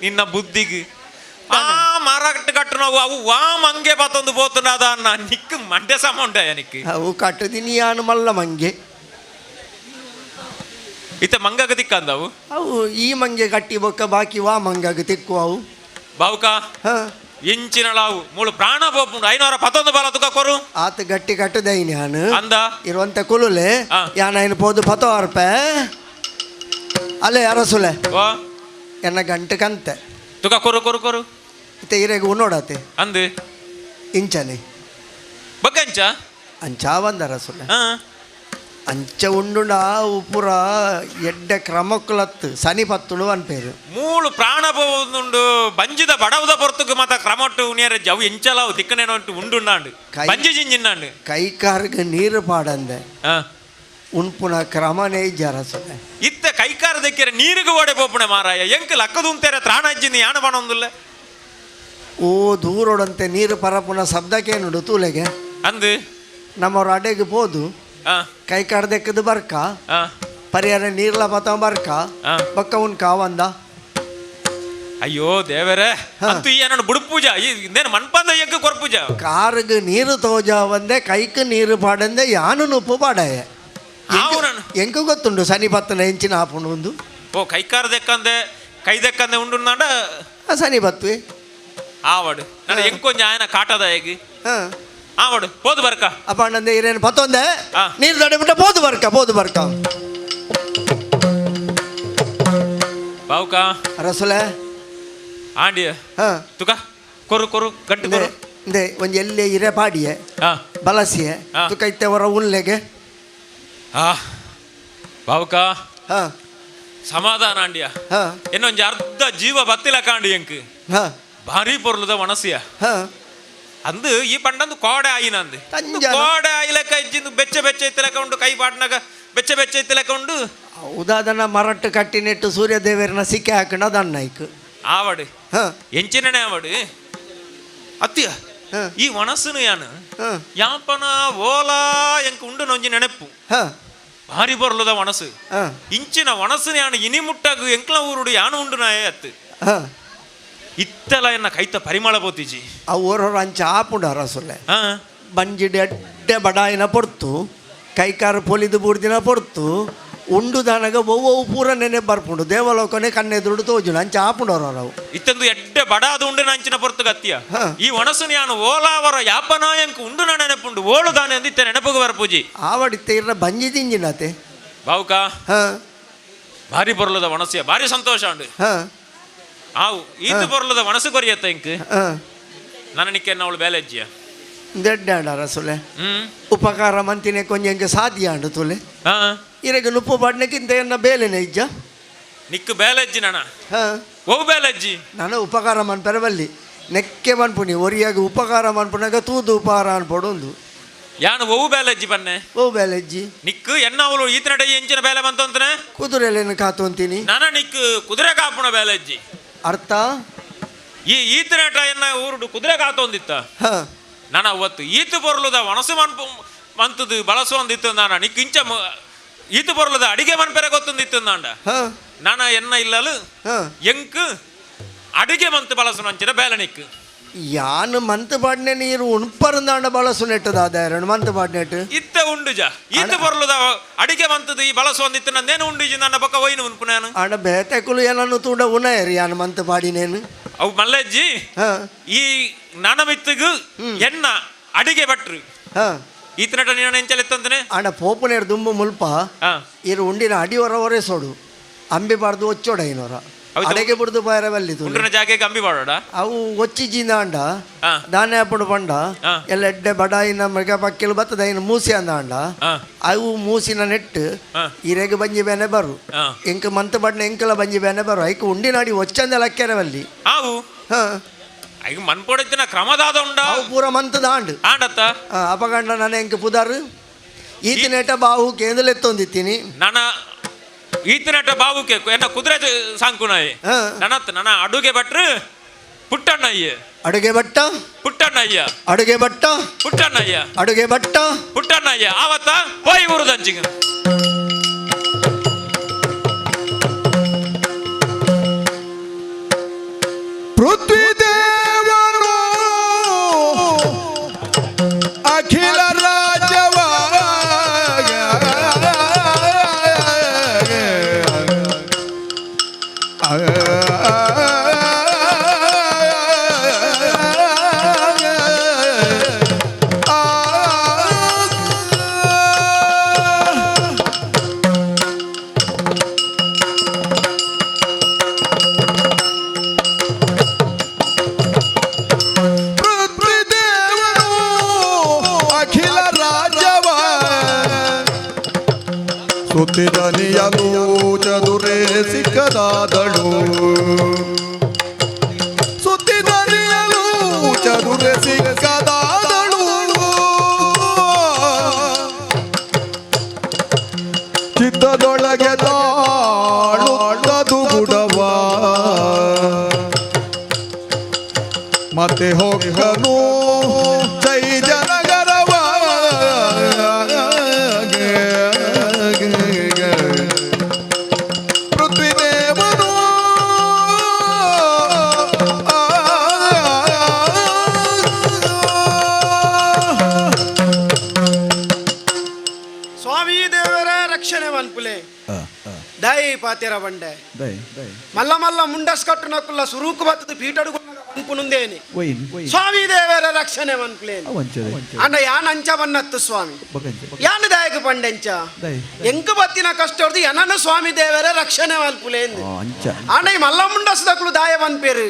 ನಿನ್ನ ಬುದ್ಧಿಗೆ ಆ ಮರ ಕಟ್ಟು ನಾವು ಅವು ವಾಮ್ ಹಂಗೆ ಬತ್ತೊಂದು ಬೋತುಂಡ ಅದ ಅನ್ನ ನಿಕ್ಕು ಮಂಡ್ಯ ಸಮ ಉಂಡ ನಿಕ್ಕು ಅವು ಕಟ್ಟದಿನಿ ಯಾನು ಮಲ್ಲ ಮಂಗೆ ಇತ್ತೆ ಮಂಗಗ ತಿಕ್ಕಂದವು ಅವು ಈ ಮಂಗೆ ಕಟ್ಟಿ ಬೊಕ್ಕ ಬಾಕಿ ವಾ ಮಂಗಗ ತಿಕ್ಕು ಅವು ಬಾವುಕ ಹಾಂ ಎಂಚಿನಳಾವು ಮೂಳು ಪ್ರಾಣ ಪೋಪುಂಡು 511 ಬಾಲ ತುಕ ಕೊರು ಆತ ಗಟ್ಟಿ ಕಟ್ಟದೈನಿ ನಾನು ಅಂದ ಇರುವಂತ ಕುಲುಲೆ ಯಾನ ಪೋದು 10 ರೂಪಾಯಿ ಅಲ್ಲೇ ಅರಸುಲೆ ಓ ಎನ್ನ ಗಂಟೆ ಕಂತೆ ತುಕ ಕೊರು ಕೊರು ಕೊರು ಇತ್ತೆ ಇರೆಗೆ ಉನ್ನೋಡತೆ ಅಂದು ಇಂಚನೆ ಬಗ್ಗಂಚ ಅಂಚ ಬಂದ ಅರಸುಲೆ ಹಾ ಅಂಚ ಉಂಡುಂಡ ಉಪುರ ಎಡ್ಡೆ ಕ್ರಮಕ್ಕುಲತ್ತು ಸನಿ ಪತ್ತುಳು ಅನ್ಪೇರು ಮೂಳು ಪ್ರಾಣ ಪೋವುಂಡು ಬಂಜಿದ ಬಡವದ ಪೊರ್ತುಕು ಮತ್ತ ಕ್ರಮಟ್ಟು ಉಣಿಯರ ಜವು ಎಂಚಲಾವು ತಿಕ್ಕನೇನೋ ಉಂಡುಂಡಾಂಡು ಬಂಜಿ ಜಿಂಜಿನ್ನಾಂಡು ಕೈ ಕಾರ್ಗೆ ನೀರು ಪಾಡಂದೆ ಉಣ್ಪುನ ಕ್ರಮನೇ ಜರಸುಲೆ ಇತ್ತ ಕೈಕಾರ ದಕ್ಕಿರ ನೀರಿಗೆ ಓಡೆ ಪೋಪುಣೆ ಮಾರಾಯ ಎಂಕ ಲಕ್ಕದು ಉಂತೇರೆ ತ್ರಾಣ ಅಜ್ಜಿಂದ ಯಾಣ ಬಣೊಂದುಲ್ಲ ಓ ದೂರೋಡಂತೆ ನೀರು ಪರಪುನ ಶಬ್ದಕ್ಕೆ ನುಡು ತೂಲೆಗೆ ಅಂದು ನಮ್ಮವ್ರ ಅಡೆಗೆ ಹೋದು ಕೈ ಕಾಡ್ದೆಕ್ಕದು ಬರ್ಕ ಪರಿಹಾರ ನೀರ್ಲ ಪತ ಬರ್ಕ ಬಕ್ಕ ಉನ್ ಕಾವಂದ ಅಯ್ಯೋ ದೇವರೇ ಅಂತೂ ಈ ನನ್ನ ಬುಡು ಪೂಜಾ ಇನ್ನೇನು ಮನ್ಪಂದ ಎಂಕ ಕೊರ್ ಪೂಜಾ ಕಾರ್ಗೆ ನೀರು ತೋಜ ಒಂದೆ ಕೈಕ್ ನೀರು ಪಾಡಂದೆ ಯಾನು ನುಪ್ಪು ಪಾಡಯ ಎಂಕ ಗೊತ್ತುಂಡು ಸನಿ ಪತ್ತನ ಹೆಂಚಿನ ಹಾಪುಂಡು ಒಂದು ಓ ಕೈಕಾರ ದೆಕ್ಕಂದೆ ಕೈ ದೆಕ್ಕಂದೆ ಉಂಡು ನಾಡ ಸನಿ ಬತ್ವಿ ಆವಡು ನನ್ನ ಎಂಕೊಂಜ ಆಯನ ಕಾಟದ ಹೇಗೆ ಹಾಂ ಆವಡು ಹೋದು ಬರ್ಕ ಅಪ್ಪ ನಂದೆ ಇರೇನು ಪತ್ತೊಂದೆ ನೀರು ದೊಡ್ಡ ಬೋದು ಬರ್ಕ ಬಾವುಕ ರಸುಲೆ ಆಂಡಿಯ ಹಾಂ ತುಕ ಕೊರು ಕೊರು ಗಂಟು ಕೊರು ದೇ ಒಂದು ಎಲ್ಲಿ ಇರೆ ಪಾಡಿಯೆ ಬಲಸಿಯೆ ತುಕ ಇತ್ತೆ ಹೊರ ಉನ್ಲೆಗೆ ಬಾವುಕ ಹಾ ಸಮಾಧಾನ ಅಂಡ್ಯ ಹಾ ಇನ್ನೊಂದು ಅರ್ಧ ಜೀವ ಬತ್ತಿಲ ಕಾಂಡಿ ಎಂಕ್ ಹಾ ಭಾರಿ ಪೊರ್ಲದ ಮನಸ್ಸಿಯ ಹಾ ಅಂದು ಈ ಪಂಡಂದು ಕೋಡೆ ಆಯಿನಂದು ತಂಜನ. ಕೋಡೆ ಆಯಿಲೆಕ್ಕ ಇಜ್ಜಿಂದು ಬೆಚ್ಚ ಬೆಚ್ಚ ಇತ್ತಲೆಕ್ಕ ಉಂಡು ಕೈ ಪಾಟ್ನಾಗ ಬೆಚ್ಚ ಬೆಚ್ಚ ಇತ್ತಲೆಕ್ಕ ಉಂಡು ಉದಾದನ ಮರಟ್ಟು ಕಟ್ಟಿನೆಟ್ಟು ಸೂರ್ಯದೇವರನ್ನ ಸಿಕ್ಕಿ ಹಾಕಣ ದನ್ನೈಕ್ ಆವಡು ಹಾ ಎಂಚಿನನೆ ಆವಡು ಅತ್ತಿಯ ಹಾ ಈ ಮನಸ್ಸುನು ಯಾನು ಹಾ ಯಾಪನ ಓಲಾ ಎಂಕ ಉಂಡು ನೊಂಜಿ ನೆನಪು ಹಾ ಭಾರಿ ಬೊರ್ಲದ ಮನಸ್ಸು ಹಾ ಇಂಚಿನ ಮನಸ್ಸು ಯಾನು ಇನಿ ಮುಟ್ಟಾಗು ಎಂಕ್ಲ ಊರುಡು ಯಾನು ಉಂಡು ನಾಯೇ ಅತ್ತು ಹಾ ಇತ್ತಲ ಎನ್ನ ಕೈತ ಪರಿಮಳ ಬೋತಿಜಿ ಆ ಊರವ್ರು ಅಂಚ ಆಪುಂಡ ರಸೊಲ್ಲೆ ಹಾ ಬಂಜಿಡಿ ಅಡ್ಡೆ ಬಡಾಯಿನ ಪೊರ್ತು ಕೈಕಾರು ಪೊಲಿದು ಬೂರ್ದಿನ ಪೊರ್ತು ಉಂಡು ದಾನಗ ಒವ್ವು ಪೂರ ನೆನೆ ಬರ್ಪುಂಡು ದೇವಲೋಕನೆ ಕಣ್ಣೆದುರುಡು ತೋಜುನ ಅಂಚ ಆಪುಂಡವ್ರು ಅವು ಇತ್ತಂದು ಎಡ್ಡೆ ಬಡಾದು ಉಂಡು ನಂಚಿನ ಪೊರ್ತು ಗತ್ತಿಯ ಹಾ. ಈ ಒಣಸು ಯಾನು ಓಲಾವರ ಯಾಪನಾಯಂಕ ಉಂಡು ನ ನೆನಪುಂಡು ಓಳುದಾನೆ ಅಂದಿತ್ತ ನೆನಪುಗ ಬರಪೂಜಿ ಆವಡಿತ್ತೆ ಇರ ಬಂಜಿ ತಿಂಜಿನತೆ ಬಾವುಕ ಹಾ ಭಾರಿ ಬೊರ್ಲದ ಒಣಸಿಯ ಭಾರಿ ಸಂತೋಷ ಉಂಡು ಹಾ ಆವು ಈತು ಬೊರ್ಲದ ಒಣಸು ಕೊರಿಯತ್ತ ಇಂಕ್ ಹಾ ನನ್ನ ನಿಕ್ಕೆ ಅವಳು ಬೇಲೆ ಅಜ್ಜಿಯ ದೆಡ್ಡೆ ಆಂಡ ರಸೊಲೆ ಉಪಕಾರ ಮಂತಿನೆ ಕೊಂಜಂಗೆ ಸಾಧ್ಯ ಆಂಡು ತುಲೆ ಹಾ ಇರಗ ನುಪ್ಪು ಬಡ್ನಕ್ಕಿಂತ ಎನ್ನ ಬೇಲೆನೆ ಇಜ್ಜ ನಿಕ್ಕು ಬೇಲೆಜ್ಜಿ ನನ ಹಾ ಓ ಬೇಲೆಜ್ಜಿ ನಾನು ಉಪಕಾರ ಮನ್ಪೆರ ಬಲ್ಲಿ ನೆಕ್ಕೆ ಮನ್ಪುನಿ ಒರಿಯಾಗ ಉಪಕಾರ ಮನ್ಪುನಾಗ ತೂದು ಉಪಕಾರ ಅನ್ಪಡೊಂದು ಯಾನು ಓ ಬೇಲೆಜ್ಜಿ ಬನ್ನೆ ಓ ಬೇಲೆಜ್ಜಿ ನಿಕ್ಕು ಎನ್ನ ಅವಳು ಈತನಡೆ ಎಂಚಿನ ಬೇಲೆ ಬಂತಂತನೆ ಕುದುರೆಲೇನು ಕಾತು ಅಂತೀನಿ ನನ ನಿಕ್ಕು ಕುದುರೆ ಕಾಪುಣ ಬೇಲೆಜ್ಜಿ ಅರ್ಥ ಈ ಈತನಟ ಎನ್ನ ಊರುಡು ಕುದುರೆ ಕಾತೊಂದಿತ್ತ ಹಾ ನಾನು ಅವತ್ತು ಈತು ಬೊರ್ಲದ ಒಣಸು ಮನ್ಪು ಮಂತದು ಬಳಸೊಂದಿತ್ತು ನಾನು ನಿಕ್ಕು ಇಂಚ ಈತು ಬೊರ್ಲದ ಅಡಿಗೆ ಮನ್ಪೆರೆ ಗೊತ್ತೊಂದಿತ್ತು ನಾಂಡ ಹಾ ನಾನು ಎನ್ನ ಇಲ್ಲಲು ಹಾ ಎಂಕ್ ಅಡಿಗೆ ಮಂತು ಬಳಸು ಅಂಚಿನ ಬೇಲೆ ನಿಕ್ಕು ಯಾನು ಮಂತ್ ಪಾಡ್ನೆ ನೀರು ಉಣ್ಪರಂದಾಂಡ ಬಳಸು ನೆಟ್ಟದಾದ ಎರಡು ಮಂತ್ ಪಾಡ್ನೆಟ್ ಇತ್ತ ಉಂಡುಜ ಈತು ಬೊರ್ಲದ ಅಡಿಗೆ ಮಂತದು ಈ ಬಳಸೊಂದಿತ್ತು ನಂದೇನು ಉಂಡುಜಿ ನನ್ನ ಪಕ್ಕ ಒಯ್ನು ಉನ್ಪು ನಾನು ಆಂಡ ಬೇತೆಕುಲು ಏನನ್ನು ತೂಂಡ ಉಣಯರಿ ಯಾನು ಮಂತ್ ಪಾಡಿನೇನು ಅವು ಮಲ್ಲೆಜ್ಜಿ ಹಾ ಈ ನನ್ನ ಮಿತ್ತಗು ಎನ್ನ ಅಡಿಗೆ ಭಟ್ರು ಹಾ ಈತನಟ ನೀನು ಎಂಚಲೆತ್ತಂತಾನೆ ಆಂಡ ಪೋಪುನೇರು ದುಂಬು ಮುಲ್ಪ ಹಾ ಇರು ಉಂಡಿನ ಅಡಿ ಹೊರ ಸೋಡು ಅಂಬಿ ಬಾರ್ದು ಒಚ್ಚೋಡ ಏನೋರ ಹೌದು. ಅಡೆಗೆ ಬಿಡ್ದು ಬಾರ ಬಲ್ಲಿತು ಉಂಡ್ರನ ಜಾಗೆ ಕಂಬಿ ಮಾಡೋಡ ಅವು ಒಚ್ಚಿಜಿಂದ ಅಂಡ ಹಾ. ದಾನೆ ಹಾಪುಡು ಪಂಡ ಹಾ. ಎಲ್ಲ ಎಡ್ಡೆ ಬಡಾಯಿನ ಮೃಗ ಪಕ್ಕಿಲು ಬತ್ತದ ಇನ್ನು ಮೂಸಿ ಅಂದ ಅಂಡ ಹಾ ಅವು ಮೂಸಿನ ನೆಟ್ಟು ಹಾ. ಇರೆಗೆ ಬಂಜಿ ಬೇನೆ ಬರು ಹಾ ಎಂಕ ಮಂತ್ ಬಡ್ನೆ ಎಂಕಲ ಬಂಜಿ ಬೇನೆ ಬರು ಐಕ ಉಂಡಿನ ಅಡಿ ಒಚ್ಚಂದ ಲಕ್ಕೆರೆ ಬಲ್ಲಿ ಆವು ಹಾ ಈಗ ಮನ್ಪೊಡಿತ್ತಿನ ಕ್ರಮದಾದ ಉಂಡ ಅವು ಪೂರ ಮಂತ್ ದಾಂಡ್ ಆಂಡತ್ತ ಅಪಗಂಡ ನನ್ನ ಎಂಕ ಪುದಾರು ಈತಿನೇಟ ಬಾವು ಕೇಂದಲೆತ್ತೊಂದಿತ್ತೀನಿ ನನ್ನ ಈತನಟ ಬಾವುಕೆ ಎನ್ನ ಕುದುರೆ ಸಾಂಕುನಾಯಿ ಹಾ. ನನ್ನ ಅಡುಗೆ ಭಟ್ರು ಪುಟ್ಟಣ್ಣಯ್ಯ ಅಡುಗೆ ಭಟ್ಟ ಪುಟ್ಟಣ್ಣಯ್ಯ ಅಡುಗೆ ಭಟ್ಟ ಪುಟ್ಟಣ್ಣಯ್ಯ ಅಡುಗೆ ಭಟ್ಟ ಪುಟ್ಟಣ್ಣಯ್ಯ ಆವತ್ತ ಹೋಯ್ ಊರುದಂಚಿಗ ಪೃಥ್ವಿ ದೇವರು ಅಖಿಲ ರಾಜ್ಯವ ಪೃಥ್ವಿ ದೇವರು ಅಖಿಲ ರಾಜ್ಯವ ಸುತ್ತಿದನಿಯಲು ಚದುರೆ ಸಿಕ್ಕದಾದಳು ಸುತ್ತಿದನಿಯಲು ಚದುರೆ ಸಿಕ್ಕದಾದಳು ಚಿತ್ತದೊಳಗೆ ತಾಳುತ್ತದು ಗುಡವ ಮತ್ತೆ ಹೋಗನು ಜೈ ಜನಗರವ ಪೃಥ್ವಿ ದೇವನು ಸ್ವಾಮಿ ದೇವರ ರಕ್ಷಣೆ ಮನ್ಪುಲೆ ದೈ ಪಾತೆರ ಬಂಡೆ ಮಲ್ಲ ಮಲ್ಲ ಮುಂಡಸ್ ಕಟ್ಟು ನಕ್ಕುಲ್ಲ ಸುರೂಕು ಬತ್ತದ ಪೀಟಡು ಅನ್ಪುನುಂದೇನೆ ಸ್ವಾಮಿ ದೇವರ ರಕ್ಷಣೆ ಮನ್ಪುಲೆ ಅಂಡ ಯಾನ್ ಅಂಚ ಬನ್ನತ್ತು ಸ್ವಾಮಿ ಯಾನ್ ದಾಯಕ ಪಂಡೆಂಚ ಎಂಕ ಬತ್ತಿನ ಕಷ್ಟ ಹೊಡೆದು ಏನನ್ನು ಸ್ವಾಮಿ ದೇವರ ರಕ್ಷಣೆ ಮನ್ಪುಲೆ ಅಂಡ ಈ ಮಲ್ಲ ಮುಂಡಸ್ ದಕ್ಕಲು ದಾಯ ಮನ್ಪೇರು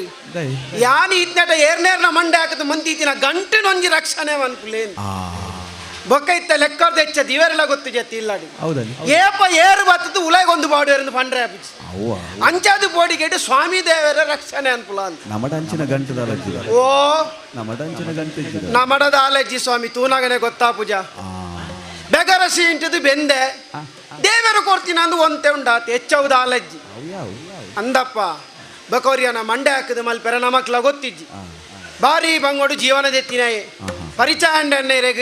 ಯಾನ್ ಇತ್ನಟ ಏರ್ನೇರ್ನ ಮಂಡೆ ಹಾಕದ ಮಂದಿ ಇತ್ತಿನ ಗಂಟೆ ನೊಂಜಿ ರಕ್ಷಣೆ ಮನ್ಪುಲೆ ಬೊಕ್ಕ ಇತ್ತ ಲೆಕ್ಕದ ಹೆಚ್ಚ ದಿವರೆಲ್ಲ ಗೊತ್ತು ಜತಿ ಇಲ್ಲಾಡಿ ಹೌದಲ್ಲಿ ಏಪ ಏರು ಬತ್ತದು ಉಲಗೊಂದು ಬಾಡುವರೆಂದು ಪಂಡ್ರೆ ಆಪಿಸ್ ಅವ್ವ ಅಂಚಾದು ಬೋಡಿ ಕೇட்டு ಸ್ವಾಮಿ ದೇವರ ರಕ್ಷಣೆ ಅನ್ಪುಲ ಅಂತ ನಮಡಂಚಿನ ಗಂಟದ ಅಲಜ್ಜಿ ಓ ನಮಡಂಚಿನ ಗಂಟೆ ಇದ್ದಿದ ನಮಡದ ಆಲಜ್ಜಿ ಸ್ವಾಮಿ ತೂನಾಗನೆ ಗೊತ್ತಾ ಪೂಜಾ ಬೆಗರಸಿ ಇಂಟದು ಬೆಂದೆ ದೇವರು ಕೊಡ್ತೀನಿ ಅಂದು ಒಂತೆ ಉಂಡಾತ ಹೆಚ್ಚೌದ ಆಲಜ್ಜಿ ಅಂದಪ್ಪ ಬಕೋರಿಯನ ಮಂಡೆ ಹಾಕದು ಮಲ್ಪೆರ ನಮಕ್ಲ ಗೊತ್ತಿಜ್ಜಿ ಬಾರಿ ಬಂಗೋಡು ಜೀವನದ ಎತ್ತಿನಾಯೆ ಪರಿಚಯ ಅಂಡನ್ನೇರೆಗ್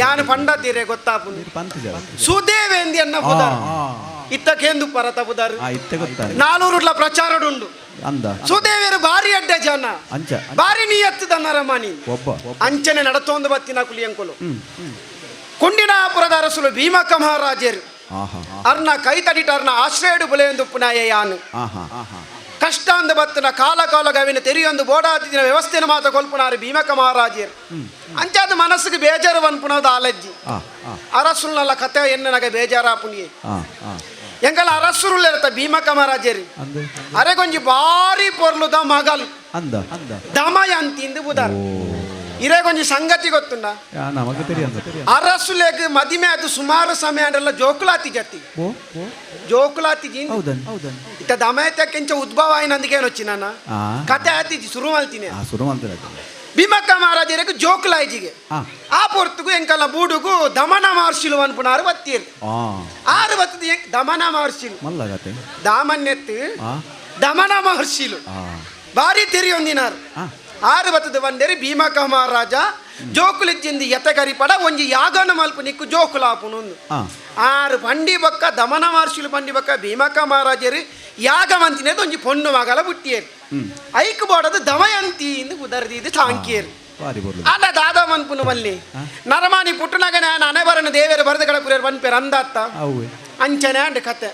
ಯಾನು ಪಂಡತೀರೆ ಗೊತ್ತಾಪು ಸುದೇವೇಂದಿ ಅನ್ನ ಬುದಾರ್ ಇತ್ತಕೇಂದು ಪರತ ಬುದಾರ್ 400 ಪ್ರಚಾರಡುಂಡು ಸುದೇವೇರು ಬಾರಿ ಅಡ್ಡ ಜನ ಬಾರಿ ನೀಯತ್ತು ದನ್ನರಮಣಿ ಅಂಚನೆ ನಡತೊಂದು ಬತ್ತಿನ ಕುಲಿಯಂಕೊಲು ಕುಂಡಿನಾಪುರದ ಅರಸುಲು ಭೀಮಕ್ಕ ಮಹಾರಾಜರು ಅರ್ನ ಕೈ ತಡಿಟರ್ನ ಆಶ್ರಯಡು ಬುಲೆಯೊಂದು ಪುನಾಯ ಯಾನು ಕಷ್ಟ ಅಂದ ಬತ್ತನ ಕಾಲ ಕಾಲ ಗವಿನ ತೆರಿಯೊಂದು ಬೋಡಾತಿನ ವ್ಯವಸ್ಥೆನ ಮಾತ ಕೊಲ್ಪುನಾರು ಭೀಮಕ್ಕ ಮಹಾರಾಜರು ಅಂಚಾದ ಮನಸ್ಸಿಗೆ ಬೇಜಾರು ಅನ್ಪುನೋದು ಆಲಜ್ಜಿ ಅರಸುಲ್ನಲ್ಲ ಕತೆ ಎನ್ನನಗೆ ಬೇಜಾರ ಪುನಿಯೇ ಎಂಗಲ ಅರಸುರುಲ್ಲ ಇರತ್ತ ಭೀಮಕ್ಕ ಮಹಾರಾಜರು ಅರೆಗೊಂಜಿ ಬಾರಿ ಪೊರ್ಲುದ ಮಗಲ್ ದಮಯಂತಿ ಇಂದು ಬುದಾರ್ ಇರೇ ಕೊಂಚ ಸಂಗತಿ ಗೊತ್ತುಂಡ ಅರಸುಲೇಗ ಮದಿಮೆ ಅದು ಸುಮಾರು ಸಮಯ ಅಂದ್ರಲ್ಲ ಜೋಕುಲಾತಿ ಜತಿ ಜೋಕುಲಾತಿ ಇತ್ತ ದಮಯತಕ್ಕೆಂಚ ಉದ್ಭವ ಆಯ್ನಂದಿಗೇನು వచ్చి ನನ್ನ ಕತೆ ಆತಿಜಿ ಶುರು ಮಾಡ್ತೀನಿ ಭೀಮಕ್ಕ ಮಹಾರಾಜರಿಗೆ ಜೋಕುಲಾಯ್ಜಿಗೆ ಆ ಪೊರ್ತುಗು ಎಂಕಲ್ಲ ಬೂಡುಗು ದಮನ ಮಹರ್ಷಿಲು ಅನ್ಪುನಾರು ಬತ್ತೀರು ಆರು ಬತ್ತದ ದಮನ ಮಹರ್ಷಿಲು ದಾಮನ್ಯತ್ತು ದಮನ ಮಹರ್ಷಿಲು ಬಾರಿ ತಿರಿಯೊಂದಿನಾರು ಆರು ಬತ್ತದ ಬಂದೇರಿ ಭೀಮಕ್ಕ ಮಹಾರಾಜ ಜೋಕುಲಿಜ್ಜಿಂದಿ ಎತ್ತಗರಿ ಪಡ ಒಂಜಿ ಯಾಗನ ಮಲ್ಪು ನಿಕ್ಕು ಜೋಕುಲಾಪುನು ಆರು ಬಂಡಿ ಬಕ್ಕ ದಮನ ಮಹರ್ಷಿಲು ಬಂಡಿ ಬಕ್ಕ ಭೀಮಕ್ಕ ಮಹಾರಾಜರು ಯಾಗ ಮಂತಿನೇದು ಒಂಜಿ ಪೊಣ್ಣು ಮಗಲ ಬುಟ್ಟಿಯರು ಐಕ್ ಬೋಡದು ದಮಯಂತಿ ಇಂದು ಕುದರ್ದಿದ್ದು ಸಾಂಕಿಯರು ಅಲ್ಲ ದಾದ ಮನ್ಪುನು ಮಲ್ಲಿ ನರಮಾನಿ ಪುಟ್ಟನಾಗ ನಾನು ಅನೆಬರನ ದೇವೇರು ಬರೆದ ಕಳಪುರೇರು ಬಂದ್ಪೇರು ಅಂದಾತ್ತ ಅಂಚನೆ ಅಂಡ್ ಕತೆ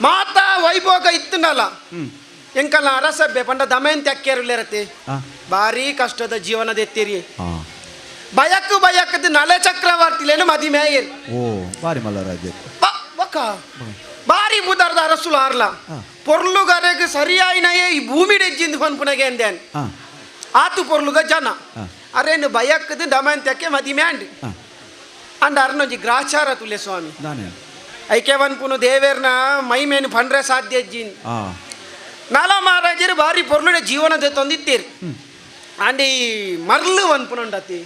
ಮಾತಾ ವೈಭೋಗ ಇತ್ತನಲ್ಲ ಎಂಕಲ್ನ ಅರಸಭ್ಯ ಪಂಡ ದಮಯಂತಿ ಅಕ್ಕೇರುಲ್ಲಿರತ್ತೆ ಭಾರಿ ಕಷ್ಟದ ಜೀವನದ ಎತ್ತೀರಿ ಬಯಕು ಬಯಕದ ನಲೆ ಚಕ್ರವರ್ತಿಲೇನು ಮದಿಮೆ ಬಾರಿ ಮುದರ್ದ ಅರಸುಲು ಹಾರ್ಲ ಪೊರ್ಲುಗರೆಗೆ ಸರಿಯಾಯಿನಯೇ ಈ ಭೂಮಿ ಡೆಜ್ಜಿಂದು ಪನ್ಪುನಗೆ ಎಂದೇನ್ ಆತು ಪೊರ್ಲುಗ ಜನ ಅರೇನು ಬಯಕದ ದಮಯಂತ್ಯಕ್ಕೆ ಮದಿಮೆ ಅಂಡಿ ಅಂಡ ಅರ್ನೊಂಜಿ ಗ್ರಾಚಾರ ತುಲ್ಯ ಸ್ವಾಮಿ ಐಕೆ ಪನ್ಪುನು ದೇವೇರ್ನ ಮೈ ಮೇನು ಪಂಡ್ರೆ ಸಾಧ್ಯ ಅಜ್ಜಿನ್ ನಾಲ ಮಹಾರಾಜರು ಬಾರಿ ಪೊರ್ಲುಡೆ ಜೀವನದ ತಂದಿತ್ತೀರಿ ಅಂಡಿ ಮರ್ಲು ಅನ್ಪುನಂಡತಿ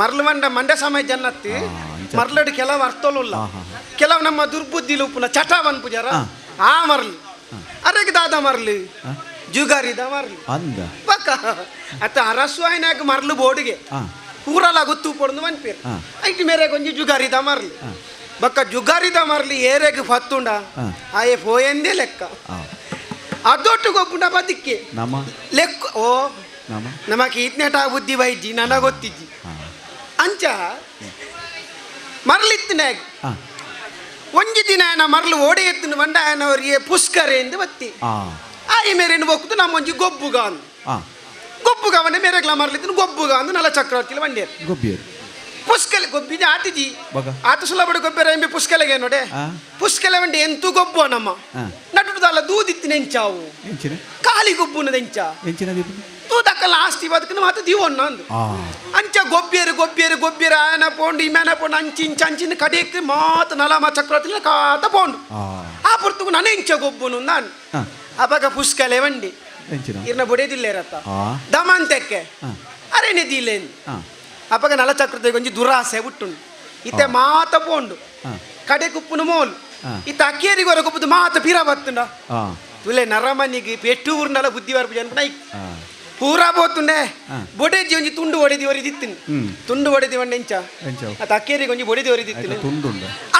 ಮರ್ಲು ಮಂಡ ಸಮಯ ಜನ್ನತ್ತಿ ಮರ್ಲಡು ಕೆಲವು ಅರ್ಥೋಲ್ಲ ಕೆಲವು ನಮ್ಮ ದುರ್ಬುದ್ಧಿಲು ಉಪ್ಪುನ ಚಟ ಅನ್ಪುಜಾರ ಆ ಮರ್ಲು ಅರೆಗೆ ದಾದ ಮರ್ಲು ಜುಗಾರಿದ ಮರ್ಲು ಪಕ್ಕ ಅತ್ತ ಅರಸು ಆಯ್ನಾಗ ಮರ್ಲು ಬೋಡಿಗೆ ಊರಲ್ಲ ಗೊತ್ತು ಪೊಡ್ದು ಮನ್ಪೇರು ಐಟಿ ಮೇರೆ ಕೊಂಚ ಜುಗಾರಿದ ಮರ್ಲು ಬಕ್ಕ ಜುಗಾರಿದ ಮರ್ಲಿ ಏರೆಗೆ ಫತ್ತುಂಡ ಆಯೆ ಪೋಯಂದೇ ಲೆಕ್ಕ ಅದೊಟ್ಟು ಗೊಬ್ಬುಂಡ ಬದಿಕ್ಕೆ ಲೆಕ್ಕ ಓ ನಮಕ್ಕೆ ಇತ್ನೆಟ ಬುದ್ಧಿ ಬೈಜಿ ನನಗೆ ಗೊತ್ತಿಜ್ಜಿ ಅಂಚ ಮರಳಿತ್ತಿನಾಗ ಒಂಜಿ ದಿನ ಆಯನ ಮರಳು ಓಡೆ ಎತ್ತಿನ ಬಂಡ ಆಯನವರಿಗೆ ಪುಷ್ಕರೆ ಎಂದು ಬತ್ತಿ ಆಯ ಮೇರೇನು ಹೋಗ್ತು ನಮ್ಮ ಒಂಜಿ ಗೊಬ್ಬುಗ ಅಂದು ಗೊಬ್ಬುಗ ಬಂಡೆ ಮೇರೆಗ್ಲ ಮರಳಿತ್ತಿನ ಗೊಬ್ಬುಗ ಅಂದು ನಲ ಚಕ್ರವರ್ತಿಲಿ ಬಂಡೇರು ಪುಷ್ಕಲೆ ಗೊಬ್ಬಿದ ಆತಿಜಿ ಆತ ಸುಲಭ ಗೊಬ್ಬರ ಎಂಬಿ ಪುಷ್ಕಲೆಗೆ ನೋಡೆ ಪುಷ್ಕಲೆ ಬಂಡೆ ಎಂತೂ ಗೊಬ್ಬು ನಮ್ಮ ನಟುದಲ್ಲ ದೂದಿತ್ತಿನ ಎಂಚಾವು ಕಾಲಿ ಗೊಬ್ಬುನದ ಎಂಚ ತೂದಕ್ಕಲ್ಲ ಆಸ್ತಿ ಬದುಕನ ಮಾತು ದೀವನ್ನ ಅಂದು ಅಂಚ ಗೊಬ್ಬೇರು ಆಯನ ಪೋಂಡು ಇಮೇನ ಪೋಂಡು ಅಂಚಿಂಚಿನ ಕಡೆಯಕ್ಕೆ ಮಾತು ನಲಮ ಚಕ್ರವರ್ತಿ ಕಾತ ಪೋಂಡು ಆ ಪುರ್ತುಗು ನನ್ನ ಎಂಚ ಗೊಬ್ಬುನು ನಾನು ಅವಾಗ ಪುಷ್ಕಲೆ ಬಂಡಿ ಇರ್ನ ಬೊಡೆದಿಲ್ಲ ಇರತ್ತ ದಮಂತಕ್ಕೆ ಅರೆನೆದಿಲ್ಲೇನು ಅಪ್ಪಗ ನಲ ಚಕ್ರತೆ ಕೊಂಚ ದುರಾಸೆ ಬಿಟ್ಟುಂಡು ಇತ್ತೆ ಮಾತ ಪೋಂಡು ಕಡೆ ಕುಪ್ಪುನು ಮೋಲು ಇತ್ತ ಅಕ್ಕೇರಿಗೆ ಹೊರ ಕುಪ್ಪುದು ಮಾತ ಪೀರ ಬತ್ತುಂಡ ತುಲೆ ನರಮನಿಗೆ ಪೆಟ್ಟು ಊರ್ನಲ್ಲ ಬುದ್ಧಿ ಬರ್ಪು ಜನ ಪೂರ ಬೋತುಂಡೆ ಬೊಡೆಜಿ ಒಂಜಿ ತುಂಡು ಹೊಡೆದಿ ಹೊರಿದಿತ್ತಿನಿ ತುಂಡು ಹೊಡೆದಿ ಒಂಡೆ ಎಂಚ ಅತ್ತ ಅಕ್ಕೇರಿಗೆ ಒಂಜಿ ಬೊಡೆದಿ ಹೊರಿದಿತ್ತಿನಿ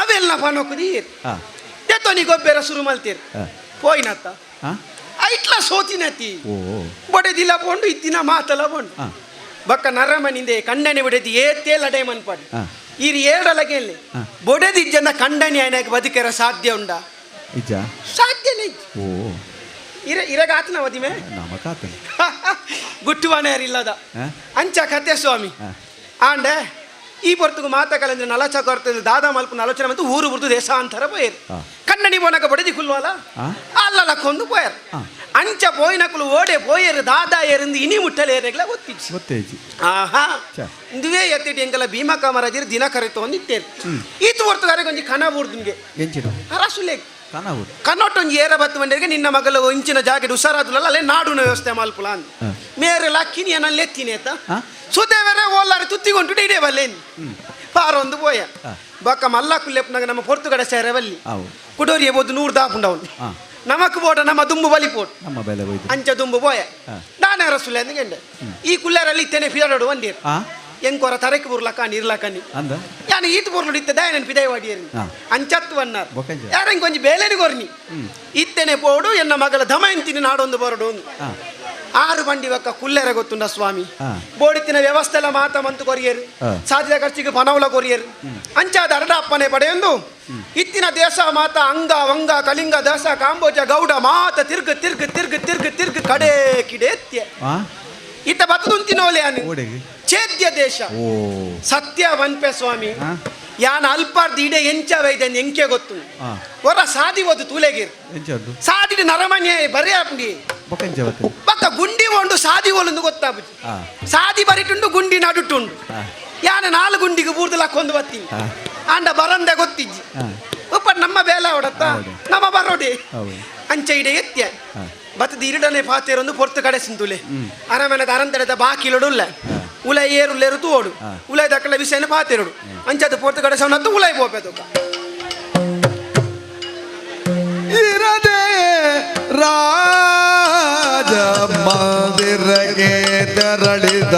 ಅವೆಲ್ಲ ಪನೋಕುದಿ ತೆತ್ತೋನಿ ಗೊಬ್ಬರ ಶುರು ಮಲ್ತೀರ್ ಪೋಯ್ನತ್ತ ಐಟ್ಲ ಸೋತಿನತಿ ಬೊಡೆದಿಲ್ಲ ಪೋಂಡು ಇತ್ತಿನ ಮಾತಲ್ಲ ಪೋಂಡು ಬಕ್ಕ ನರಮನಿಂದೆ ಕಂಡನೆ ಬೊಡೆದಿ ಏತೇಲ ಡೈಮನ್ ಪಾಡು ಇರಿ ಏಳಲಗೆ ಬೊಡೆದಿ ಜನ ಕಂಡನೆ ಆಯ್ನಾಗ ಬದುಕರ ಸಾಧ್ಯ ಉಂಡ ಸಾಧ್ಯನೇ ಇರಗ ಆತನ ಮದಿಮೆ ಗುಟ್ಟುವನೇರಿಲ್ಲದ ಅಂಚ ಕತೆ ಸ್ವಾಮಿ ಆಂಡೆ ಈ ಪೊರ್ತುಗು ಮಾತ ಕಲೆಂದ್ರೆ ನಲಚ ಕೊರ್ತದೆ ದಾದ ಮಲ್ಪನ ಆಲೋಚನೆ ಮತ್ತು ಊರು ಬುರ್ದು ದೇಶಾಂತರ ಪೋಯರು ಕನ್ನಡಿ ಬೋನಕ ಬಡದಿ ಕುಲ್ವಾಲ ಅಲ್ಲಲ್ಲ ಕೊಂದು ಪೋಯರು ಅಂಚ ಪೋಯಿನಕುಲು ಓಡೆ ಪೋಯರು ದಾದ ಏರಿಂದ ಇನಿ ಮುಟ್ಟಲೇರೆಗ್ಲ ಗೊತ್ತಿಜ್ಜಿ ಆಹಾ ಇಂದುವೇ ಎತ್ತಿಟ್ಟು ಎಂಕಲ ಭೀಮಾ ಕಾಮರಾಜರು ದಿನ ಕರೆತು ಒಂದಿತ್ತೇರು ಈತು ಹೊರ್ತುಗಾರಿಗೆ ಒಂಜಿ ಕನ ಬೂರ್ದುಂಗೆ ಅರಸುಲೆ ಕನ್ನೊಟ್ಟೊಂಜಿ ಏರ ಬತ್ತು ಬಂದಿಗೆ ನಿನ್ನ ಮಗಲು ಇಂಚಿನ ಜಾಕೆಟ್ ಹುಷಾರಾದುಲ್ಲ ಅಲ್ಲೇ ನಾಡುನ ವ್ಯವಸ್ಥೆ ಮಲ್ಪುಲ ಅಂದ್ ಮೇರೆ ಲಕ್ಕಿನಿ ನಾನು ಎತ್ತೀನಿ ಆಯ್ತಾ ಸುದೇವರೇ ಓಲಾರೆ ತುತ್ತಿಗೊಂಡು ಇಡೇ ಬಲ್ಲೇನಿ ಪಾರೊಂದು ಪೋಯ ಬಕ್ಕ ಮಲ್ಲ ಕುಲ್ಲೆಪ್ಪನಾಗ ನಮ್ಮ ಪೊರ್ತುಗಡೆ ಸೇರವಲ್ಲಿ ಕುಡೋರಿಯ ಬೋದು 100 ದಾಪುಂಡವನು ನಮಕ್ ಬೋಟ ನಮ್ಮ ದುಂಬು ಬಲಿ ಪೋಟ್ ಅಂಚ ದುಂಬು ಪೋಯ ನಾನೇ ರಸುಲೆ ಅಂದ್ಕೊಂಡೆ ಈ ಕುಲ್ಲೆರಲ್ಲಿ ಇತ್ತೇನೆ ಫಿರಡು ಒಂದಿರು ಎಂಕೊರ ತರಕ್ಕೆ ಬುರ್ಲಕ್ಕ ನೀರ್ಲಕ್ಕನಿ ಯಾನು ಈತ ಬುರ್ಲು ಇತ್ತದ ನಾನು ಪಿದೈ ವಾಡಿಯರಿ ಅಂಚತ್ತು ಅನ್ನಾರ ಯಾರಂಗೆ ಕೊಂಚ ಬೇಲೆನಿ ಕೊರ್ನಿ ಇತ್ತೇನೆ ಪೋಡು ಎನ್ನ ಮಗಳ ದಮಯಂತಿನಿ ನಾಡೊಂದು ಬರಡು 6 ಬಂಡಿ ಒಕ್ಕ ಕುಲ್ಲೆರ ಗೊತ್ತುಂಡ ಸ್ವಾಮಿ ಬೋಡಿತ್ತಿನ ವ್ಯವಸ್ಥೆ ಎಲ್ಲ ಮಾತ ಮಂತು ಕೊರಿಯರು ಸಾಧ್ಯ ಖರ್ಚಿಗೆ ಪನವಲ ಕೊರಿಯರು ಅಂಚಾದ ಅರಡ ಅಪ್ಪನೆ ಪಡೆಯೊಂದು ಇತ್ತಿನ ದೇಶ ಮಾತ ಅಂಗ ವಂಗ ಕಲಿಂಗ ದಸ ಕಾಂಬೋಜ ಗೌಡ ಮಾತ ತಿರ್ಗ ತಿರ್ಗ ತಿರ್ಗ ತಿರ್ಗ ತಿರ್ಗ ಕಡೆ ಕಿಡೆ ಎತ್ಯ ಇತ್ತ ಬತ್ತದುಂತಿನೋಲೆ ಅನು ಚೇದ್ಯ ದೇಶ ಸತ್ಯ ವನ್ಪೆ ಸ್ವಾಮಿ ಯಾನ ಅಲ್ಪಾರ್ದು ಇಡೆ ಎಂಚವೈದೆ ಎಂಕೆ ಗೊತ್ತು ಹೊರ ಸಾದಿ ಓದು ತೂಲೆಗಿರ್ ಸಾದಿ ನರಮನ್ಯ ಬರೇ ಅಪ್ಪಿ ಪಕ್ಕ ಗುಂಡಿ ಒಂದು ಸಾದಿ ಓಲೊಂದು ಗೊತ್ತಾಬುಜಿ ಸಾದಿ ಬರಿಟುಂಡು ಗುಂಡಿ ನಡುಟುಂಡು ಯಾನ 4 ಗುಂಡಿಗೆ ಬೂರ್ದಲಕ್ಕೊಂದು ಬತ್ತೀನಿ ಅಂಡ ಬರಂದೆ ಗೊತ್ತಿಜ್ಜಿ ಉಪ್ಪ ನಮ್ಮ ಬೇಲ ಹೊಡತ್ತ ನಮ್ಮ ಬರೋಡೆ ಅಂಚ ಇಡೆ ಎತ್ಯ ಬತ್ತದ ಇರಡನೆ ಪಾತೇರೊಂದು ಪೊರ್ತು ಕಡೆ ಸಿಂತುಲೆ ಅರಮನೆದ ಅರಂತಡೆದ ಬಾಕಿಲೊಡುಲ್ಲ ಉಲೈ ಏರುಲ್ಲೇರು ತೂಡು ಉಲೈ ದಕ್ಕಲ ವಿಷಯನ ಪಾತೇರುಡು ಅಂಚದ ಪೊರ್ತು ಕಡೆ ಸವನತ್ತು ಉಲೈ ಪೋಪೆದು ಇರದೆ ರಾಜ ಮಂದಿರಗೆ ತೆರಳಿದ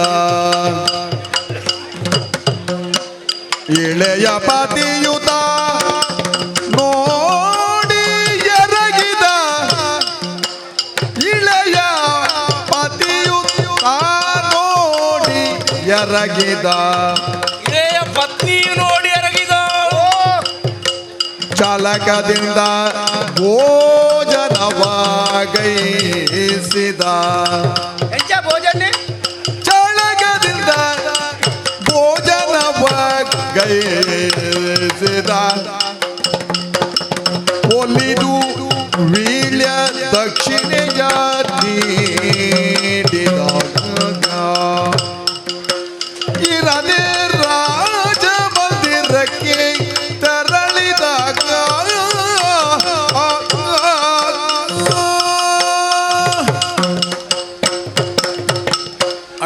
ಇಳೆಯ ಪತಿಯುತ ನೋಡಿ ಎರಗಿದ ಇಳೆಯ ಪತಿಯುತ ನೋಡಿ ಎರಗಿದ ಇಳೆಯ ಪತ್ನಿಯು ನೋಡಿ ಎರಗಿದ ಚಾಲಕದಿಂದ ಭೋಜನವ ಗೈಸಿದ ಎಂಚ ಭೋಜನೆ ಚಾಲಕದಿಂದ ಭೋಜನವ ಗೈಸಿದ ಒಲಿದು ವೀಳ್ಯ ದಕ್ಷಿಣೆಯ ನೀಡಿದಾಗ ಇರದೆ ರಾಜ ಮಂದಿರಕ್ಕೆ ತೆರಳಿದಾಗ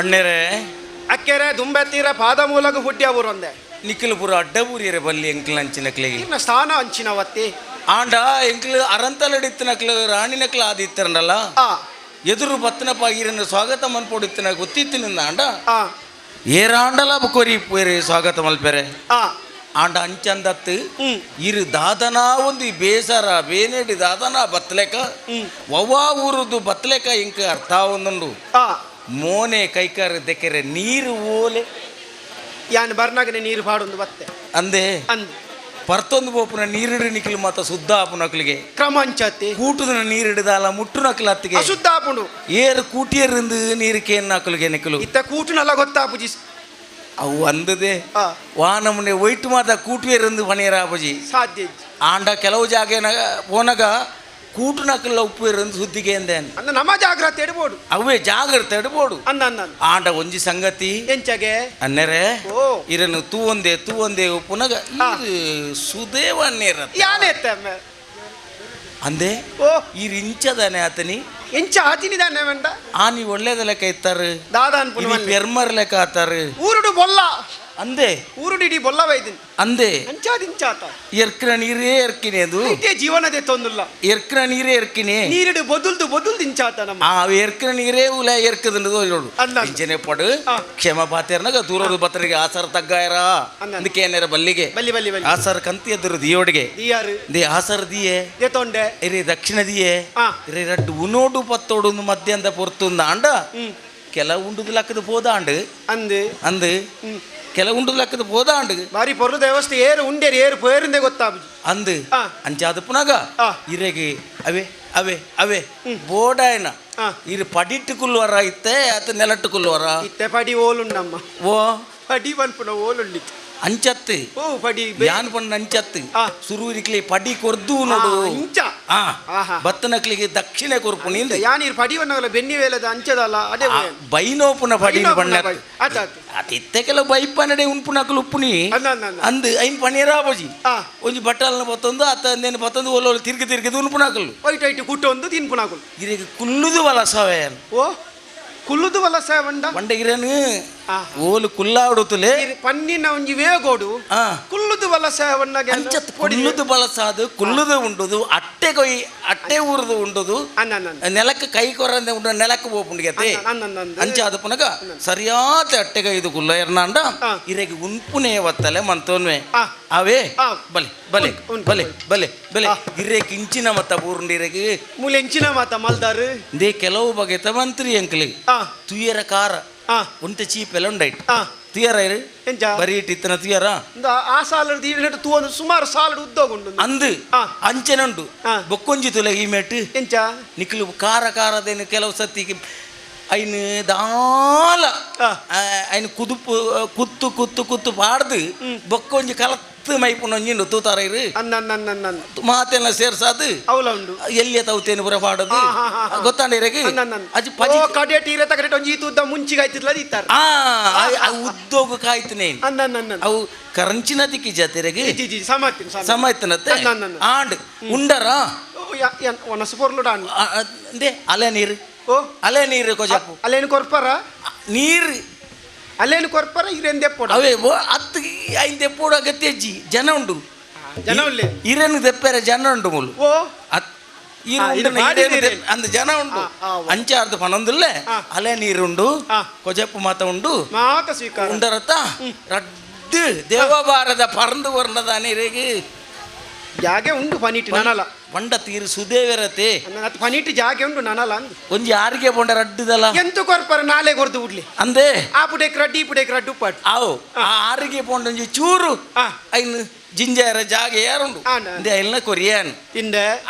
ಅಣ್ಣೆರೆ ಅಕ್ಕೆರೆ ದುಂಬೆತ್ತೀರ ಪಾದ ಮೂಲಕ ಹುಟ್ಟಿ ಅವರು ಒಂದೆ ನಿಖಿಲ್ಪುರ ಅಡ್ಡಬೂರಿಯರೆ ಬಲ್ಲಿ ಎಂಕ್ಲ ಅಂಚಿನಕ್ಲೆಗೆ ಇನ್ನ ಸ್ಥಾನ ಅಂಚಿನವತ್ತಿ ಆಂಡ ಎಂಕ್ಲು ಅರಂತಲಡಿತ್ತಿನಕ್ಲು ರಾಣಿನಕ್ಲ ಆದಿತ್ತರಲ್ಲ ಎದುರು ಬತ್ತನಪ್ಪ ಈರನ್ನು ಸ್ವಾಗತ ಮನ್ಪೊಡಿತ್ತಿನ ಗೊತ್ತಿತ್ತು ನಿಂದ ಆಂಡ ಏರಾಂಡಲ ಕೊರಿ ಪೇರೆ ಸ್ವಾಗತ ಮಲ್ಪೆರೆ ಆಂಡ ಅಂಚಂದತ್ತು ಇರು ದಾದನ ಒಂದು ಬೇಸರ ಬೇನೆಡಿ ದಾದನ ಬತ್ತಲೆಕ ವವಾ ಊರುದು ಬತ್ತಲೆಕ ಇಂಕ ಅರ್ಥ ಒಂದುಂಡು ಮೋನೆ ಕೈಕಾರ ದೆಕೆರೆ ನೀರು ಓಲೆ ಯಾನ್ ಬರ್ನಾಗನೆ ನೀರು ಪಾಡೊಂದು ಬತ್ತೆ ಅಂದೆ ಅಂದ್ ಪರ್ತೊಂದು ಬೋಪುನ ನೀರಿಡು ನಿಕ್ಲು ಮಾತ ಸುದ್ದ ಆಪುನಕ್ಲಿಗೆ ಕ್ರಮಾಂಚತೆ ಕೂಟುದ ನೀರಿಡದಲ್ಲ ಮುಟ್ಟುನಕ್ಲ ಅತ್ತಿಗೆ ಅಶುದ್ಧ ಆಪುಂಡು ಏರು ಕೂಟಿಯರಿಂದ ನೀರು ಕೇನ್ನಕ್ಲಿಗೆ ನಿಕ್ಲು ಇತ್ತ ಕೂಟುನಲ್ಲ ಗೊತ್ತಾಪುಜಿ ಅವು ಅಂದದೆ ವಾನಮ್ಮನೆ ಒಯ್ಟು ಮಾತ ಕೂಟುವೇರಿಂದ ಪಣಿಯರ ಆಪುಜಿ ಸಾಧ್ಯ ಆಂಡ ಕೆಲವು ಜಾಗ ಪೋನಗ ಕೂಟು ನಕಲ್ಲ ಉಪ್ಪು ಇರಂದು ಸುದ್ದಿಗೆ ಅಂದೇನು ಅಂದ ನಮ್ಮ ಜಾಗ್ರತೆ ಇಡ್ಬೋದು ಅವೇ ಜಾಗ್ರತೆ ಇಡ್ಬೋದು ಅಂದ ಅಂದ ಆಂಡ ಒಂಜಿ ಸಂಗತಿ ಎಂಚಗೆ ಅನ್ನೆರೆ ಓ ಇರನ್ನು ತೂ ಒಂದೇ ಪುನಗ ಸುದೇವನ್ನೇರ ಯಾನೆತ್ತ ಅಂದೆ ಓ ಈ ರಿಂಚದಾನೆ ಆತನಿ ಎಂಚ ಆತಿನಿದಾನೆ ವೆಂಡ ಆನಿ ಒಳ್ಳೆದ ಲೆಕ್ಕ ಇತ್ತಾರೆ ದಾದ ಅನ್ಪುನ ಪೆರ್ಮರ್ ಲೆಕ್ಕ ಆತಾರೆ ಊರುಡು ಬೊಲ್ಲ ಅಂದೆ ಊರುಡಿಡಿ ಬೊಲ್ಲ ವೈದಿನ್ ಅಂದೆ ಅಂಚಾದಿಂಚಾತ ಎರ್ಕಿನ ನೀರೇ ಎರ್ಕಿನಿ ಅದು ಇದೇ ಜೀವನದೇ ತೊಂದುಲ್ಲ ಎರ್ಕಿನ ನೀರೇ ಎರ್ಕಿನಿ ನೀರಿಡು ಬೊದುಲ್ದು ಇಂಚಾತ ನಮ್ಮ ಆ ಎರ್ಕಿನ ನೀರೇ ಉಲ ಎರ್ಕದಂಡು ನೋಡು ಅಲ್ಲ. ಇಂಚನೆ ಪಡು ಕ್ಷಮ ಪಾತೇರ್ನಾಗ ದೂರದ ಬತ್ತರಿಗೆ ಆಸರ ತಗ್ಗಾಯರ ಅದಕ್ಕೆ ಏನಾರ ಬಲ್ಲಿಗೆ ಬಲ್ಲಿ ಬಲ್ಲಿ ಬಲ್ಲಿ ಆಸರ ಕಂತಿ ಎದ್ರು ದಿಯೋಡಿಗೆ ದಿಯಾರು ದೇ ಆಸರ ದಿಯೆ ದೇ ತೊಂಡೆ ಇರಿ ದಕ್ಷಿಣ ದಿಯೆ ಆ. ಇರಿ ರಡ್ಡು ಉನೋಡು ಪತ್ತೋಡು ಮಧ್ಯಾಂದ ಪೊರ್ತುಂದ ಆಂಡ ಕೆಲ ಉಂಡುದು ಲಕ್ಕದ ಪೋದಾಂಡು ಅಂದು ಅಂದು ಕೆಲ ಉಂಡುದು ಲಕ್ಕದ ಪೋದಾಂಡು ಬಾರಿ ಪೊರ್ಲು ದೇವಸ್ಥೆ ಏರು ಉಂಡೇರಿ ಏರು ಪೇರಿಂದೆ ಗೊತ್ತಾಬುಜಿ ಅಂದು ಆ. ಅಂಚಾದ ಪುನಗ ಆ. ಇರೆಗೆ ಅವೇ ಅವೇ ಅವೇ ಬೋಡಾಯನ ಆ. ಇರು ಪಡಿಟ್ಟು ಕುಲ್ವರ ಇತ್ತೆ ಅತ ನೆಲಟ್ಟು ಕುಲ್ವರ ಇತ್ತೆ ಪಡಿ ಓಲುಂಡಮ್ಮ ಓ ಪಡಿ ಬನ್ಪುನ ಓಲುಂಡಿತ್ತು ಅಂಚತ್ತು ಓ ಪಡಿ ಯಾನ್ ಪಂಡ ಅಂಚತ್ತು ಆ. ಸುರೂರಿಕ್ಲಿ ಪಡಿ ಕೊರ್ದು ನೋಡು ಇಂಚ ಆ ಆಹಾ. ಬತ್ತನಕ್ಲಿಗೆ ದಕ್ಷಿಣ ಕೊರ್ಪು ನಿಂದು ಯಾನೀರ್ ಪಡಿ ಬಣ್ಣಗಲ ಬೆನ್ನಿ ವೇಲದ ಅಂಚದಲ್ಲ ಅದೇ ಬೈನೋಪುನ ಪಡಿ ಬಣ್ಣ ಆತ ಅತಿತ್ತೆ ಕೆಲವು ಬೈಪನಡೆ ಉನ್ಪುನಕಲು ಉಪ್ಪುನಿ ಅಂದು ಐನ್ ಪಣಿಯರಾಬಜಿ ಆ. ಒಂಜಿ ಬಟ್ಟಲ್ನ ಬತ್ತೊಂದು ಅತ್ತಂದೇನು ಬತ್ತೊಂದು ಒಲ್ಲ ತಿರ್ಗಿ ತಿರ್ಗಿ ಉನ್ಪುನಕಲು ವೈಟ್ ಐಟ್ ಕುಟ್ಟೊಂದು ತಿನ್ಪುನಾಕುಲು ಇರಿಗೆ ಕುಲ್ಲುದು ಬಲ ಸವೇನ್ ಓ ಕುಲ್ಲುದು ವಲ್ಲ ಸಾವಂಡ ಬಂಡಗಿರನು ಆ. ಓಲು ಕುಲ್ಲಾಡುತ್ತಲೇ ಪನ್ನಿನ ಒಂಜಿ ವೇಗೋಡು ಆ ಕುಲ್ಲುದು ವಲ್ಲ ಸಾವಣ್ಣಗೆ ಅಂಚತ್ ಕುಲ್ಲುದು ಬಳಸಾದು ಕುಲ್ಲುದು ಉಂಡುದು ಅಟ್ಟೆ ಕೊಯ್ ಅಟ್ಟೆ ಊರುದು ಉಂಡುದು ಅನ್ನ ನೆಲಕ್ಕೆ ಕೈ ಕೊರಂದೆ ಉಂಡು ನೆಲಕ್ಕೆ ಹೋಗ್ಬಿಂಡಿಗತ್ತೆ ಅಂಚಾದ ಪುನಗ ಸರಿಯಾದ ಅಟ್ಟೆಗ ಇದು ಕುಲ್ಲ ಎರ್ನಾಂಡ ಆ. ಇರೆಗೆ ಉನ್ಪುನೇ ಒತ್ತಲೆ ಮಂತೋನ್ವೆ ಆ. ಅವೇ ಆ. ಬಲೆ ಬಲೆ ಉಂಟು. ಬಲೆ ಬಲೆ ಬಲೆ ಆ. ಇರೆ ಕಿಂಚಿನ ಮತ್ತ ಬೂರ್ಂಡಿರೆಗೆ ಮೂಲೆಂಚಿನ ಮಾತ ಮಲ್ದಾರು ದೇ ಕೆಲವು ಬಗೆತ ಮಂತ್ರಿ ಅಂಕಲಿಗೆ ಆ ತುಯ್ಯರ ಕಾರ ಆ ಒಂಟ ಚೀಪೆಲ್ಲ ಉಂಡೈಟ್ ಆ ತುಯ್ಯರ ಇರು ಎಂಚ ಬರೀ ಇಟ್ಟಿತ್ತನ ತುಯ್ಯರ ಆ ಸಾಲದ ಈಡು ತೂವೊಂದು ಸುಮಾರು ಸಾಲಡ್ ಉದ್ದೋಗುಂಡು ಅಂದು ಆ. ಅಂಚೆನುಂಟು ಆ. ಬೊಕ್ಕೊಂಜಿ ತುಲೆ ಈ ಮೆಟ್ಟು ಎಂಚ ನಿಕ್ಲು ಕಾರ ಕಾರದೇನು ಕೆಲವು ಸತ್ತಿಗೆ ಐನು ದಾಲ ಆ. ಐನು ಕುದುಪು ಕುತ್ತು ಕುತ್ತು ಕುತ್ತು ಪಾಡ್ದು ಬೊಕ್ಕೊಂಜಿ ಕಲತ್ತು ಮೈಪುನೊಂಜಿಂಡು ತೂತಾರ ಇರು ಅನ್ನ ಮಾತೆಲ್ಲ ಸೇರ್ಸಾದು ಅವಲ ಉಂಡು ಎಲ್ಲಿಯ ತೌತೇನು ಬರ ಪಾಡೋದು ಆ, ಹಾ, ಹಾ, ಹಾ. ಗೊತ್ತಾಂಡಿರಗೆ ಅಜ್ಜಿ ಓ ಪಜಿ ಕಡೆ ಟೀರೆ ತಗಡೆ ಒಂಜಿ ತೂದ್ದ ಮುಂಚಿಗೆ ಆಯ್ತಿರ್ಲ ಇತ್ತಾರ ಆ ಉದ್ದೋಗ ಕಾಯ್ತನೆ ಅನ್ನ ಅವು ಕರಂಚಿನ ದಿಕ್ಕಿ ಜಾತಿರೆಗೆ ಜಿ ಜಿ ಸಮಾತಿನ ಸಮಾಯ್ತನತ್ತೆ ಅನ್ನ. ಆಂಡ್ ಉಂಡರ ಒನಸು ಪೊರ್ಲು ಡಾನ್ ಅಂದೆ ಅಲೆ ನೀರು ಓ ಅಲೆ ನೀರು ಕೊಜಪ್ಪು ಅಲ್ಲೇನು ಕೊರ್ಪಾರ ನೀರು ಅಲ್ಲೇನು ಕೊರ್ಪಾರ ಇರೆಂದೆ ಪೋಡ ಅವೇ ಹತ್ತು ಐದು ತೆಪ್ಪೋಡ ಗತ್ತೆಜ್ಜಿ ಜನ ಉಂಡು ಜನ ಉಳ್ಳೆ ಇರೇನು ತೆಪ್ಪರೆ ಜನ ಉಂಡು ಮುಲು ಓ ಇದು ಮಾಡಿ ನೀರು. ಅಂದ ಜನ ಉಂಡು ಆ, ಆ, ಅಂಚಾರ್ದು ಪನೊಂದುಲ್ಲೆ ಆ. ಅಲೆ ನೀರುಂಡು ಆ. ಕೊಜಪ್ಪು ಮಾತ ಉಂಡು ಮಾತ ಸ್ವೀಕಾರ ಉಂಡರತ್ತ ರಡ್ಡು ದೇವಬಾರದ ಪರಂದು ವರ್ಣದ ನೀರಿಗೆ ಜಾಗೆ ಉಂಡು ಪನೀಟ್ ನನಲ ಪಂಡ ತೀರು ಸುದೇವೆರತೆ ಅದು ಪನೀಟ್ ಜಾಗೆ ಉಂಡು ನನಲ ಅಂದು ಒಂಜಿ ಆರಿಗೆ ಪೊಂಡ ರಡ್ಡುದಲ್ಲ ಎಂತ ಕೊರ್ಪಾರ ನಾಳೆ ಕೊರ್ದು ಉಡ್ಲಿ ಅಂದೆ ಆ ಪುಟೇಕ್ ರಡ್ಡಿ ಈ ಪುಟೇಕ್ ರಡ್ಡು ಪಟ್ ಅವು ಆ ಆರಿಗೆ ಪೊಂಡ ಒಂಜಿ ಚೂರು ಆ. ಐನು ಜಿಂಜರ ಜಾಗ ಯಾರುಂಡು ಆಂಡ. ಅಂದೆ ಐಲ್ನ ಕೊರಿಯಾನ್ ಇಂದ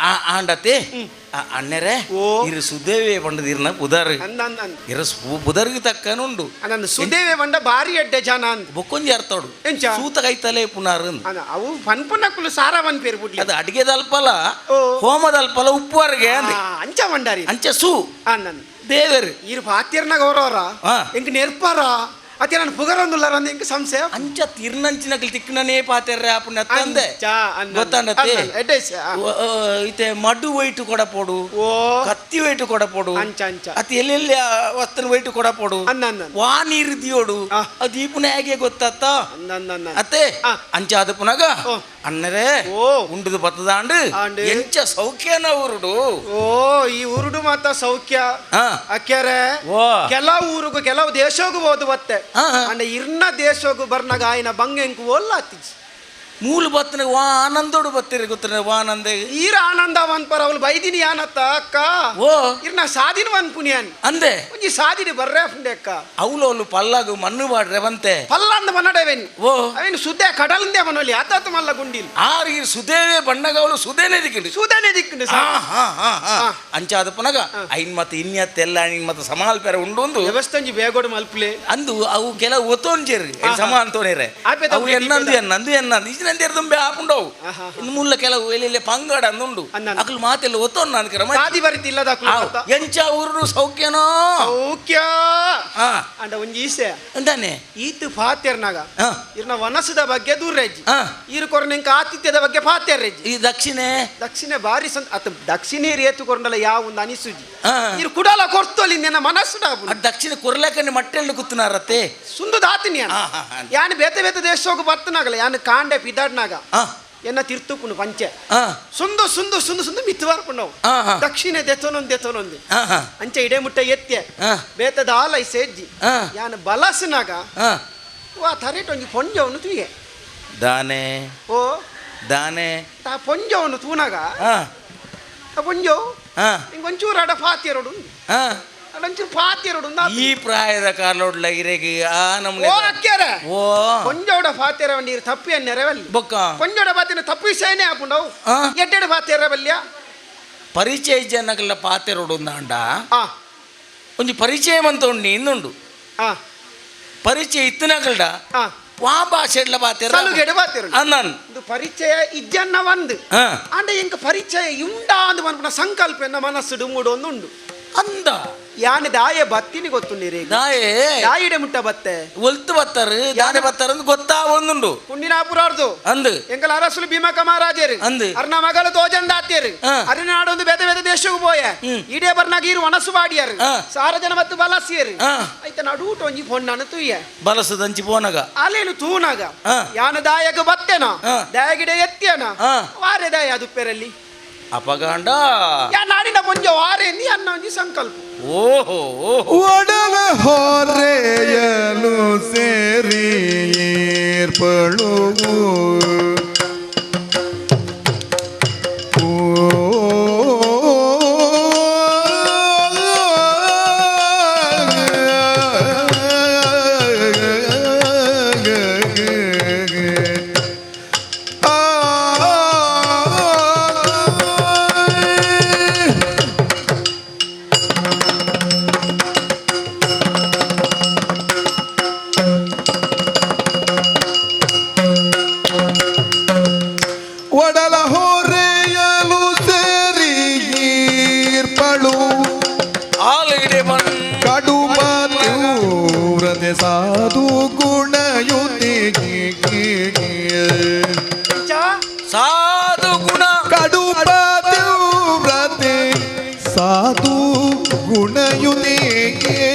ಆಂಡತೆ ಅಣ್ಣರೆ ಓ. ಇರು ಸುದೇವೆ ಪಂಡದಿರ್ನ ಪುದರ್ ಅಂದ ಇರ ಪುದರ್ಗೆ ತಕ್ಕನುಂಡು ಅನ್ನ ಸುದೇವೆ ಬಂಡ ಬಾರಿ ಎಡ್ಡೆ ಜನ ಅಂದ್ ಬೊಕ್ಕೊಂಜಿ ಅರ್ಥೋಡು ಎಂಚ? ಸೂತ ಕೈತಲೆ ಪುನಾರ್ ಅವು ಪನ್ಪುನಕ್ಕಲು ಸಾರವನ್ ಪೇರು ಬಿಡ್ಲಿ ಅದು ಅಡಿಗೆದಲ್ಪಲ ಓ. ಹೋಮದಲ್ಪಲ ಉಪ್ಪುವರೆಗೆ ಅಂದೆ ಅಂಚ ಬಂಡಾರಿ ಅಂಚೆ ಸೂ ಅನ್ನ ದೇವರು ಇರು ಪಾತ್ಯರ್ನಾಗ ಅವರವರ ಆ. ಎಂಕ್ ನೆರ್ಪಾರ ಅತ್ತೆ ನಾನು ಪುಗರೊಂದುಲ್ಲಾರ ಅಂದ ಎಂಕ್ ಸಂಶಯ ಅಂಚ ತಿರ್ನಂಚಿನಕ್ಲಿ ತಿಕ್ಕನೇ ಪಾತೆರ್ರೆ ಆಪುನ ತಂದೆ ಅಂಚ ಅನ್ನ. ಗೊತ್ತಾಂಡತೆ ಅನ್ನ, ಎಡ್ಡೆಸ. ಇತ್ತೆ ಮಡು ವೈಟು ಕೊಡಪೋಡು ಓ ಕತ್ತಿ ವೈಟು ಕೊಡಪೋಡು ಅಂಚ ಅಂಚ ಅತಿ ಎಲ್ಲೆಲ್ಲಿ ವಸ್ತನ ವೈಟು ಕೊಡಪೋಡು ಅನ್ನ ಅನ್ನ ವಾ ನೀರು ದಿಯೋಡು ಆ. ಅದು ಈ ಪುನಃ ಹೇಗೆ ಗೊತ್ತಾತ ಅನ್ನ ಅತ್ತೆ ಆ. ಅಂಚಾದ ಪುನಗ ಓ. ಅಣ್ಣರೇ ಓ. ಉಂಡುದು ಬತ್ತದಾಂಡು ಆಂಡು. ಎಂಚ ಸೌಖ್ಯನ ಊರುಡು ಓ ಈ ಊರುಡು ಮಾತ ಸೌಖ್ಯ ಹಾ ಅಕ್ಯಾರೆ ಓ ಕೆಲವು ಊರುಗು ಕೆಲವು ದೇಶಗೂ ಹೋದು ಬತ್ತೆ ಹಾ, ಹಾ. ಅಂಡ ಇರ್ನ ದೇಶಗೂ ಬರ್ನಾಗ ಆಯ್ನ ಬಂಗೆಂಕು ಒಲ್ಲ ಹತ್ತಿಜಿ ಮೂಲ ಬತ್ತನ ವಾ ಆನಂದೋಡು ಬತ್ತಿರಿ ಗೊತ್ತಿರ ವಾ ಆನಂದ ಈರ ಆನಂದ ಪರ ಅವಳು ಬೈದಿನಿ ಯಾನತ್ತ ಅಕ್ಕ ಓ ಇರ್ನ ಸಾದಿನ ವನ್ ಪುಣ್ಯಾನ್ ಅಂದೆ ಒಂಜಿ ಸಾದಿನಿ ಬರ್ರೆ ಪುಂಡೆ ಅಕ್ಕ ಅವಳು ಪಲ್ಲಾಗು ಮಣ್ಣು ಬಾಡ್ರೆ ಬಂತೆ ಪಲ್ಲಂದ ಮನ್ನಡವೆನ್ ಓ ಅವೇನು ಸುದ್ದೆ ಕಡಲಿಂದೆ ಮನೋಲಿ ಆತಾತ ಮಲ್ಲ ಗುಂಡಿಲ್ ಆರಿ ಸುದೇವೆ ಬಣ್ಣಗವಳು ಸುದೇನೆ ದಿಕ್ಕಿಂಡು ಸುದನೆ ದಿಕ್ಕುಂಡು ಅಂಚಾದ ಪುನಗ ಐನ್ ಮತ್ತೆ ಇನ್ಯತ್ತೆಲ್ಲ ನಿನ್ ಮತ್ತೆ ಸಮಾಲ್ ಪೆರ ಉಂಡು ವ್ಯವಸ್ಥೆ ಒಂಜಿ ಬೇಗೋಡು ಮಲ್ಪುಲೆ ಅಂದು ಅವು ಕೆಲವು ಒತ್ತೊಂಜೇರಿ ಸಮ ಅಂತೋನೇರೆ ಆಪೆ ಅವು ಎನ್ನಂದು ಎನ್ನಂದು ಈಜಿನಂದು ದುಂಬೆ ಹಾಕೊಂಡವು ಇನ್ನು ಮುಲ್ಲ ಕೆಲವು ಎಲ್ಲೆಲ್ಲಿ ಪಂಗಡ ಅಂದುಂಡು ಅನ್ನಂದು. ಅಕ್ಲು ಮಾತೆಲ್ಲ ಒತ್ತೊಂದು ಅನ್ಕರ ಸಾದಿ ಬರಿತಿಲ್ಲದ ಎಂಚ ಊರು ಸೌಖ್ಯನೋ ಸೌಖ್ಯ ಹಾ ಅಂಡ ಒಂಜಿ ಈಸೆ ಅಂತಾನೆ ಈತು ಫಾತ್ಯರ್ನಾಗ ಹಾ ಇರ್ನ ವನಸದ ಬಗ್ಗೆ ದೂರೆಜ್ಜಿ ಹಾ ಇರು ಕೊರ್ನೆಂಕ ಆತಿಥ್ಯದ ಬಗ್ಗೆ ಫಾತ್ಯರೆಜ್ಜಿ ಈ ದಕ್ಷಿಣೆ ದಕ್ಷಿಣ ಬಾರಿ ಅತ ದಕ್ಷಿಣ ರೇತು ಕೊರಂಡಲ ಯಾವ ಒಂದು ಅನಿಸುಜಿ ಹಾ ಇರು ಕುಡಲ ಕೊರ್ತೋಲಿ ನಿನ್ನ ಮನಸ್ಸು ಆ ದಕ್ಷಿಣ ಕುರ್ಲಕನ್ನಿ ಮಟ್ಟೆಲ್ಲ ಕುತ್ತನಾರತ್ತೆ ಸುಂದು ದಾತಿನಿ ಯಾನ್ ಬೇತೆ ಬೇತೆ ದೇಶೋಗು ಬರ್ತನಾಗಲ್ಲ ಯಾನ್ ಕಾಂಡೆ ಪಿದಾಡ್ನಾಗ ಹಾ ಎನ್ನ ತಿರ್ತುಪುನು ಪಂಚೆ ಹಾ ಸುಂದು ಸುಂದು ಸುಂದು ಸುಂದು ಮಿತ್ತುವಾರ್ಪುಂಡವು ಹಾ ಹಾ ದಕ್ಷಿಣ ದೆತೊನೊಂದು ಹಾ ಹಾ ಅಂಚೆ ಇಡೆ ಮುಟ್ಟ ಎತ್ತೆ ಹಾ ಬೇತದ ಆಲೈ ಸೇಜ್ಜಿ ಹಾ ಯಾನ್ ಬಲಸ್ನಾಗ ಹಾ ವಾ ಥರೇಟ್ ಒಂಜಿ ಪೊಂಜವನು ತುಯೆ ದಾನೆ ಓ ದಾನೆ ತಾ ಪೊಂಜವನು ತೂನಾಗ ಹಾ ಆ ಪೊಂಜವು ಹಾ ಇಂಗೊಂಚೂರು ಅಡ ಫಾತ್ಯರೋಡು ಹಾ ಅಡಂಚೂರು ಫಾತ್ಯರೋಡು ಈ ಪ್ರಾಯದ ಕಾಲೋಡ್ಲ ಇರೆಗೆ ಆ ನಮ್ನೆ ಓ ಅಕ್ಕ್ಯಾರ ಓ ಕೊಂಜೋಡ ಫಾತ್ಯರ ನೀರು ತಪ್ಪಿ ಅನ್ನೆರವಲ್ಲಿ ಬೊಕ್ಕ ಕೊಂಜೋಡ ಫಾತ್ಯನ ತಪ್ಪಿಸೇನೆ ಹಾಕೊಂಡವು ಆ? ಎಡ್ಡೆಡು ಫಾತ್ಯರ ಬಲ್ಯ ಪರಿಚಯ ಜನಕಲ್ಲ ಪಾತೆ ರೋಡೊಂದಾಂಡ ಆ ಒಂಜಿ ಪರಿಚಯ ಅಂತ ಉಂಡು ಇನ್ನುಂಡು ಆ ಪರಿಚಯ ಇತ್ತನಕಲ್ಡ ಆ ವಾ ಭಾಷೆಡ್ಲ ಬಾತಿರ ಸಲುಗೆಡೆ ಬಾತಿರು ಅಣ್ಣನ್ ಇದು ಪರಿಚಯ ಇಜ್ಜನ್ನ ಒಂದು ಹಾ ಅಂಡ ಇಂಕ ಪರಿಚಯ ಉಂಡಾ ಅಂದ್ ಮನ್ಪುನ ಸಂಕಲ್ಪ ಎನ್ನ ಮನಸ್ಸು ಮೂಡು ಒಂದು ಉಂಡು ಅಂದ ಯಾನೆ ದಾಯ ಬತ್ತಿನಿ ಗೊತ್ತುಂಡಿರಿ ದಾಯೆ ದಾಯಿಡೆ ಮುಟ್ಟ ಬತ್ತೆ ಒಲ್ತು ಬತ್ತಾರು ದಾನೆ ಬತ್ತಾರ ಅಂತ ಗೊತ್ತಾ ಒಂದುಂಡು ಕುಂಡಿನಾಪುರವ್ರದು ಅಂದು ಎಂಕಲ ಅರಸುಲು ಭೀಮಕ ಮಹಾರಾಜರು ಅಂದು ಅರ್ನ ಮಗಳು ತೋಜಂದಾತ್ಯರು ಹಾ. ಅರಿನಾಡೊಂದು ಬೇತೆ ಬೇತೆ ದೇಶಕ್ಕೆ ಪೋಯ ಇಡೇ ಬರ್ನಾಗೀರು ಒಣಸು ಬಾಡಿಯರು ಹಾ. ಸಾರಜನ ಮತ್ತು ಬಲಸಿಯರು ಹಾ ಐತ ನಡೂಟ ಒಂಜಿ ಪೊಣ್ಣನು ತುಯ್ಯ ಬಲಸು ದಂಚಿ ಪೋನಗ ಅಲ್ಲೇನು ತೂನಾಗ ಹಾ. ಯಾನ ದಾಯಕ ಬತ್ತೆನ ಹಾ. ದಾಯಗಿಡೆ ಎತ್ತೆನ ಹಾ. ವಾರೆ ದಾಯ ಅದು ಪೆರಲ್ಲಿ ಅಪಗಾಂಡ ಯಾ ನಾಡಿನ ಪೊಂಜ ವಾರೆ ನೀ ಅನ್ನ ಒಂಜಿ ಸಂಕಲ್ಪ ಓಹೋ ಓಹೋ ಒಡಲ ಹೊರೆಯಲು ಸೇರಿ ಏರ್ಪಳು ಒಡಲ ಹೊರೆಯಲು ಸೇರಿ ಈರ್ಪಳು ಆಲಗಿಡೆ ಮಣ್ ಕಡುಮ ತೀವ್ರತೆ ಸಾಧು ಗುಣಯುತಿಗೆ ಸಾಧು ಗುಣ ಕಡುಮ ತೀವ್ರತೆ ಸಾಧು ಗುಣಯುತಿಗೆ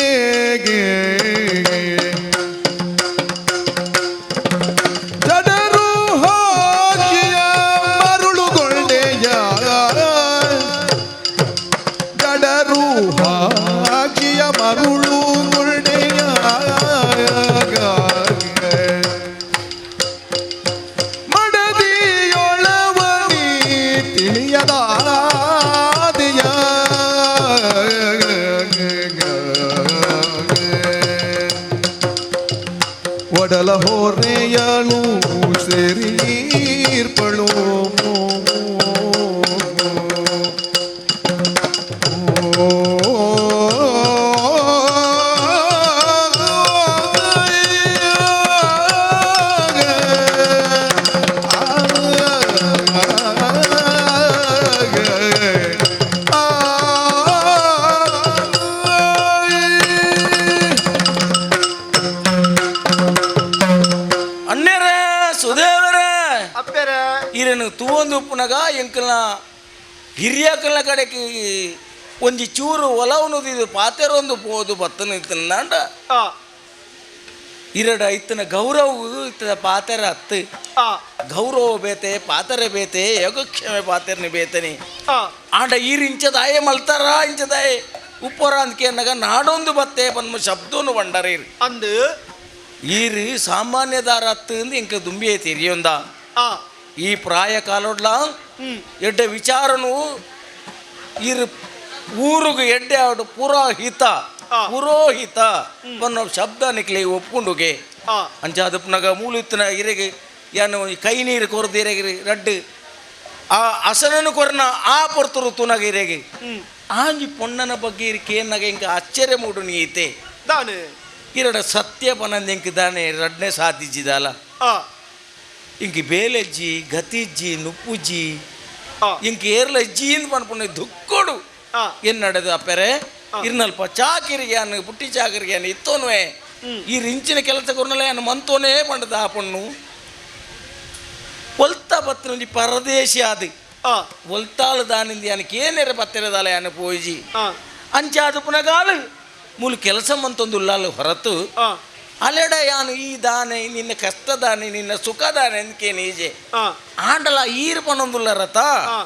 ಜನರು ಹಾಕಿಯ ಮರುಳುಗೊಳ್ಳೆಯ ಜಡರು ಹಾಕಿಯ ಮರುಳುಗೊಳ್ಳೆಯ ಮಡದಿಯೊಳವನಿ ತಿಳಿಯದಾದಿಯ ಒಡಲ ಹೊರೆಯಲು ಸೇರೀರ್ಪಳು ಅಣ್ಣೇರೆ ಸುದೇವರೇ ಅಪ್ಪೆರ ಇರನು ತೂವೊಂದು ಉಪ್ಪುನಗ ಎಂಕಲ್ನ ಹಿರಿಯಕಲ್ನ ಕಡೆಗೆ ಒಂಜಿ ಚೂರು ಒಲವನುದಿದು ಪಾತೆರೊಂದು ಪೋದು ಬತ್ತನ ಇತ್ತಂಡ ಆ ಇರಡ ಇತ್ತನ ಗೌರವ ಇತ್ತದ ಪಾತೆರ ಹತ್ತು ಆ ಗೌರವ ಬೇತೆ ಪಾತೆರೆ ಬೇತೆ ಯೋಗಕ್ಷೇಮ ಪಾತೆರ್ನಿ ಬೇತನಿ ಆ ಆಂಡ ಈರಿಂಚದಾಯೆ ಮಲ್ತಾರ ಇಂಚದಾಯೆ ಉಪ್ಪರ ಅಂದ್ಕೆ ಅನ್ನಗ ನಾಡೊಂದು ಬತ್ತೆ ಪನ್ಮ ಶಬ್ದನು ಬಂಡರೀರ್ ಅಂದು ಈರು ಸಾಮಾನ್ಯದಾರ ಹತ್ತು ಅಂದು ಇಂಕ ದುಂಬಿಯೇ ತಿರಿಯೊಂದ ಆ ಈ ಪ್ರಾಯ ಕಾಲೊಡ್ಲ ಎಡ್ಡೆ ವಿಚಾರನು ಇರು ಊರುಗು ಎಡ್ಡೆ ಆಡು ಪುರೋಹಿತ ಪುರೋಹಿತ ಅನ್ನೋ ಶಬ್ದ ನಿಕ್ಲಿ ಒಪ್ಪುಂಡುಗೆ ಆ ಅಂಚಾದಪ್ಪನಾಗ ಮೂಲಿತ್ತನ ಇರೆಗೆ ಏನು ಕೈ ನೀರು ಕೊರದು ಇರೆಗಿರಿ ರಡ್ಡು ಆ ಹಸನನು ಕೊರನ ಆ ಪೊರ್ತರು ತುನಗ ಇರೆಗೆ ಆಂಜಿ ಪೊಣ್ಣನ ಬಗ್ಗೆ ಇರಿಕೇನಾಗ ಇಂಕ ಆಶ್ಚರ್ಯ ಮೂಡು ನೀತೆ ದಾನೆ ಇರಡ ಸತ್ಯ ಪನಂದ ಇಂಕ ದಾನೆ ರಡ್ನೆ ಸಾಧಿಸಿದಲ್ಲ ಆ ಇಂಕ ಬೇಲೆಜ್ಜಿ ಗತಿಜ್ಜಿ ನುಪ್ಪುಜ್ಜಿ ಆ ಇಂಕ ಏರ್ಲ ಅಜ್ಜಿ ಅಂತ ಪನ್ಪುಣ್ಣ ದುಕ್ಕೋಡು ಆ ಏನ್ ನಡೆದು ಅಪ್ಪರೆ ಇರ್ನಲ್ಪ ಚಾಕಿರಿಗೆ ಅನ್ನು ಪುಟ್ಟಿ ಚಾಕಿರಿಗೆ ಅನ್ನು ಇತ್ತೋನ್ವೆ ಈ ರಿಂಚಿನ ಕೆಲಸ ಕೊರ್ನಲ್ಲ ಅನ್ನು ಮಂತೋನೇ ಪಂಡದ ಆ ಪಣ್ಣು ಒಲ್ತ ಬತ್ತನಲ್ಲಿ ಪರದೇಶಿ ಆದಿ ಆ ಒಲ್ತಾಳು ದಾನಿಂದ ಅನಕ್ಕೆ ಏನೇರ ಬತ್ತಿರದಾಲ ಅನ್ನ ಪೋಯಿಜಿ ಆ ಅಂಚಾದ ಪುನಗಾಲು ಮೂಲ ಕೆಲಸ ಮಂತೊಂದು ಉಲ್ಲಾಲು ಹೊರತು ಆ ಅಲೆಡ ಯಾನು ಈ ದಾನೆ ನಿನ್ನ ಕಷ್ಟ ದಾನೆ ನಿನ್ನ ಸುಖ ದಾನೆ ಅಂದ್ಕೆ ನೀಜೆ ಆ ಆಂಡಲ ಈರು ಪನೊಂದುಲ್ಲ ರಥ ಆ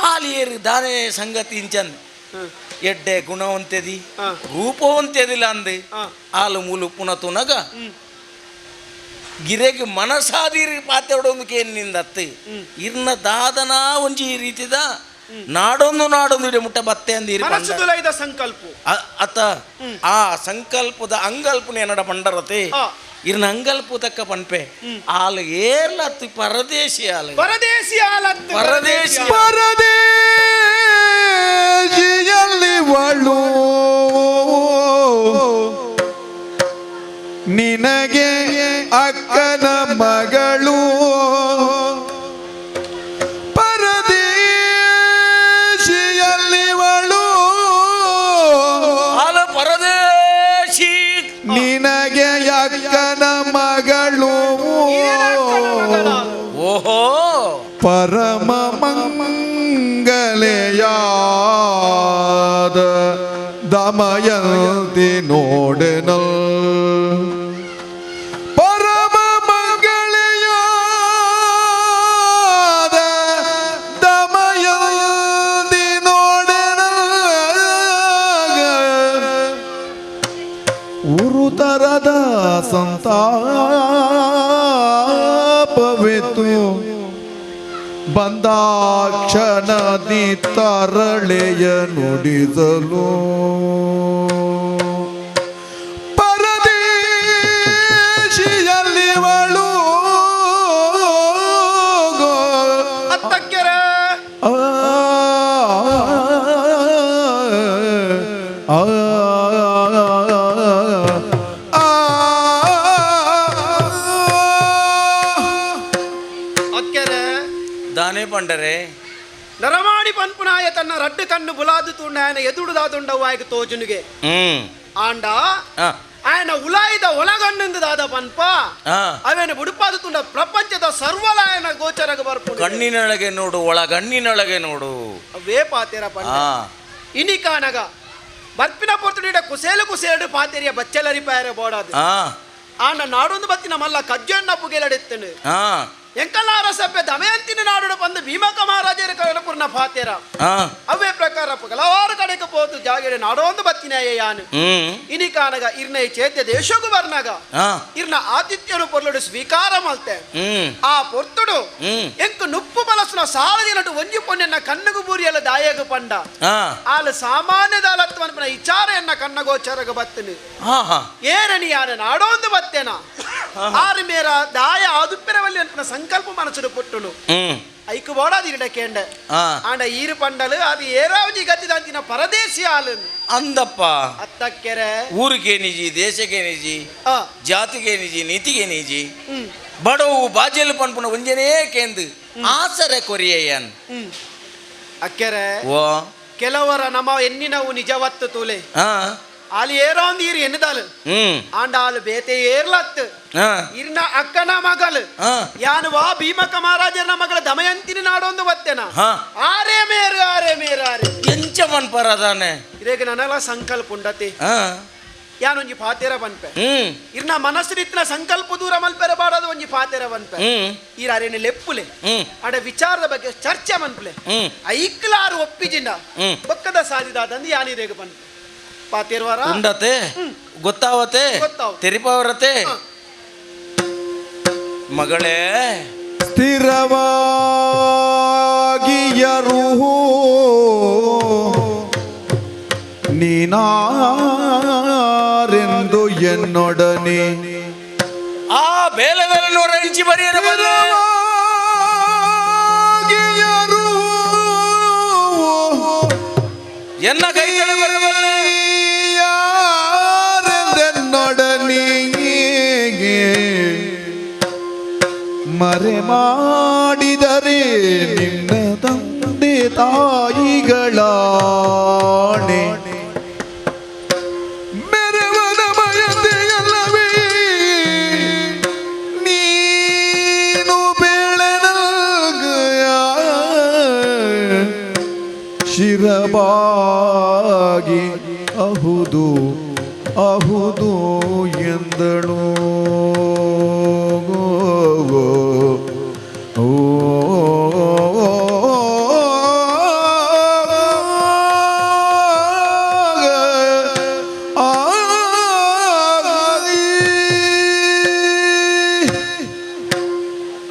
ಆಲಿಯರು ದಾನೆ ಸಂಗತಿ ಇಂಚಂದ್ ಎಡ್ಡೆ ಗುಣವಂತೆದಿ ಆ. ರೂಪವಂತೆದಿಲ್ಲ ಅಂದೆ ಆ. ಆಲು ಮೂಲು ಪುನತುನಗ ಗಿರೆಗೆ ಮನಸಾದಿರಿ ಪಾತೆಡೊಂದಕ್ಕೆ ನಿಂದತ್ತೆ ಇರ್ನ ದಾದನ ಒಂಜಿ ಈ ರೀತಿದ ನಾಡೊಂದು ಇಡೆ ಮುಟ್ಟ ಬತ್ತೆ ಅಂದಿರಿ ಮನಸ್ಸುದುಲ ಇದ ಸಂಕಲ್ಪ ಅತ ಆ ಸಂಕಲ್ಪದ ಅಂಗಲ್ಪನೆ ನಡ ಪಂಡರತೆ ಆ. ಇರ್ನ ಅಂಗಲ್ಪು ತಕ್ಕ ಪನ್ಪೆ ಆಲು ಏರ್ಲತ್ತು ಪರದೇಶಿ ಆಲು ಪರದೇಶಿ ಆಲತ್ತು ಪರದೇಶಿ ಪರದೇಶಿಯಲ್ಲಿ ವಾಳು ನಿನಗೆ ಅಕ್ಕನ ಮಗಳು ಪರದೇಶಿಯಲ್ಲಿವಳು ಅಲ ಪರದೇಶಿ ನಿನಗೆ ಅಕ್ಕನ ಮಗಳು ಓಹೋ ಪರಮ ಮಂಗಲೆಯಾದ ದಮಯಂತಿ ನೋಡೆನಲ್ ಪರಮ ಮಂಗಲೆಯಾದ ದಮಯಂತಿ ನೋಡೆನಲ್ ಉರುತರದ ಸಂತಾಪವಿತು ಬಂದಾಕ್ಷಣದಿ ತರಳೆಯ ನುಡಿಸಲು ಪರದೇಶಿಯಲ್ಲಿವಳು ಅತ್ತಕ್ಕೆರೆ ಆ ಆ ಅಕ್ಕೆರೆ ದಾನೆ ಪಂಡರೆ ನರಮಾಡಿ ಪನ್ಪುನಾಯ ತನ್ನ ರಡ್ಡು ಕಣ್ಣು ಬುಲಾದು ತುಂಡ ఆయన ಎದುಡುದಾದುಂಡವು ಆಯ್ಕೆ ತೋಜುನಿಗೆ ಆಂಡ ఆయన ಉಲಾಯಿದ ಒಳಗಣ್ಣಿಂದ ದಾದ ಪನ್ಪ ಅವೇನು ಬುಡುಪಾದು ತುಂಡ ಪ್ರಪಂಚದ ಸರ್ವಲಾಯನ ಗೋಚರಗ ಬರ್ಪು ಕಣ್ಣಿನೊಳಗೆ ನೋಡು ಒಳಗಣ್ಣಿನೊಳಗೆ ನೋಡು ಅವೇ ಪಾತೆರ ಪಂಡ ಇನಿ ಕಾನಗ ಬರ್ಪಿನ ಪೊರ್ತುಡಿಡ ಕುಸೇಲು ಕುಸೇಡು ಪಾತೆರಿಯ ಬಚ್ಚಲರಿ ಪಾಯರ ಬೋಡಾದು ಆಂಡ ನಾಡೊಂದು ಬತ್ತಿನ ಮಲ್ಲ ಕಜ್ಜಣ್ಣ ಪುಗೆಲಡೆತ್ತನು ಎಂಕಲಾರ ಸಭ್ಯ ದಮಯಂತಿನ ನಾಡು ಬಂದು ಭೀಮಕ ಮಹಾರಾಜರ ಕಳಪುರ್ನ ಪಾತೆರ ಅವೇ ಪ್ರಕಾರ ಹಲವಾರು ಕಡೆಗೆ ಹೋದು ಜಾಗಡೆ ನಾಡೊಂದು ಬತ್ತಿನ ಯಾನು ಇನಿ ಕಾನಗ ಇರ್ನ ಚೇತ್ಯ ದೇಶಗೂ ಬರ್ನಾಗ ಇರ್ನ ಆತಿಥ್ಯನು ಪೊರ್ಲುಡು ಸ್ವೀಕಾರ ಮಲ್ತೆ ಆ ಪೊರ್ತುಡು ಎಂಕು ನುಪ್ಪು ಬಲಸುನ ಸಾಲದಿನಟು ಒಂಜಿ ಪೊನ್ನೆನ್ನ ಕಣ್ಣಗು ಬೂರಿಯಲ್ಲ ದಾಯಗ ಪಂಡ ಆಲ ಸಾಮಾನ್ಯ ದಾಲತ್ವನ ವಿಚಾರೆಯನ್ನ ಕಣ್ಣಗೋಚರಗ ಬತ್ತನು ಏನನಿ ಯಾನ ನಾಡೊಂದು ಬತ್ತೇನ ಆರು ಮೇರ ದಾಯ ಆದುಪ್ಪೆರವಲ್ಲಿ ಅನ್ಪನ ಸಂಕಲ್ಪ ಮನಸ್ಸು ಪುಟ್ಟುನು ಐಕು ಬೋಡಾದಿ ಇಡಕೇಂಡ ಆಂಡ ಈರು ಪಂಡಲು ಅದು ಏರಾವಜಿ ಗತ್ತಿದಂತಿನ ಪರದೇಶಿ ಆಲು ಅಂದಪ್ಪ ಅತ್ತಕ್ಕೆರೆ ಊರಿಗೆ ನಿಜಿ ದೇಶಕ್ಕೆ ನಿಜಿ ಜಾತಿಗೆ ನಿಜಿ ನೀತಿಗೆ ನಿಜಿ ಬಡವು ಬಾಜೆಲು ಪನ್ಪುನ ಒಂಜನೇ ಕೇಂದು ಆಸರೆ ಕೊರಿಯನ್ ಅಕ್ಕೆರೆ ಓ ಕೆಲವರ ನಮ ಎನ್ನಿನವು ನಿಜವತ್ತು ತೂಲೆ ಆಲಿ ಏರೋಂದು ಈರು ಎನ್ನದಾಲು ಆಂಡ ಆಲು ಬೇತೆ ಏರ್ಲತ್ತು ಇರ್ನ ಅಕ್ಕನ ಮಗಳು ಯಾನು ವಾ ಭೀಮಕ ಮಹಾರಾಜರ ಮಗಳ ದಮಯಂತಿನ ನಾಡೊಂದು ಬತ್ತೇನ ಆರೇ ಮೇರು ಎಂಚ ಮನ್ಪರದಾನೆ ಇರೇಗ ನನಲ ಸಂಕಲ್ಪ ಉಂಡತೆ ಯಾನೊಂಜಿ ಪಾತೆರ ಬನ್ಪೆ ಇರ್ನ ಮನಸ್ಸಿನ ಸಂಕಲ್ಪ ದೂರ ಮಲ್ಪೆರ ಬಾಡದು ಒಂಜಿ ಪಾತೆರ ಬನ್ಪೆ ಈರ ಅರೇನೆ ಲೆಪ್ಪುಲೆ ಅಡ ವಿಚಾರದ ಬಗ್ಗೆ ಚರ್ಚೆ ಮನ್ಪುಲೆ ಐಕ್ಲಾರು ಒಪ್ಪಿಜಿಂಡ ಬಕ್ಕದ ಸಾಧಿದಾದಂದು ಯಾನಿರೇಗ ಬನ್ಪೆ ಪಾತೆರ್ವಾರ ಉಂಡತೆ ಗೊತ್ತಾವತೆ ತೆರಿಪವರತೆ ಮಗಳೇ ಸ್ಥಿರವಾಗಿಯರು ನೀನಾರೆಂದು ಎನ್ನೊಡನೆ ಆ ಬೇಲದಲ್ಲಿ ನೂರ ಇಂಚಿ ಬರೆಯಬಹುದು ಎನ್ನ ಕೈಗಳು ಬರಬಲ್ಲೆ ಮರೆ ಮಾಡಿದರೆ ನಿನ್ನ ತಂದೆ ತಾಯಿಗಳಾಣೆ ಮೆರವನ ಮಯತೆಯಲ್ಲವೇ ನೀನು ಬೆಳೆನಲ್ಗಯ ಶಿರಬಾಗಿ ಅಹುದು ಅಹುದು ಎಂದಳು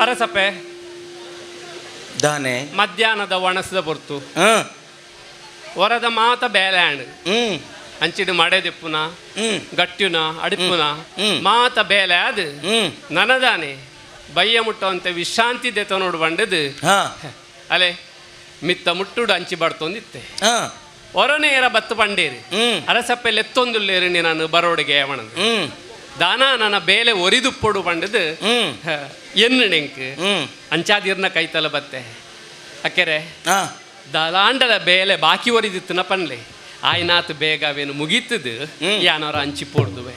ಅರಸಪ್ಪೆ ದಾನೆ ಮಧ್ಯಾಹ್ನದ ಒಣಸದ ಹೊರ್ತು ಹೊರದ ಮಾತ ಬೇಲ್ಯಾಂಡ್ ಅಂಚಿಡು ಮಡೆದಿಪ್ಪುನ ಗಟ್ಯುನ ಅಡಿಪುನ ಮಾತ ಬೇಲೆ ಅದು ನನದಾನೆ ಬಯ್ಯ ಮುಟ್ಟುವಂತೆ ವಿಶ್ರಾಂತಿ ದೇತ ನೋಡು ಬಂಡದು ಅಲೆ ಮಿತ್ತ ಮುಟ್ಟುಡು ಅಂಚಿ ಬಡ್ತೊಂದಿತ್ತೆ ಹೊರನೇರ ಬತ್ತು ಪಂಡೇರಿ ಅರಸಪ್ಪೆ ಲೆತ್ತೊಂದುಲ್ಲೇರಿ ನಾನು ಬರೋಡಿಗೆ ಅವಣದು ದಾನ ನನ್ನ ಬೇಲೆ ಒರಿದುಪ್ಪೊಡು ಪಂಡದು ಎನ್ನೆಂಕ್ ಅಂಚಾದಿರ್ನ ಕೈತಲ ಬತ್ತೆ ಅಕ್ಕೆರೆ ದಲಾಂಡಲ ಬೇಲೆ ಬಾಕಿ ಒರಿದಿತ್ತನ ಪನ್ಲೆ ಆಯ್ನಾತ್ ಬೇಗ ಅವೇನು ಮುಗೀತದು ಯಾನವರ ಹಂಚಿ ಪೋಡ್ದುವೆ.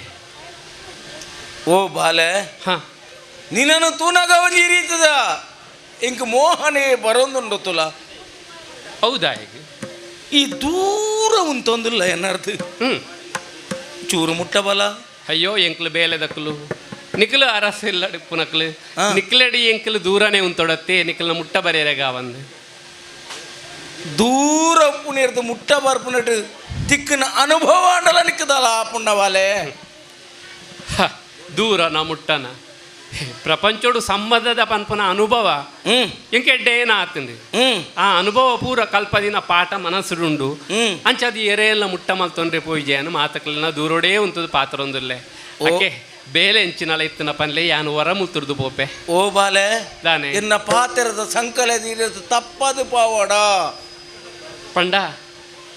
ಓ ಬಾಲೆ ನಿನ್ನನ್ನು ತೂನಾಗ ಒಂಜಿ ರೀತದ ಇಂಕ ಮೋಹನೆ ಬರೋಂದುಂಡು ತುಲ. ಹೌದಾ? ಈಗ ಈ ದೂರ ಉಂತೊಂದಿಲ್ಲ ಏನರ್ಥ ಚೂರು ಮುಟ್ಟ ಬಲ. ಅಯ್ಯೋ ಎಂಕ್ಲು ಬೇಲೆ ದಕ್ಕಲು ನಿಕ್ಲು ಅರಸ ಇಲ್ಲ ಪುನಕ್ಲು ನಿಕ್ಲಡಿ ಎಂಕ್ಲು ದೂರನೇ ಉಂತೊಡತ್ತೆ ನಿಕ್ಲನ ಮುಟ್ಟ ಬರೆಯರೆಗ ಒಂದು ದೂರ ಪುಣ್ಯರ್ದು ಮುಟ್ಟ ಬರ್ಪುನಟ್ಟು ತಿಕ್ಕನ ಅನುಭವ ಅಂಡಲ ನಿಕ್ಕದಲ್ಲ ಪುಣ್ಣವಾಲೆ. ದೂರ ನಾ ಮುಟ್ಟನ ಪ್ರಪಂಚೋಡು ಸಂಬಂಧದ ಪನ್ಪನ ಅನುಭವ ಎಂಕೆಡ್ಡೆ ಏನಾಗ್ತಂದು ಆ ಅನುಭವ ಪೂರ ಕಲ್ಪದಿನ ಪಾಠ ಮನಸ್ಸುಡುಂಡು ಅಂಚದು ಎರೆಯೆಲ್ಲ ಮುಟ್ಟ ಮಲ್ತೊಂಡ್ರೆ ಪೋಯ್ಜೆಯನ್ನು ಮಾತಕ್ಲನ್ನ ದೂರೋಡೇ ಉಂತದು ಪಾತ್ರ ಒಂದಿಲ್ಲೆ ಓಕೆ ಬೇಲೆ ಎಂಚಿನಲ ಇತ್ತನ ಪನ್ಲೆ ಯಾನು ಹೊರ ಮುತ್ತುರ್ದು ಪೋಪೆ. ಓ ಬಾಲೆ ದಾನೆ ಇನ್ನ ಪಾತ್ರದ ಸಂಕಲದ ತಪ್ಪದು ಪಾವಡ ಪಂಡ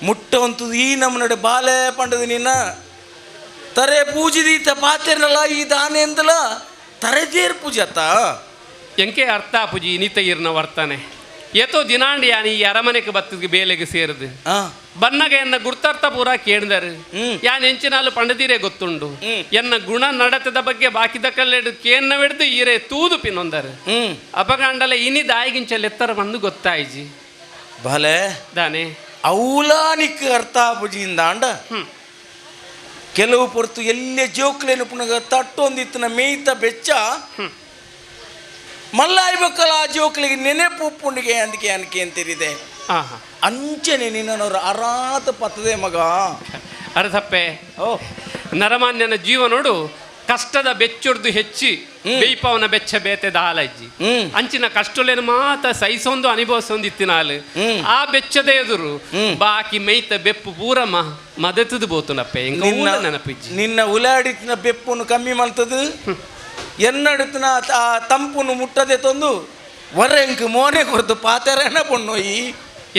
ಮುಟ್ಟ ಒಂತದು ಈ ನಮ್ಮನಡೆ ಬಾಲೆ ಪಂಡದು ನಿನ್ನ ತರೆ ಪೂಜಿದೀತ ಪಾತ್ರೆನಲ್ಲ ಈ ದಾನೆ ಎಂದಲ ತರೆದೇರ್ ಪೂಜತ್ತ ಎಂಕೆ ಅರ್ಥ ಪೂಜಿ ಇನಿತ ಇರ್ನ ವರ್ತನೆ ಏತೋ ದಿನಾಂಡಿ ಯಾನಿ ಈ ಅರಮನೆಗೆ ಬತ್ತದ ಬೇಲೆಗೆ ಸೇರಿದು ಬನ್ನಗ ಎನ್ನ ಗುರ್ತರ್ಥ ಪೂರ ಕೇಳಿದರು ಯಾನ್ ಎಂಚಿನಾಲು ಪಂಡದಿರೇ ಗೊತ್ತುಂಡು ಎನ್ನ ಗುಣ ನಡತದ ಬಗ್ಗೆ ಬಾಕಿದ ಕಲ್ಲೆಡು ಕೇನ್ನವೆಡ್ದು ಈರೆ ತೂದು ಪಿನ್ನೊಂದರು ಅಪಗಾಂಡಲ ಇನಿ ದಾಯಿಗಿಂಚಲ್ ಎತ್ತರ ಬಂದು ಗೊತ್ತಾಯ್ಜಿ ಬಾಲೆ ದಾನೆ ಔಲಾನಿಕ್ ಅರ್ಥ ಪೂಜಿಯಿಂದ ಅಂಡ ಕೆಲವು ಪೊರ್ತು ಎಲ್ಲೇ ಜೋಕ್ಲೇನು ಪುನಗ ತಟ್ಟೊಂದಿತ್ತನ ಮೇಯ್ತ ಬೆಚ್ಚ ಮಲ್ಲಾಯ್ಬೇಕಲ್ಲ ಆ ಜೋಕ್ಲಿಗೆ ನೆನೆಪು ಪುಂಡಿಗೆ ಅಂದಿಕೆ ಅನ್ಕೆ ಅಂತಿರಿದೆ ಅಂಚನೆ ನಿನ್ನನವರು ಅರಾತ ಪತ್ತದೆ ಮಗ ಅರಸಪ್ಪೆ ನರಮಾನ್ಯನ ಜೀವ ನೋಡು ಕಷ್ಟದ ಬೆಚ್ಚೊಡ್ದು ಹೆಚ್ಚಿ ಬೇಯ್ಪವನ ಬೆಚ್ಚ ಬೇತೆದ ಹಾಲಜ್ಜಿ ಅಂಚಿನ ಕಷ್ಟಲೇನು ಮಾತ ಸೈಸೊಂದು ಅನುಭವಿಸೊಂದಿತ್ತಿನಾಲು ಆ ಬೆಚ್ಚದ ಎದುರು ಬಾಕಿ ಮೇಯ್ತ ಬೆಪ್ಪು ಪೂರ ಮದತದು ಬೋತುನಪ್ಪೆ ನೆನಪಿಜ್ಜಿ ನಿನ್ನ ಉಲಾಡಿತಿನ ಬೆಪ್ಪನ್ನು ಕಮ್ಮಿ ಮಾಡ್ತದು ಎನ್ನಡುತ್ತಿನ ತಂಪುನು ಮುಟ್ಟದೆ ತಂದು ವರೆಂಕ್ ಮೋನೆ ಕೊರತು ಪಾತೆರೇನ ಪೊಣ್ಣೋಯಿ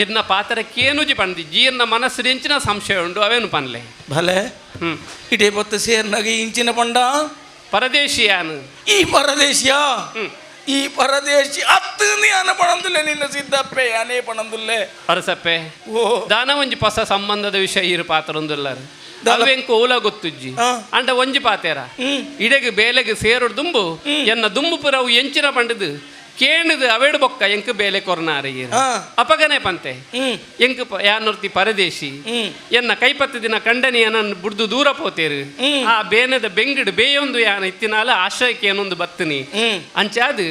ಎನ್ನ ಪಾತ್ರಕ್ಕೇನುಜಿ ಪಂಡಿ ಜೀರ್ನ ಮನಸ್ಸು ಇಂಚಿನ ಸಂಶಯ ಉಂಡು ಅವೇನು ಪನ್ಲೆ ಭಲೆ ಇಡೇ ಬೊತ್ತು ಸೇರ್ನಾಗ ಇಂಚಿನ ಪಂಡ ಪರದೇಶಿಯಾನು ಈ ಪರದೇಶಿ ಹತ್ತು ಅನ ಪಣಂದುಲ್ಲೆ ನಿನ್ನ ಸಿದ್ದಪ್ಪೆ ಅನೇ ಪಣಂದುಲ್ಲೆ ಅರಸಪ್ಪೆ ದಾನ ಒಂಜಿ ಹೊಸ ಸಂಬಂಧದ ವಿಷಯ ಇರು ಪಾತ್ರ ಒಂದುಲ್ಲಾರು ಅವೆಂಕು ಓಲ ಗೊತ್ತುಜ್ಜಿ ಅಂಡ ಒಂಜಿ ಪಾತೇರ ಇಡೆಗೆ ಬೇಲೆಗೆ ಸೇರುಡು ದುಂಬು ಎನ್ನ ದುಂಬು ಪುರವು ಎಂಚಿನ ಪಂಡದು ಕೇಣದು ಅವೇಡು ಬೊಕ್ಕ ಎಂಕ್ ಬೇಲೆ ಕೊರ್ನಾರಿ ಅಪಗನೆ ಪಂತೆ ಎಂಕ್ ಯಾನೊರ್ತಿ ಪರದೇಶಿ ಎನ್ನ ಕೈಪತ್ತು ದಿನ ಕಂಡನಿ ನನ್ನ ಬುಡ್ದು ದೂರ ಪೋತೇರು ಆ ಬೇನೆದ ಬೆಂಗಿಡು ಬೇಯೊಂದು ಯಾನ ಇತ್ತಿನಾಲ ಆಶ್ರಯಕ್ಕೆ ಏನೊಂದು ಬತ್ತನಿ ಅಂಚಾದು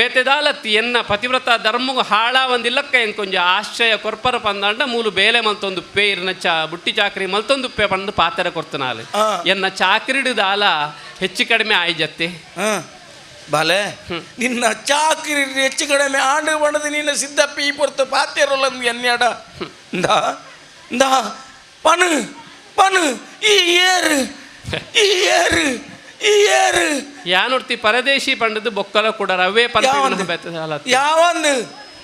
ಬೇತೆದಾಲತ್ತಿ ಎನ್ನ ಪತಿವ್ರತ ಧರ್ಮಗು ಹಾಳ ಒಂದಿಲ್ಲಕ್ಕ ಎಂಕೊಂಜ ಆಶ್ರಯ ಕೊರ್ಪರ ಪಂದಾಂಡ ಮೂಲು ಬೇಲೆ ಮಲ್ತೊಂದು ಪೇ ಇರ್ನ ಬುಟ್ಟಿ ಚಾಕ್ರಿ ಮಲ್ತೊಂದು ಪೇ ಪಂದು ಪಾತರ ಕೊರ್ತನಾಲು ಎನ್ನ ಚಾಕ್ರಿಡುದಾಲ ಹೆಚ್ಚು ಕಡಿಮೆ ಆಯ್ಜತ್ತೆ ಬಾಲೆ ನಿನ್ನ ಚಾಕ್ರಿ ಹೆಚ್ಚು ಕಡಿಮೆ ಆಂಡು ಬಣ್ಣದ ನಿನ್ನ ಸಿದ್ದಪ್ಪಿ ಈ ಪೊರ್ತು ಪಾತ್ಯರಲ್ಲ ಎನ್ಯಾಡ ದಾ ಪನು ಪನು ಈ ಏರು ಯಾನೊರ್ತಿ ಪರದೇಶಿ ಪಂಡದು ಬೊಕ್ಕಲ ಕೂಡ ರವೇ ಪಂಡ ಯಾವಂದು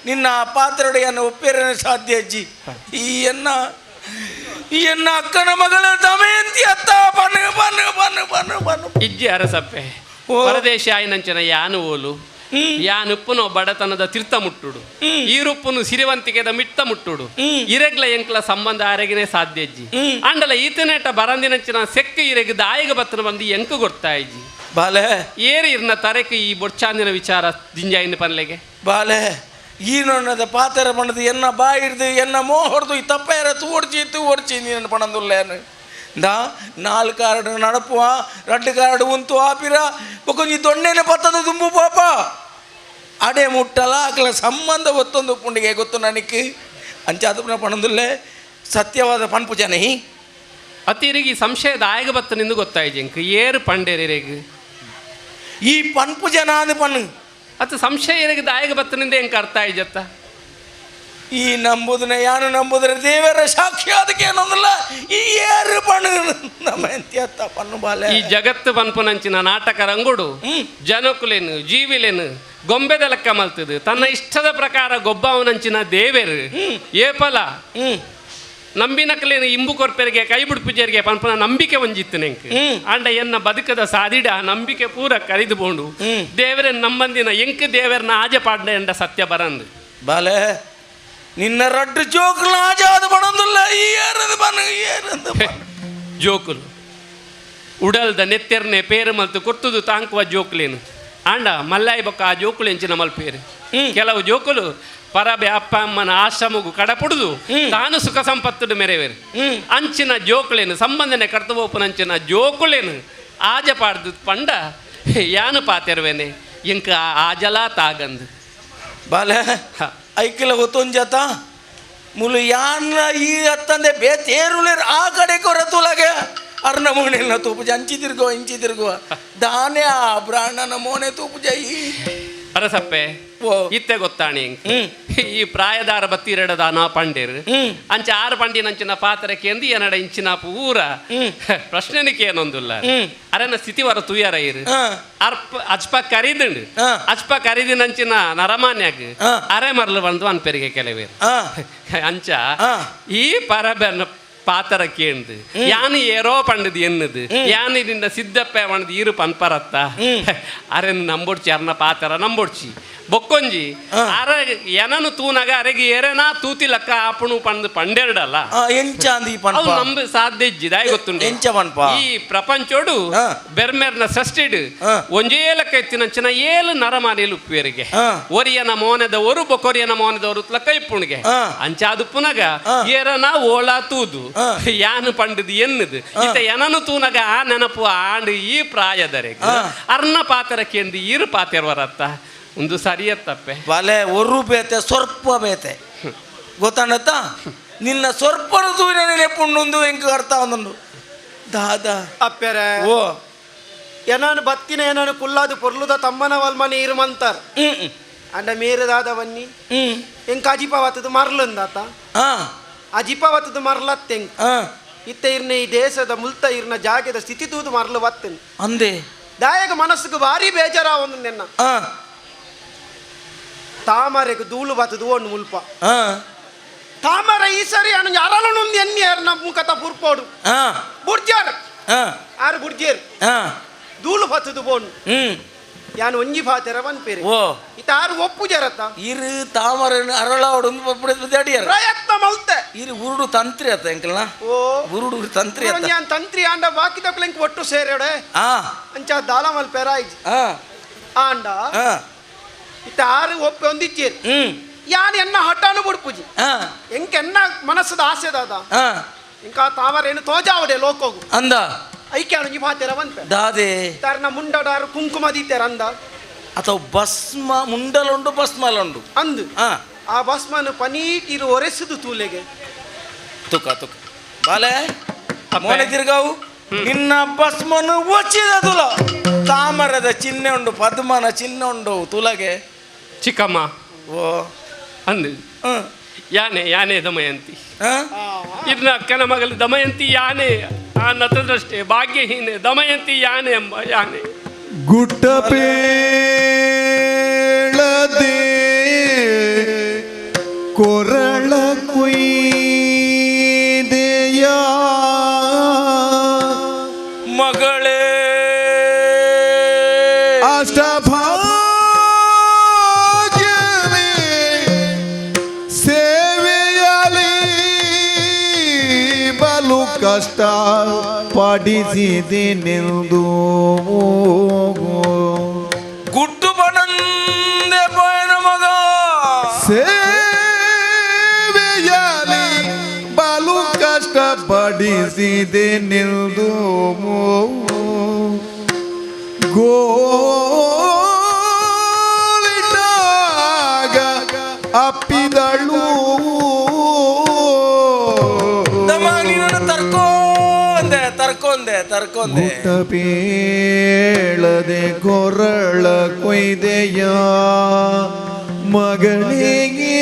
ನಿನ್ನ ಪಾತ್ರಡೆಯನ್ನು ಒಪ್ಪಿರನ ಸಾಧ್ಯ ಅಜ್ಜಿ ಈ ಎನ್ನ ಅಕ್ಕನ ಮಗಳ ದಮಯಂತಿ ಅತ್ತ ಪನು ಪನು ಪನು ಪನು ಪನು ಇಜ್ಜಿ ಅರಸಪ್ಪೆ ಪರದೇಶ ಆಯ್ನಂಚನ ಯಾನು ಓಲು ಯಾನುಪ್ಪುನು ಬಡತನದ ತೀರ್ಥ ಮುಟ್ಟುಡು ಈರುಪ್ಪುನು ಸಿರಿವಂತಿಕೆದ ಮಿಟ್ಟ ಮುಟ್ಟುಡು ಇರೆಗ್ಲ ಎಂಕ್ಲ ಸಂಬಂಧ ಆರೆಗಿನೇ ಸಾಧ್ಯಜ್ಜಿ ಅಂಡಲ ಈತನೇಟ ಬರಂದಿನಂಚಿನ ಸೆಕ್ಕ ಇರೆಗ್ ದಾಯಿಗ ಬತ್ತನ ಬಂದು ಎಂಕು ಗೊತ್ತಾಯ್ಜಿ ಬಾಲೆ ಏರಿ ಇರ್ನ ತರೆಕ್ ಈ ಬೊಚ್ಚಾಂದಿನ ವಿಚಾರ ದಿಂಜಾಯಿನ ಪನ್ಲೆಗೆ ಬಾಲೆ ಈ ನೊಣ್ಣದ ಪಾತೆರ ಪಣದು ಎನ್ನ ಬಾಯಿಡ್ದು ಎನ್ನ ಮೋಹೊಡ್ದು ಈ ತಪ್ಪೇರ ತೂಡ್ಚಿ ನೀನು ಪಣದುಲ್ಲೇನು ನಾಲ್ ಕಾರ್ಡ್ ನಡಪುವ ರಡ್ಡು ಕಾರ್ಡ್ ಉಂತು ಆಪಿರ ಕೊಂಚ ದೊಣ್ಣೆನೆ ಪತ್ತದ ತುಂಬು ಪಾಪ ಅಡೆ ಮುಟ್ಟಲ ಅಕ್ಲ ಸಂಬಂಧ ಒತ್ತೊಂದು ಪುಂಡಿಗೆ ಗೊತ್ತು ನನಕ್ಕೆ ಅಂಚಾದ ಪಣದುಲ್ಲೆ ಸತ್ಯವಾದ ಪನ್ಪು ಜನ ಅತಿರಿಗಿ ಸಂಶಯದ ಆಯಗ ಬತ್ತ ನಿಂದು ಗೊತ್ತಾಯ್ತು ಎಂಕ್ ಏರು ಪಂಡೇರಿರೆಗ್ ಈ ಪನ್ಪು ಜನ ಅದು ಪಣ್ಣು ಅದು ಸಂಶಯ ಇರೆಗ್ ದಾಯಗ ಬತ್ತ ನಿಂದ ಎಂಕ ಅರ್ಥ ಆಯ್ಜತ್ತ ಈ ನಂಬುದನ್ನ ಯಾನು ನಂಬುದ್ರೆ ದೇವರ ಸಾಕ್ಷಿ ಅದಕ್ಕೆ ಏನೊಂದಲ್ಲ ಈ ಏರು ಪಣ್ಣು ನಮ್ಮ ಎಂತ ಪಣ್ಣು ಬಾಲೆ ಈ ಜಗತ್ತು ಪನ್ಪುನಂಚಿನ ನಾಟಕ ರಂಗುಡು ಜನಕುಲೇನು ಜೀವಿಲೇನು ಗೊಂಬೆದ ಲೆಕ್ಕ ಮಲ್ತದು ತನ್ನ ಇಷ್ಟದ ಪ್ರಕಾರ ಗೊಬ್ಬವನಂಚಿನ ದೇವೇರು ಏಪಲ ನಂಬಿನಕ್ಲೇನು ಇಂಬು ಕೊರ್ಪೆರಿಗೆ ಕೈ ಬಿಡ್ಪುಜರಿಗೆ ಪನ್ಪನ ನಂಬಿಕೆ ಒಂಜಿತ್ತು ನೆಂಕ್ ಅಂಡ ಎನ್ನ ಬದುಕದ ಸಾದಿಡ ನಂಬಿಕೆ ಪೂರ ಕರಿದು ಬೋಂಡು ದೇವರ ನಂಬಂದಿನ ಎಂಕ್ ದೇವರನ್ನ ಆಜೆ ಪಾಡ್ನ ಎಂಡ ಸತ್ಯ ಬರಂದು ಬಾಲೆ ನಿನ್ನ ರಡ್ಡು ಜೋಕುಲು ಆಜಾದ ಬಣಂದುಲ್ಲ ಏರದು ಬನ ಏರಂದು ಜೋಕುಲು ಉಡಲ್ದ ನೆತ್ತೆರ್ನೆ ಪೇರು ಮಲ್ತು ಕೊರ್ತುದು ತಾಂಕುವ ಜೋಕುಲೇನು ಅಂಡ ಮಲ್ಲಾಯಿ ಬೊಕ್ಕ ಆ ಜೋಕುಲು ಎಂಚಿನ ಮಲ್ಪೇರು ಕೆಲವು ಜೋಕುಲು ಪರಬೆ ಅಪ್ಪ ಅಮ್ಮನ ಆಶ್ರಮಗು ಕಡಪುಡುದು ತಾನು ಸುಖ ಸಂಪತ್ತು ಮೆರೆವೇರು ಅಂಚಿನ ಜೋಕುಲೇನು ಸಂಬಂಧನೆ ಕರ್ತಬೋಪನಂಚಿನ ಜೋಕುಲೇನು ಆಜ ಪಾಡ್ದು ಪಂಡ ಯಾನು ಪಾತೆರ್ವೇನೆ ಎಂಕ ಆಜಲ ತಾಗಂದು ಬಾಲೆ ಐಕಿಲ ಗೊತ್ತೊಂಜಾತ ಮುಲು ಯಾನ ಈ ಹತ್ತಂದೆ ಬೇತೇರುಲೇರ್ ಆ ಕಡೆ ಕೊರತುಲಗೆ ಅರ್ನ ಮೋನೆಲ್ಲ ತೂಪುಜ ಅಂಚಿ ತಿರ್ಗುವ ದಾನೆ ಆ ಬ್ರಾಹ್ಮಣನ ಮೋನೆ ತೂಪುಜ ಈ ಅರಸಪ್ಪೆ ಇತ್ತೆ ಗೊತ್ತಾಣಿ ಈ ಪ್ರಾಯದಾರ ಬತ್ತಿರಡದ ನಾ ಪಂಡೇರು ಅಂಚ ಆರು ಪಂಡಿನಂಚಿನ ಪಾತ್ರಕ್ಕೆ ಎಂದಿ ಏನಡ ಇಂಚಿನ ಪೂರ ಪ್ರಶ್ನೆನಿಕೆ ಏನೊಂದುಲ್ಲ ಅರನ ಸ್ಥಿತಿ ವರ ತುಯ್ಯಾರ ಇರು ಅಜ್ಪ ಕರೀದುಂಡು ಅಜ್ಪ ಕರೀದಿನಂಚಿನ ನರಮಾನ್ಯಾಗ ಅರೆ ಮರ್ಲು ಬಂದು ಅನ್ಪೆರಿಗೆ ಕೆಲವೇರು ಅಂಚ ಈ ಪರಬೆನ್ನ ಪಾತರ ಕೇಂದು ಯಾನು ಏರೋ ಪಂಡದು ಎನ್ನದು ಯಾನು ಇದರಿಂದ ಸಿದ್ದಪ್ಪ ಪಣದು ಇರು ಪನ್ಪರತ್ತ ಅರೆನ್ ನಂಬೊಡ್ಚಿ ಅರ್ನ ಪಾತರ ನಂಬೊಡ್ಚಿ ಬೊಕ್ಕೊಂಜಿ ಅರ ಎನನು ತೂನಗ ಅರೆಗೆ ಎರೆನಾ ತೂತಿ ಲಕ್ಕ ಆಪಣು ಪಂದು ಪಂಡೆರಡಲ್ಲ ಅವು ನಂಬ ಸಾಧ್ಯ ಇಜ್ಜಿದಾಯ್ ಗೊತ್ತುಂಡು ಈ ಪ್ರಪಂಚೋಡು ಬೆರ್ಮೆರ್ನ ಸೃಷ್ಟಿಡು ಒಂಜೇ ಲಕ್ಕ ಎತ್ತಿನಂಚಿನ ಏಳು ನರಮಾನಿಲು ಉಪ್ಪೇರಿಗೆ ಒರಿಯನ ಮೋನೆದ ಒರು ಬೊಕೊರಿಯನ ಮೋನೆದ ಒರು ಲಕ್ಕ ಇಪ್ಪುಣಿಗೆ ಅಂಚಾದು ಪುನಗ ಏರನ ಓಳಾ ತೂದು ಯಾನು ಪಂಡದು ಎನ್ನದು ಇತ್ತ ಎನನು ತೂನಗ ಆ ನೆನಪು ಆಂಡು ಈ ಪ್ರಾಯದರೆಗೆ ಅರ್ನ ಪಾತ್ರಕ್ಕೆ ಎಂದು ಇರು ಪಾತೆರ್ವರತ್ತ ಒಂದು ಸರಿಯತ್ತಪ್ಪೆ ಬಲೆ ಒರು ಬೇತೆ ಸ್ವಲ್ಪ ಬೇತೆ ಗೊತ್ತಾಣತ್ತ ನಿನ್ನ ಸ್ವರ್ಪನ ತೂವಿನ ನೆನಪುಂಡು ಎಂಕ ಅರ್ಥ ಒಂದುಂಡು ದಾದ ಅಪ್ಪೆರೆ ಓ ಎನಾನು ಬತ್ತಿನ ಏನಾನು ಕುಲ್ಲಾದು ಪೊರ್ಲುದ ತಮ್ಮನ ವಲ್ಮನೆ ಇರುಮಂತಾರ ಅಂಡ ಮೇರದಾದ ಬನ್ನಿ ಎಂಕ ಅಜಿಪವತ್ತದು ಮರ್ಲಂದಾತ ಅಜಿಪವತ್ತದು ಮರ್ಲತ್ತೆಂಕ ಇತ್ತ ಇರ್ನ ಈ ದೇಶದ ಮುಲ್ತ ಇರ್ನ ಜಾಗದ ಸ್ಥಿತಿ ತೂದು ಮರ್ಲು ಬತ್ತನ್ ಅಂದೆ ದಾಯಗ ಮನಸ್ಸಿಗೆ ಭಾರಿ ಬೇಜಾರ ಒಂದು ನೆನ್ನ ತಾಮರೆಗೆ ಧೂಳು ಬತ್ತದು ಒಂದು ಮುಲ್ಪ ತಾಮರ ಈ ಸರಿ ಅಣ್ಣ ಯಾರಲ್ಲೊಂದು ಎಣ್ಣೆ ನಮ್ಮ ಮುಖತ ಪುರ್ಪೋಡು ಬುಡ್ಜಾರ ಆರು ಬುಡ್ಜೇರು ಧೂಳು ಬತ್ತದು ಬೋಂಡು ಯಾನು ಒಂಜಿ ಪಾತೆರ ಪನ್ಪೇರೆ ಇತ್ತ ಆರು ಒಪ್ಪು ಜರತ್ತ ಇರು ತಾಮರ ಅರಳಾವಡು ಅಡಿಯಾರ ಪ್ರಯತ್ನ ಮಲ್ತೆ ಇರು ಉರುಡು ತಂತ್ರಿ ಅತ್ತ ಎಂಕಲ್ನ ಓ ಉರುಡು ತಂತ್ರಿ ಅತ್ತ ഞാൻ ತಂತ್ರಿ ಆಂಡ ಬಾಕಿ ತಕ್ಲೆಂಕ್ ಒಟ್ಟು ಸೇರೆಡೆ ಅಂಚ ದಾಲ ಮಲ್ಪೇರ ಆಯ್ತು ಆಂಡ ಇತ್ತ ಆರು ಒಪ್ಪೆ ಒಂದಿಚ್ಚೇರು ಯಾನ್ ಎನ್ನ ಹಠಾನು ಬುಡ್ಪುಜಿ ಎಂಕ ಎನ್ನ ಮನಸ್ಸದ ಆಸೆ ದಾದ ಇಂಕ ತಾಮರೇನು ತೋಜಾವಡೆ ಲೋಕೋಗು ಅಂದ ಐಕ್ಯಾನು ಈ ಮಾತೆರ ಬಂತ ದಾದೆ ತಾರನ ಮುಂಡಡಾರು ಕುಂಕುಮ ದೀತೆರ ಅಂದ ಅಥವಾ ಭಸ್ಮ ಮುಂಡಲುಂಡು ಭಸ್ಮಲುಂಡು ಅಂದು ಆ ಭಸ್ಮನು ಪನೀಟಿರು ಒರೆಸುದು ತೂಲೆಗೆ ತುಕ ತುಕ ಬಾಲೆ ಮೋನೆ ತಿರ್ಗಾವು ನಿನ್ನ ಭಸ್ಮನು ಒಚ್ಚಿದದುಲ ತಾಮರದ ಚಿಹ್ನೆ ಉಂಡು ಪದ್ಮನ ಚಿಹ್ನೆ ಉಂಡು ತುಲಗೆ ಚಿಕ್ಕಮ್ಮ ಓ ಅಂದು ಯಾನೆ ಯಾನೆ ದಮಯಂತಿ ಇರ್ನ ಅಕ್ಕನ ಮಗಳು ದಮಯಂತಿ ಯಾನೆ ಆ ನತದಷ್ಟೇ ಭಾಗ್ಯಹೀನೆ ದಮಯಂತಿ ಯಾನೆ ಎಂಬ ಯಾನೆ ಗುಟ್ಟಪೇಳದೆ ಕೊರಳ ಕುಯ್ದೆಯ ಮಗಳೇ ಅಷ್ಟಭಾಗ್ಯವೇ ಸೇವೆಯಲಿ ಬಲು ಕಷ್ಟ ಪಡಿಸಿದೆನೆಂದು ಗುಟ್ಟು ಬಣಂದೆ ಪಯನ ಮಗ ಸೇವೆಯಲಿ ಬಲು ಕಷ್ಟ ಪಡಿಸಿದೆನೆಂದು ಗೋಳಿಟಾಗ ಅಪ್ಪಿದಳು ತರ್ಕೊಂದೆ ಪೇಳದೆ ಕೊರಳ ಕೊಯ್ದೆಯ ಮಗಳಿಗೆ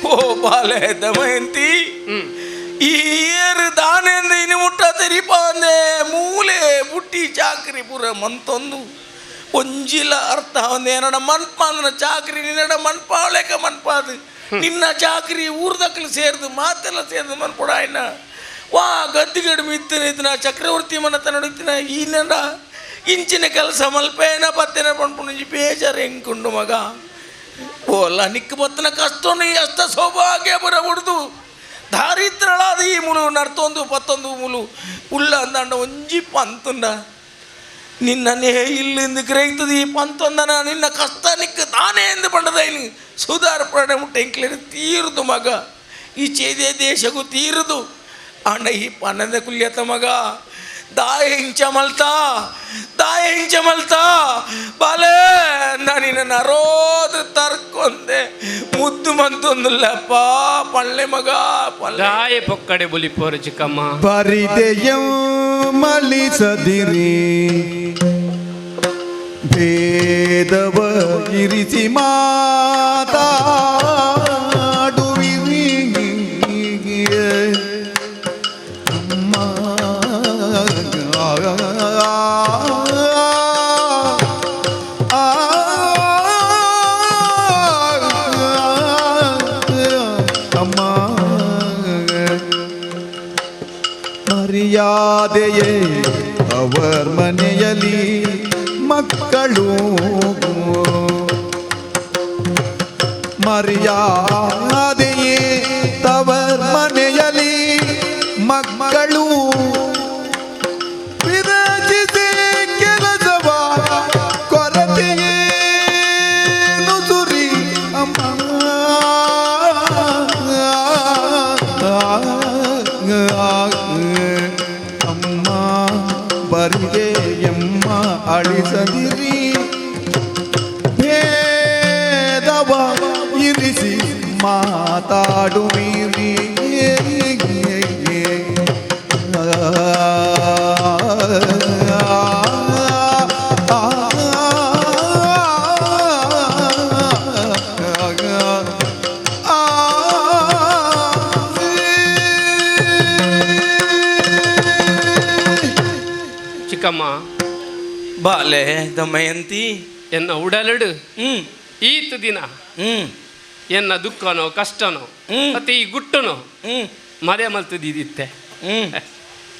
ಓ ಬಾಲೆ ದಮಯಂತಿ ಈ ಏರು ದಾನೆಂದು ಇನ್ನು ಮುಟ್ಟ ತೆರಿಪಾಂದೆ ಮೂಲೆ ಬುಟ್ಟಿ ಚಾಕ್ರಿ ಪೂರ ಮಂತೊಂದು ಒಂಜಿಲ ಅರ್ಥ ಒಂದೇ ನಡ ಮನ್ಪಾಂದ್ರ ಚಾಕ್ರಿ ನಿನ್ನಡ ಮನ್ಪಾವಳೆಕ ಮನ್ಪಾದು ನಿನ್ನ ಚಾಕ್ರಿ ಊರ್ದಕ್ಕಲು ಸೇರ್ದು ಮಾತೆಲ್ಲ ಸೇರ್ದು ಮನ್ಪೊಡ ಆಯ್ನ ವಾ ಗದ್ದಿಗಡು ಮಿತ್ತನ ಚಕ್ರವರ್ತಿ ಮನತ ನಡುತ್ತಿನ ಈ ನಡ ಇಂಚಿನ ಕೆಲಸ ಮಲ್ಪೇನ ಪತ್ತೆನ ಪಂಪುಣಿ ಬೇಜಾರು ಹೆಂಗುಂಡು ಮಗ ಓಲ್ಲ ನಿಕ್ಕ ಬತ್ತನ ಕಷ್ಟನು ಅಷ್ಟ ಸೌಭಾಗ್ಯ ಬರ ಹೊಡ್ದು ದಾರಿದ್ರಳಾದ ಈ ಮುಳು ನರ್ತೊಂದು ಪತ್ತೊಂದು ಮುಳು ಉಳ್ಳ ಅಂದಂಡ ಒಂಜಿ ಪಂತುಂಡ ನಿನ್ನನ್ನೇ ಇಲ್ಲಿಂದ ಗ್ರಹಿತದ ಈ ಪಂತೊಂದನ ನಿನ್ನ ಕಷ್ಟ ನಿಕ್ಕ ತಾನೇ ಎಂದು ಬಂಡದೈನು ಸುಧಾರ್ಪಣೆ ಮುಟ್ಟ ಎಂಕ್ಲೇನು ತೀರುದು ಮಗ ಈ ಚೇದೆ ದೇಶಕ್ಕೂ ತೀರುದು ಅಣ್ಣ ಈ ಪನ್ನದ ಕುಲ್ಯತ ಮಗ ದಾಯ ಹಿಂಚ ಮಲ್ತಾ ಬಾಲೆ ನಾನಿನ ನರೋದ ತರ್ಕೊಂಡೆ ಮುದ್ದು ಮಂತೊಂದುಲ್ಲಪ್ಪ ಪಳ್ಳೆ ಮಗ ದಾಯ ಪೊಕ್ಕಡೆ ಬುಲಿಪೋರು ಚಿಕ್ಕಮ್ಮ ಬರಿದೆಯ ಮಲಿಸದಿರಿ ಭೇದವ ಇರಿಸಿ ಮಾತಾಡುವಿರಿ ಅಮ್ಮ ಮರ್ಯಾದೆಯೇ ಅವರ ಮನೆಯಲ್ಲಿ ಮಕ್ಕಳು ಮರ್ಯಾದೆಯೇ ತವರ ಮನೆಯಲ್ಲಿ ಮಕ್ಕಳು ವಿರಚಿಸಿ ಕೆಲಸವ ಕೊರತೆಯೇ ನುಸುರಿ ಅಮ್ಮ ಅಮ್ಮ ಬರಿಗೆ ಎಮ್ಮ ಅಳಿಸದಿರಿ ಭೇದವ ಇರಿಸಿ ಮಾತಾಡುವಿರಿ ಚಿಕ್ಕಮ್ಮ ಬಾಲೆ ದಮಯಂತಿ ಎನ್ನ ಉಡಲಡು ಈತ ದಿನ ಎನ್ನ ದುಃಖನೋ ಕಷ್ಟನೋ ಮತ್ತೆ ಈ ಗುಟ್ಟನೋ ಮದೆ ಮಲ್ತದಿತ್ತೆ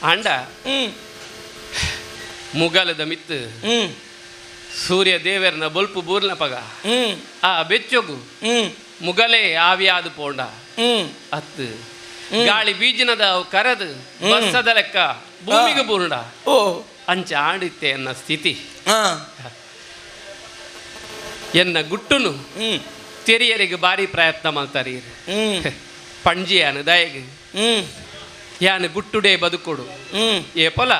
ಅಂಡ ಮುಗಲದ ಮಿತ್ತು ಸೂರ್ಯ ದೇವರನ ಬೊಲ್ಪು ಬೂರ್ನ ಪಗ ಆ ಬೆಚ್ಚೊಗು ಮುಗಲೇ ಆವಿಯಾದ ಪೋಂಡ ಅತ್ತು ಗಾಳಿ ಬೀಜಿನದ ಅವು ಕರೆದು ಬಸ್ಸದ ಲೆಕ್ಕ ಭೂಮಿಗೆ ಬೂರ್ಣ ಓ ಅಂಚ ಆಡಿತ್ತೆ ಎನ್ನ ಸ್ಥಿತಿ ಎನ್ನ ಗುಟ್ಟುನು ತೆರಿಯರಿಗೆ ಭಾರಿ ಪ್ರಯತ್ನ ಮಾಡ್ತಾರೆ ಪಂಜಿ ಯಾನು ದಯಗೆ ಯಾನು ಗುಟ್ಟುಡೇ ಬದುಕೊಡು ಏ ಪೊಲ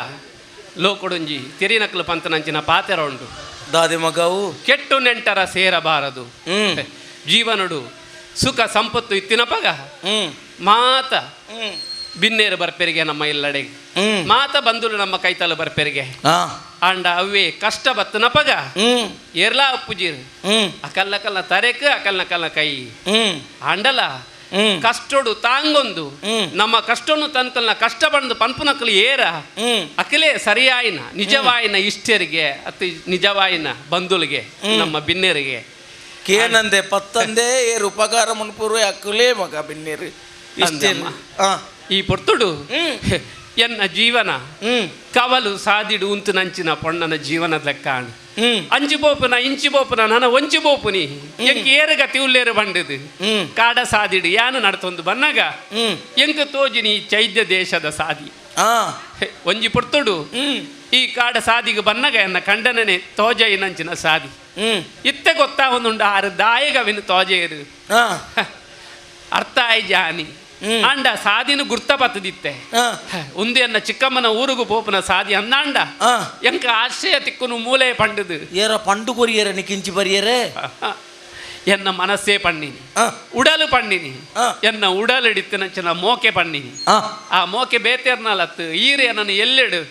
ಲೋಕೊಡುಂಜಿ ತೆರಿನಕ್ಲು ಪಂತನಂಚಿನ ಪಾತೆರ ಉಂಡು ದಾದೆ ಮಗವು ಕೆಟ್ಟು ನೆಂಟರ ಸೇರಬಾರದು ಜೀವನುಡು ಸುಖ ಸಂಪತ್ತು ಇತ್ತಿನ ಪಗ ಮಾತ ಬಿನ್ನೇರು ಬರ್ಪೆರಿಗೆ ನಮ್ಮ ಎಲ್ಲಡೆಗೆ ಮಾತ ಬಂದುಲು ನಮ್ಮ ಕೈತಲು ಬರ್ಪೆರಿಗೆ ಅಂಡ ಅವೇ ಕಷ್ಟ ಬತ್ತನ ಪಗ ಏರ್ಲಾ ಅಪ್ಪುಜೀರು ಅಕಲ್ಲ ತರೆಕ ಅಕಲ್ನ ಕೈ ಅಂಡಲ ಕಷ್ಟೋಡು ತಾಂಗೊಂದು ನಮ್ಮ ಕಷ್ಟನು ತನ್ಕಲ್ನ ಕಷ್ಟ ಬಂದು ಪನ್ಪುನಕ್ಕಲು ಏರ ಅಕಲೇ ಸರಿಯಾಯಿನ ನಿಜವಾಯಿನ ಇಷ್ಟರಿಗೆ ಅತಿ ನಿಜವಾಯಿನ ಬಂಧುಲಿಗೆ ನಮ್ಮ ಬಿನ್ನೇರಿಗೆ ಕೇನಂದೆ ಪತ್ತಂದೆ ಏರು ಉಪಕಾರ ಮುನ್ಪೂರ್ವ ಅಕ್ಕಲೇ ಮಗ ಬಿನ್ನೇರು ಈ ಪೊರ್ತುಡು ಎನ್ನ ಜೀವನ ಕವಲು ಸಾದಿಡು ಉಂತು ನಂಚಿನ ಪೊಣ್ಣನ ಜೀವನದ ಲೆಕ್ಕಾಣು ಅಂಚಿ ಬೋಪುನ ಇಂಚಿ ಬೋಪುನ ನನ್ನ ಒಂಚಿ ಬೋಪುನಿ ಎಂಕ್ ಏರಗ ತಿವ್ಲೇರು ಬಂಡದು ಕಾಡ ಸಾದಿಡು ಯಾನು ನಡ್ತೊಂದು ಬನ್ನಾಗ ಎಂಕ ತೋಜಿನಿ ಚೈದ್ಯ ದೇಶದ ಸಾದಿ ಒಂಜಿ ಪೊರ್ತುಡು ಈ ಕಾಡ ಸಾದಿಗೆ ಬನ್ನಾಗ ಎನ್ನ ಕಂಡನೇ ತೋಜ ನಂಚಿನ ಸಾದಿ ಇತ್ತೆ ಗೊತ್ತಾ ಒಂದುಂಡು ಆರು ದಾಯಗವಿನ ತೋಜೆಯರು ಅರ್ಥ ಆಯ್ ಜಾನಿ ಅಂಡ ಸಾದಿನ ಗುರ್ತ ಬತ್ತದಿತ್ತೆ ಉಂದಿ ಅನ್ನ ಚಿಕ್ಕಮ್ಮನ ಊರಿಗೂ ಪೋಪನ ಸಾದಿ ಅಂದಾಂಡ ಎಂಕ ಆಶ್ರಯ ತಿಕ್ಕುನು ಮೂಲೆ ಪಂಡದು ಏರ ಪಂಡು ಕೊರಿಯರ ನಿಕಿಂಚಿ ಬರಿಯರೆ ಎನ್ನ ಮನಸ್ಸೇ ಪಣ್ಣಿನಿ ಉಡಲು ಪಣ್ಣಿನಿ ಎನ್ನ ಉಡಲು ಹಿಡಿತನಂಚಿನ ಮೋಕೆ ಪಣ್ಣಿನಿ ಆ ಮೋಕೆ ಬೇತೇರ್ನಲತ್ತು ಈರೆ ನನ್ನ ಎಲ್ಲೆಡು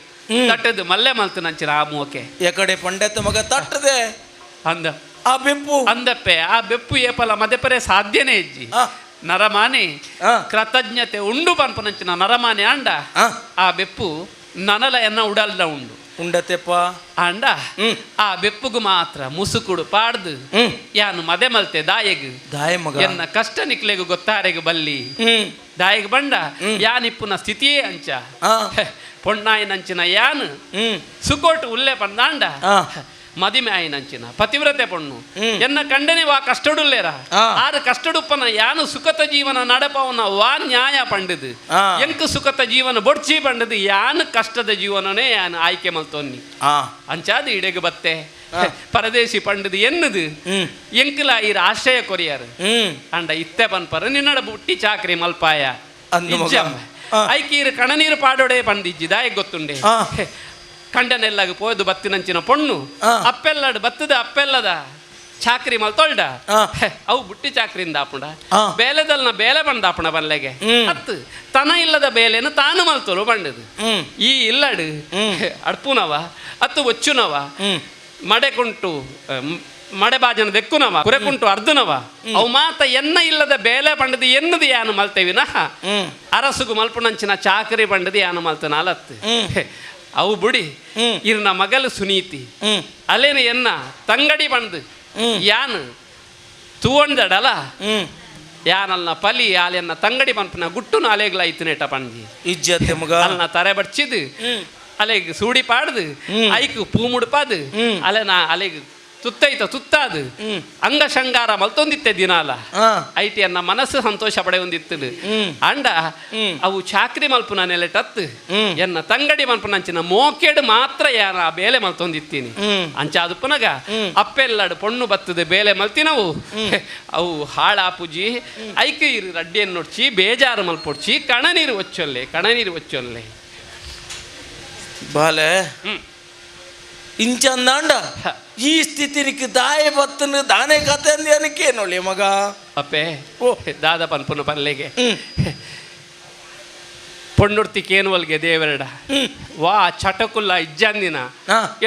ತಟ್ಟದು ಮಲ್ಲೆ ಮಲ್ತು ನಂಚಿನ ಆ ಮೋಕೆ ಎಕಡೆ ಪಂಡೆತ್ತ ಮಗ ತಟ್ಟದೆ ಅಂದ ಆ ಬೆಂಪು ಅಂದಪ್ಪೆ ಆ ಬೆಪ್ಪು ಏಪಲ ಮದೆಪರೆ ಸಾಧ್ಯನೇ ಇಜ್ಜಿ ನರಮಾನೆ ಆ. ಕೃತಜ್ಞತೆ ಉಂಡು ಪನ್ಪನಂಚಿನ ನರಮಾನೆ ಅಂಡ ಆ. ಆ ಬೆಪ್ಪು ನನಲ ಎನ್ನ ಉಡಲ್ದ ಉಂಡು ಉಂಡತೆಪ್ಪ ಅಂಡ ಆ ಬೆಪ್ಪುಗು ಮಾತ್ರ ಮುಸುಕುಡು ಪಾಡ್ದು ಯಾನು ಮದೆ ಮಲ್ತೆ ದಾಯೆಗು ದಾಯ ಮಗ ಎನ್ನ ಕಷ್ಟ ನಿಕ್ಲೆಗು ಗೊತ್ತಾರೆಗು ಬಲ್ಲಿ ದಾಯೆಗು ಬಂಡ ಯಾನಿಪ್ಪುನ ಸ್ಥಿತಿಯೇ ಅಂಚ ಪೊಣ್ಣಾಯಿನಂಚಿನ ಯಾನು ಸುಕೋಟು ಉಲ್ಲೆ ಪಂದಾಂಡ ಮದಿಮೆ ಆಯಿನಂಚಿನ ಪತಿವ್ರತೆ ಪೊಣ್ಣು ಎನ್ನ ಕಂಡನೆ ವಾ ಕಷ್ಟಡುಲ್ಲೇರ ಆರು ಕಷ್ಟಡುಪ್ಪನ ಯಾನು ಸುಖತ ಜೀವನ ನಡಪವನ ವಾ ನ್ಯಾಯ ಪಂಡದು ಎಂಕು ಸುಖತ ಜೀವನ ಬೊಡ್ಚಿ ಪಂಡದು ಯಾನು ಕಷ್ಟದ ಜೀವನನೇ ಯಾನು ಆಯ್ಕೆ ಮಲ್ತೊನ್ನಿ ಅಂಚಾದು ಇಡೆಗೆ ಬತ್ತೆ ಪರದೇಶಿ ಪಂಡದು ಎನ್ನದು ಎಂಕಲ ಈರ ಆಶ್ರಯ ಕೊರಿಯಾರು ಅಂಡ ಇತ್ತೆ ಪನ್ಪರ ನಿನ್ನಡ ಬುಟ್ಟಿ ಚಾಕ್ರಿ ಮಲ್ಪಾಯ ಐಕೀರು ಕಣನೀರು ಪಾಡೋಡೆ ಪಂದಿಜ್ಜಿ ದಾಯ ಗೊತ್ತುಂಡೆ ಕಂಡನೆಲ್ಲಾಗ ಪೋದು ಬತ್ತಿನಂಚಿನ ಪೊಣ್ಣು ಅಪ್ಪೆಲ್ಲಡು ಬತ್ತದ ಅಪ್ಪೆಲ್ಲದ ಚಾಕ್ರಿ ಮಲ್ತೊಳ್ಡ ಅವು ಬುಟ್ಟಿ ಚಾಕ್ರಿಯಿಂದ ಆಪುಂಡ ಬೇಲೆದಲ್ನ ಬೇಲೆ ಬಂದ ಆಪುಣ ಬಲ್ಲೆಗೆ ಅತ್ತು ತನ ಇಲ್ಲದ ಬೇಲೆನು ತಾನು ಮಲ್ತೋಲು ಬಂಡದು ಈ ಇಲ್ಲಡು ಅಡ್ಪುನವ ಅತ್ತು ಒಚ್ಚುನವ ಮಡೆಕುಂಟು ಮಡೆ ಬಾಜನ ದೆಕ್ಕುನವ ಕುರೆಕುಂಟು ಅರ್ಧನವ ಅವು ಮಾತ ಎನ್ನ ಇಲ್ಲದ ಬೇಲೆ ಪಂಡದು ಎನ್ನದು ಯಾನು ಮಲ್ತೇವಿನಃ ಅರಸುಗು ಮಲ್ಪುನಂಚಿನ ಚಾಕರಿ ಪಂಡದು ಯಾನು ಮಲ್ತನ ಅಲತ್ತು ಅವು ಬುಡಿ ಇರ್ನ ಮಗಲು ಸುನೀತಿ ಅಲ್ಲೇನು ಎನ್ನ ತಂಗಡಿ ಬಂದು ಯಾನು ತೂವೊಂದಡಲ ಯಾನಲ್ನ ಪಲಿ ಆಲೆನ್ನ ತಂಗಡಿ ಪಂಪನ ಗುಟ್ಟು ಅಲೆಗ್ಲ ಐತನೇಟ ಪಂಜಿ ಇಜ್ಜತೆ ಮಗ ಅಲ್ನ ತರೆ ಬಡ್ಚಿದು ಅಲೆಗ್ ಸೂಡಿ ಪಾಡ್ದು ಐಕು ಪೂ ಮುಡ್ಪಾದು ಅಲೆನ ಅಲೆಗ್ ತುತ್ತೈತ ತುತ್ತಾದು ಅಂಗ ಶಂಗಾರ ಮಲ್ತೊಂದಿತ್ತೆ ದಿನಾಲ ಐಟಿ ಅನ್ನ ಮನಸ್ಸು ಸಂತೋಷ ಪಡೆ ಹೊಂದಿತ್ತು ಅಂಡ ಅವು ಚಾಕ್ರಿ ಮಲ್ಪುನ ನೆಲೆಟತ್ತು ಎನ್ನ ತಂಗಡಿ ಮಲ್ಪನಂಚಿನ ಮೋಕೆಡು ಮಾತ್ರ ಯಾನ ಆ ಬೇಲೆ ಮಲ್ತೊಂದಿತ್ತೀನಿ ಅಂಚಾದು ಪುನಗ ಅಪ್ಪೆಲ್ಲಡು ಪೊಣ್ಣು ಬತ್ತದ ಬೇಲೆ ಮಲ್ತಿನವು ಅವು ಹಾಳಾಪುಜಿ ಐಕ ಇರು ರಡ್ಡಿಯನ್ನು ನೋಡ್ಚಿ ಬೇಜಾರು ಮಲ್ಪೊಡ್ಚಿ ಕಣನೀರು ಒಚ್ಚೊಲ್ಲೆ ಬಾಲೆ ಇಂಚಂದಾಂಡ ಈ ಸ್ಥಿತಿನಿಕ್ಕೆ ದಾಯ ಬತ್ತನು ದಾನೆ ಕತೆ ಅಂದ್ಯಾನಕ್ಕೆ ನೋಡಿ ಮಗ ಅಪ್ಪೆ ದಾದ ಪನ್ಪುನ ಪಲ್ಲೆಗೆ ಪೊಣ್ಣುರ್ತಿಕೇನುವಲ್ಗೆ ದೇವೆರಡ ವಾ ಚಟಕುಲ್ಲ ಇಜ್ಜಂದಿನ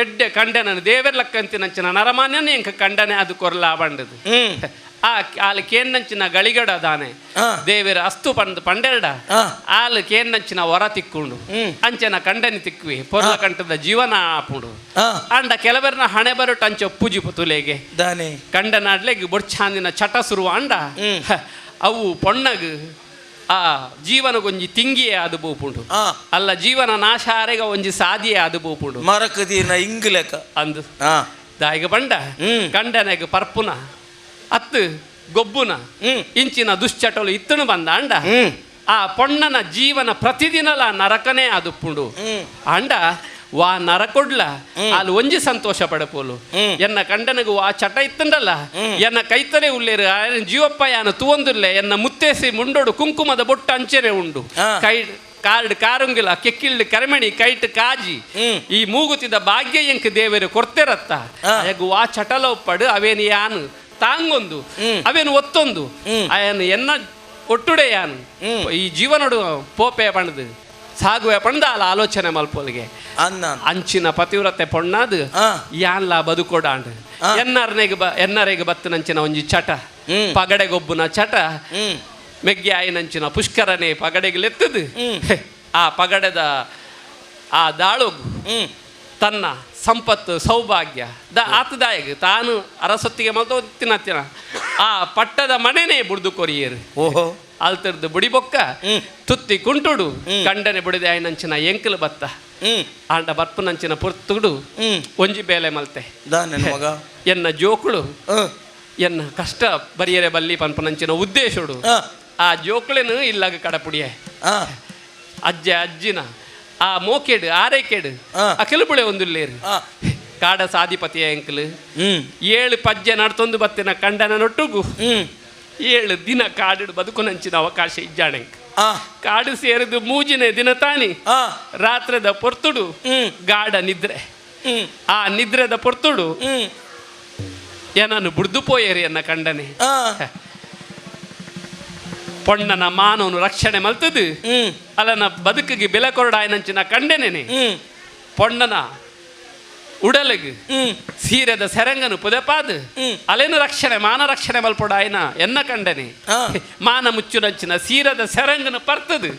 ಎಡ್ಡೆ ಕಂಡನ ದೇವೆರ್ಲಕ್ಕಂತಿನಂಚಿನ ನರಮಾನ್ಯನ ಎಂಕ ಕಂಡನೆ ಅದು ಕೊರ್ಲ ಬಂಡದು ಆಲು ಕೇನ್ನಂಚಿನ ಗಳಿಗಡ ದಾನೆ ದೇವರ ಅಸ್ತು ಪಂಡೆರಡ ಆಲು ಕೇನ್ನಂಚಿನ ಹೊರ ತಿಕ್ಕೊಂಡು ಅಂಚನ ಕಂಡನಿ ತಿಕ್ವಿ ಪೊರ್ಲ ಕಂಠದ ಜೀವನ ಆಪುಂಡು ಅಂಡ ಕೆಲವರನ ಹಣೆ ಬರುಟ್ ಅಂಚ ಪೂಜಿ ಪುತುಲೆಗೆ ದಾನೆ ಕಂಡನಾಡ್ಲೆಗ್ ಬೊಡ್ಚಾಂದಿನ ಚಟ ಸುರುವ ಅಂಡ ಅವು ಪೊಣ್ಣಗ್ ಆ ಜೀವನಗೊಂಜಿ ತಿಂಗಿಯೇ ಅದು ಬೂಪುಂಡು ಅಲ್ಲ ಜೀವನ ನಾಶ ಆರೆಗ ಒಂಜಿ ಸಾದಿಯೇ ಅದು ಬೂಪುಂಡು ಮರಕದಿನ ಇಂಗ್ಲೆಕ ಅಂದು ದಾಯಿಗ ಬಂಡ ಕಂಡನೆಗ್ ಪರ್ಪುನ ಅತ್ತು ಗೊಬ್ಬುನ ಇಂಚಿನ ದುಶ್ಚಟಲು ಇತ್ತನು ಬಂದ ಅಂಡ ಆ ಪೊಣ್ಣನ ಜೀವನ ಪ್ರತಿದಿನಲ ನರಕನೇ ಅದುಪ್ಪುಂಡು ಅಂಡ ವಾ ನರಕೊಡ್ಲ ಅಲ್ಲಿ ಒಂಜಿ ಸಂತೋಷ ಪಡಪೋಲು ಎನ್ನ ಕಂಡನಗು ಆ ಚಟ ಇತ್ತಂಡಲ್ಲ ಎನ್ನ ಕೈತಲೆ ಉಳ್ಳೇರು ಜೀವಪ್ಪ ಯಾನ ತೂವೊಂದುಲ್ಲೆ ಎನ್ನ ಮುತ್ತೇಸಿ ಮುಂಡೋಡು ಕುಂಕುಮದ ಬೊಟ್ಟ ಅಂಚೆನೆ ಉಂಡು ಕೈ ಕಾರ್ಡ್ ಕಾರುಂಗಿಲ ಕೆಕ್ಕಿಳ್ಳು ಕರೆಮಣಿ ಕೈಟ್ ಕಾಜಿ ಈ ಮೂಗುತಿದ ಭಾಗ್ಯ ಎಂಕ್ ದೇವರು ಕೊಡ್ತೇರತ್ತ ಹೇಗು ಆ ಚಟಲ ಒಪ್ಪಡು ಅವೇನು ಯಾನು ತಾಂಗೊಂದು ಅವೇನು ಒತ್ತೊಂದು ಅಯನು ಎನ್ನ ಒಟ್ಟುಡೆ ಯಾನು ಈ ಜೀವನಡು ಪೋಪೆ ಪಣದು ಸಾಗುವೆ ಪಂಡ ಅಲ್ಲ ಆಲೋಚನೆ ಮಲ್ಪೋಲ್ಗೆ ಅಂಚಿನ ಪತಿವ್ರತೆ ಪೊಣ್ಣದು ಯಾನ್ಲ ಬದುಕೋಡಾಂಡ್ ಎನ್ನರೆಗೆ ಬತ್ತನಂಚಿನ ಒಂಜಿ ಚಟ ಪಗಡೆಗೊಬ್ಬುನ ಚಟ ಮೆಗ್ಗೆ ಆಯಿನಂಚಿನ ಪುಷ್ಕರನೆ ಪಗಡೆಗೆಲೆತ್ತದು ಆ ಪಗಡೆದ ಆ ದಾಳುಗು ತನ್ನ ಸಂಪತ್ತು ಸೌಭಾಗ್ಯ ಆತದಾಯಗ ತಾನು ಅರಸೊತ್ತಿಗೆ ಮಲ್ತೋತ್ತಿನ ಆ ಪಟ್ಟದ ಮನೆನೇ ಬುಡ್ದು ಕೊರಿಯರು ಓಹೋ ಅಲ್ತರ್ದು ಬುಡಿಬೊಕ್ಕ ತುತ್ತಿ ಕುಂಟುಡು ಕಂಡನೆ ಬುಡಿದೆ ಆಯ್ನಂಚಿನ ಎಂಕಲು ಬತ್ತ ಆಂಡ ಬರ್ಪನಂಚಿನ ಪುರ್ತುಡು ಒಂಜಿ ಬೇಲೆ ಮಲ್ತೆ ಮಗ ಎನ್ನ ಜೋಕುಳು ಎನ್ನ ಕಷ್ಟ ಬರಿಯರೆ ಬಲ್ಲಿ ಪನ್ಪನಂಚಿನ ಉದ್ದೇಶುಡು ಆ ಜೋಕುಳೆನು ಇಲ್ಲಾಗ ಕಡಪುಡಿಯೇ ಅಜ್ಜಿನ ಆ ಮೋಕೆಡು ಆರೈಕೆಡು ಅಕಲು ಬುಳೆ ಒಂದುಲ್ಲೇರು ಕಾಡ ಸಾಧಿಪತಿಯ ಎಂಕಲು 7 ಪಜ್ಜೆ ನಡ್ತೊಂದು ಬತ್ತಿನ ಕಂಡನ ನೊಟ್ಟುಗು 7 ದಿನ ಕಾಡಿಡು ಬದುಕುನಂಚಿನ ಅವಕಾಶ ಇಜ್ಜಾಣೆಂಕ್ ಕಾಡು ಸೇರಿದು ಮೂಜಿನ ದಿನ ತಾನಿ ರಾತ್ರದ ಪೊರ್ತುಡು ಗಾಢ ನಿದ್ರೆ ಆ ನಿದ್ರೆದ ಪೊರ್ತುಡು ಏನನ್ನು ಬುಡ್ದು ಪೋಯೇರಿ ಎನ್ನ ಕಂಡನೆ ಪೊಣ್ಣನ ಮಾನವನು ರಕ್ಷಣೆ ಮಲ್ತದು ಅಲ್ಲನ ಬದುಕಿಗೆ ಬೆಲೆ ಕೊರಡಾಯನಂಚಿನ ಕಂಡೆನೇನೆ ಪೊಣ್ಣನ ಉಡಲಿಗೆ ಸೀರೆದ ಸೆರಂಗನು ಪುದಪಾದು ಅಲೆನು ರಕ್ಷಣೆ ಮಾನ ರಕ್ಷಣೆ ಮಲ್ಪೊಡ ಆಯ್ನ ಎನ್ನ ಕಂಡನೆ ಮಾನ ಮುಚ್ಚುನಂಚಿನ ಸೀರೆದ ಸೆರಂಗನು ಪರ್ತದು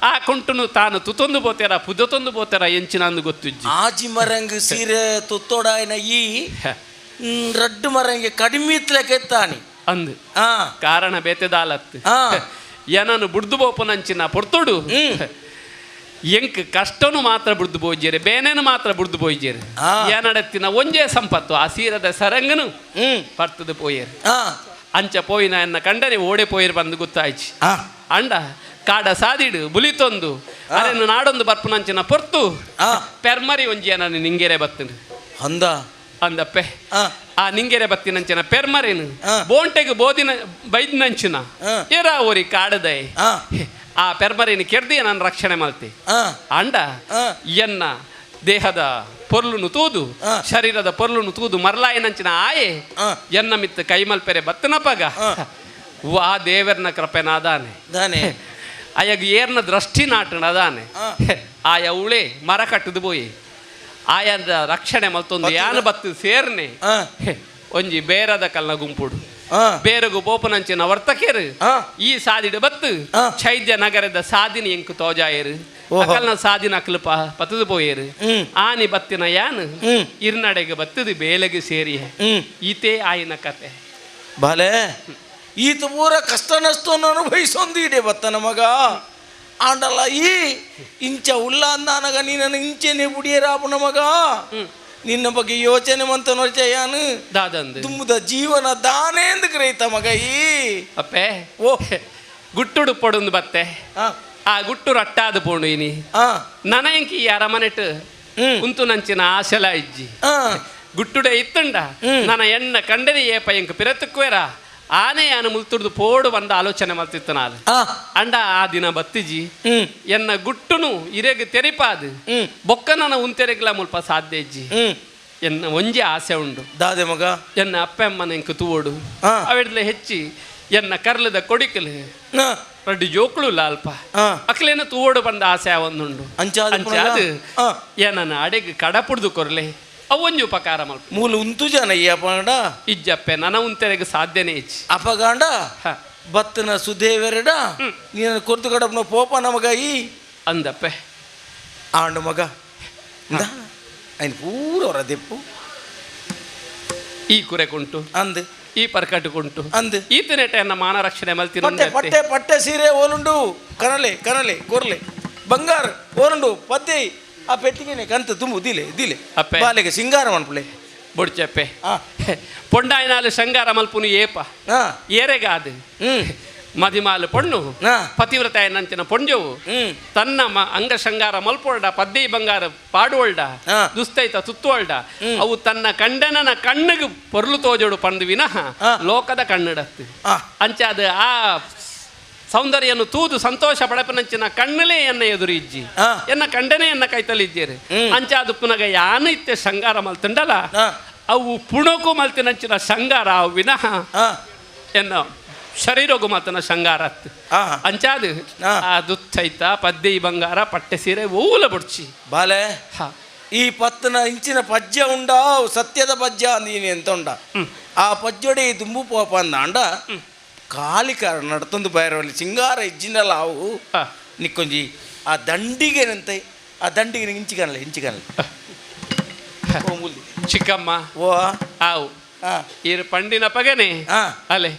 ಆ ಕುಂಟುನು ತಾನು ತುತೊಂದು ಬೋತೆರ ಪುದತೊಂದು ಬೋತೆರ ಎಂಚಿನ ಅಂದು ಗೊತ್ತುಜ್ಜಿ ಆಜಿ ಮರಂಗ್ ಸೀರೆ ತುತ್ತೋಡಾಯನ ಈ ರಡ್ಡು ಮರಂಗೆ ಕಡಿಮೆ ಕೆತ್ತಾನಿ ಅಂದು ಕಾರಣ ಬೇತೆದಾಲತ್ತು ಏನನು ಬುಡ್ದು ಬೋಪನಂಚಿನ ಪೊರ್ತುಡು ಎಂಕ್ ಕಷ್ಟನು ಮಾತ್ರ ಬುಡ್ದು ಬೋಯ್ಜೇರೆ ಬೇನೇನು ಮಾತ್ರ ಬುಡ್ದು ಬೋಯ್ಜೇರೆ ಏನಡತ್ತಿನ ಒಂಜೇ ಸಂಪತ್ತು ಆ ಸೀರದ ಸರಂಗನು ಪರ್ತದು ಪೋಯೇರು ಅಂಚ ಪೋಯಿನ ಎನ್ನ ಕಂಡನೆ ಓಡೆ ಪೋಯರು ಬಂದು ಗೊತ್ತಾಯ್ಚಿ ಅಂಡ ಕಾಡ ಸಾದಿಡು ಬುಲಿತೊಂದು ಅರೆನು ನಾಡೊಂದು ಬರ್ಪುನಂಚಿನ ಪೊರ್ತು ಪೆರ್ಮರಿ ಒಂಜಿ ಏನನು ನಿಂಗೆರೆ ಬತ್ತನು ಅಂದಪ್ಪೆ ಆ ನಿಂಗೆರೆ ಬತ್ತಿನಂಚಿನ ಪೆರ್ಮರೇನು ಬೋಂಟೆಗೆ ಬೋದಿನ ಬೈದಿನಂಚಿನ ಏರಾವರಿ ಕಾಡದೈ ಆ ಪೆರ್ಮರಿನ ಕೆರ್ದಿ ನಾನು ರಕ್ಷಣೆ ಮಾಡ್ತೆ ಅಂಡ ಎನ್ನ ದೇಹದ ಪೊರ್ಲುನು ತೂದು ಶರೀರದ ಪೊರ್ಲುನು ತೂದು ಮರಲಾಯನಂಚಿನ ಆಯೆ ಎನ್ನ ಮಿತ್ತ ಕೈಮಲ್ಪೆರೆ ಬತ್ತನಪಗ ವಾ ದೇವರ್ನ ಕೃಪೆನಾದಾನೆ ಅಯ್ಯಗ ಏರ್ನ ದೃಷ್ಟಿ ನಾಟನದಾನೆ ಆಯ ಉಳೆ ಮರ ಕಟ್ಟದು ಬೋಯಿ ಆಯದ ರಕ್ಷಣೆ ಮತ್ತೊಂದು ಯಾನು ಬತ್ತು ಸೇರ್ನೆ ಒಂಜಿ ಬೇರದ ಕಲ್ನ ಗುಂಪುಡು ಬೇರೆಗು ಬೋಪನಂಚಿನ ವರ್ತಕೇರು ಈ ಸಾದಿಡು ಬತ್ತು ಚೈದ್ಯ ನಗರದ ಸಾದಿನಿ ಎಂಕು ತೋಜಾಯರು ಅಕಲ್ನ ಸಾದಿನ ಅಕಲು ಪತದು ಪೋಯರು ಆನಿ ಬತ್ತಿನ ಯಾನು ಇರ್ನಡೆಗೆ ಬತ್ತದು ಬೇಲೆಗೆ ಸೇರಿ ಈತೇ ಆಯಿನ ಕತೆ ಭಲೆ ಈತ ಪೂರ ಕಷ್ಟ ನಷ್ಟವನ್ನು ಅನುಭವಿಸೊಂದು ಇಡೆ ಬತ್ತನ ಮಗ ಆಂಡಲ್ಲ ಈ ಇಂಚ ಉಲ್ಲ ಅಂದಾನಗ ನೀನು ಇಂಚೆನೆ ಬುಡಿಯರಾಪನ ಮಗ ನಿನ್ನ ಬಗ್ಗೆ ಯೋಚನೆ ಮಂತ ನೋಡ್ಯಾನು ದಾದಂದು ತುಂಬದ ಜೀವನ ದಾನೆ ಎಂದು ಕರೀತ ಮಗ ಈ ಅಪ್ಪೆ ಓ ಗುಟ್ಟುಡು ಪೊಡೊಂದು ಬತ್ತೆ ಆ ಗುಟ್ಟು ರಟ್ಟಾದ ಪೋಣು ಇನಿ ನನಂಕಿ ಅರಮನೆಟ್ ಕುಂತು ನಂಚಿನ ಆಶಲ ಇಜ್ಜಿ ಗುಟ್ಟುಡೆ ಇತ್ತುಂಡ ನನ್ನ ಎಣ್ಣ ಕಂಡನೆ ಏಪ ಎಂಕ ಪಿರತಕ್ವೇರ ಆನೆ ಯಾನು ಮುಲ್ತುಡ್ದು ಪೋಡು ಬಂದ ಆಲೋಚನೆ ಮಾಡ್ತಿತ್ತು ನಾನು ಅಂಡ ಆ ದಿನ ಬತ್ತಿಜಿ ಎನ್ನ ಗುಟ್ಟುನು ಇರೆಗೆ ತೆರಿಪಾದು ಬೊಕ್ಕ ನನ್ನ ಉಂತೆರೆಗ್ಲ ಮುಲ್ಪ ಸಾಧ್ಯ ಇಜ್ಜಿ ಎನ್ನ ಒಂಜಿ ಆಸೆ ಉಂಡು ದಾದೆ ಮಗ ಎನ್ನ ಅಪ್ಪೆಮ್ಮನ ಎಂಕ ತೂವೋಡು ಅವೆಡ್ಲೆ ಹೆಚ್ಚಿ ಎನ್ನ ಕರ್ಲದ ಕೊಡಿಕಲು ರಡ್ಡು ಜೋಕ್ಳು ಅಲ್ಪ ಅಕ್ಲೇನ ತೂವೋಡು ಬಂದ ಆಸೆ ಒಂದುಂಡು ಅಂಚಾದು ಏನನ್ನ ಅಡೆಗೆ ಕಡಪುಡ್ದು ಕೊರ್ಲೆ ಅವೊಂಜಿ ಉಪಕಾರ ಮಲ್ಪ ಮೂಲ ಉಂತು ಜನ ಈ ಅಪಗಂಡ ಇಜ್ಜಪ್ಪೆ ನನ್ನ ಉಂತೆರೆಗೆ ಸಾಧ್ಯನೇ ಇಚ್ಚಿ ಅಪಗಂಡ ಬತ್ತನ ಸುದೇವೆರಡ ನೀನು ಕೊರ್ತು ಕಡಪನ ಪೋಪ ನಮಗ ಈ ಅಂದಪ್ಪೆ ಆಂಡು ಮಗ ಅಯ್ನ ಪೂರ ಹೊರ ದೆಪ್ಪು ಈ ಕುರೆ ಕುಂಟು ಅಂದ್ ಈ ಪರ್ಕಟ್ಟು ಕುಂಟು ಅಂದ್ ಈತನೆಟ ಎನ್ನ ಮಾನ ರಕ್ಷಣೆ ಮಲ್ತಿನ ಪಟ್ಟೆ ಪಟ್ಟೆ ಸೀರೆ ಓಲುಂಡು ಕನಲೆ ಕೊರ್ಲೆ ಬಂಗಾರ ಓಲುಂಡು ಪದ್ದೆ ಆ ಪೆಟ್ಟಿಗೆನೆ ಕಂತು ತುಂಬು ದಿಲೆ ಅಪ್ಪೆ ಬಾಲೆಗೆ ಸಿಂಗಾರ ಮನ್ಪುಳೆ ಬೊಡ್ಚಪ್ಪೆ ಪೊಂಡಾಯನಾಲು ಶಂಗಾರ ಮಲ್ಪುನು ಏಪ ಏರೆಗಾದು ಮದಿಮಾಲು ಪೊಣ್ಣು ಪತಿವ್ರತ ನಂಚಿನ ಪೊಂಜವು ತನ್ನ ಅಂಗ ಶಂಗಾರ ಮಲ್ಪೊಳ್ಡ ಪದ್ದಿ ಬಂಗಾರ ಪಾಡುವಳ್ಡ ದುಸ್ತೈತ ತುತ್ತುವಳ್ಡ ಅವು ತನ್ನ ಕಂಡನನ ಕಣ್ಣಿಗೆ ಪೊರ್ಲು ತೋಜೋಡು ಪಂದು ವಿನಃ ಲೋಕದ ಕಣ್ಣಿಡತ್ತು ಅಂಚಾದ ಆ ಸೌಂದರ್ಯನ್ನು ತೂದು ಸಂತೋಷ ಪಡಪನಂಚಿನ ಕಣ್ಣಲೇ ಎನ್ನ ಎದುರು ಇಜ್ಜಿ ಎನ್ನ ಕಂಡನೆ ಎನ್ನ ಕೈತಲಿದ್ದೀರಿ ಅಂಚಾದು ಪುನಗ ಯಾನು ಇತ್ತೆ ಶಂಗಾರ ಮಲ್ತಂಡಲ್ಲ ಅವು ಪುಣಕು ಮಲ್ತಿನಂಚಿನ ಶಂಗಾರ ಅವು ವಿನಃ ಎನ್ನ ಶರೀರಗು ಮಲ್ತನ ಶಂಗಾರ ಅಂಚಾದು ಆ ದುತ್ತೈತ ಪದ್ದೆ ಬಂಗಾರ ಪಟ್ಟೆ ಸೀರೆ ಓಲ ಬುಡ್ಚಿ ಬಾಲೆ ಈ ಪತ್ತನ ಇಂಚಿನ ಪಜ್ಜ ಉಂಡ ಸತ್ಯದ ಪಜ್ಜ ನೀನು ಎಂತ ಉಂಡ ಆ ಪಜ್ಜೊಡೆ ದುಂಬು ಪೋಪ ಅಂದ ಕಾಲಿಕಾರ ನಡ್ತೊಂದು ಬೈರವಲ್ಲಿ ಸಿಂಗಾರ ಇಜ್ಜಿನಲ್ಲ ಅವು ನಿಕ್ಕೊಂಜಿ ಆ ದಂಡಿಗೆನಂತೆ ಆ ದಂಡಿಗೆ ಇಂಚಿಗನಲ್ಲ ಚಿಕ್ಕಮ್ಮ ಓ ಆವು ಈರು ಪಂಡಿನ ಪಗನೆ ಅಲೆ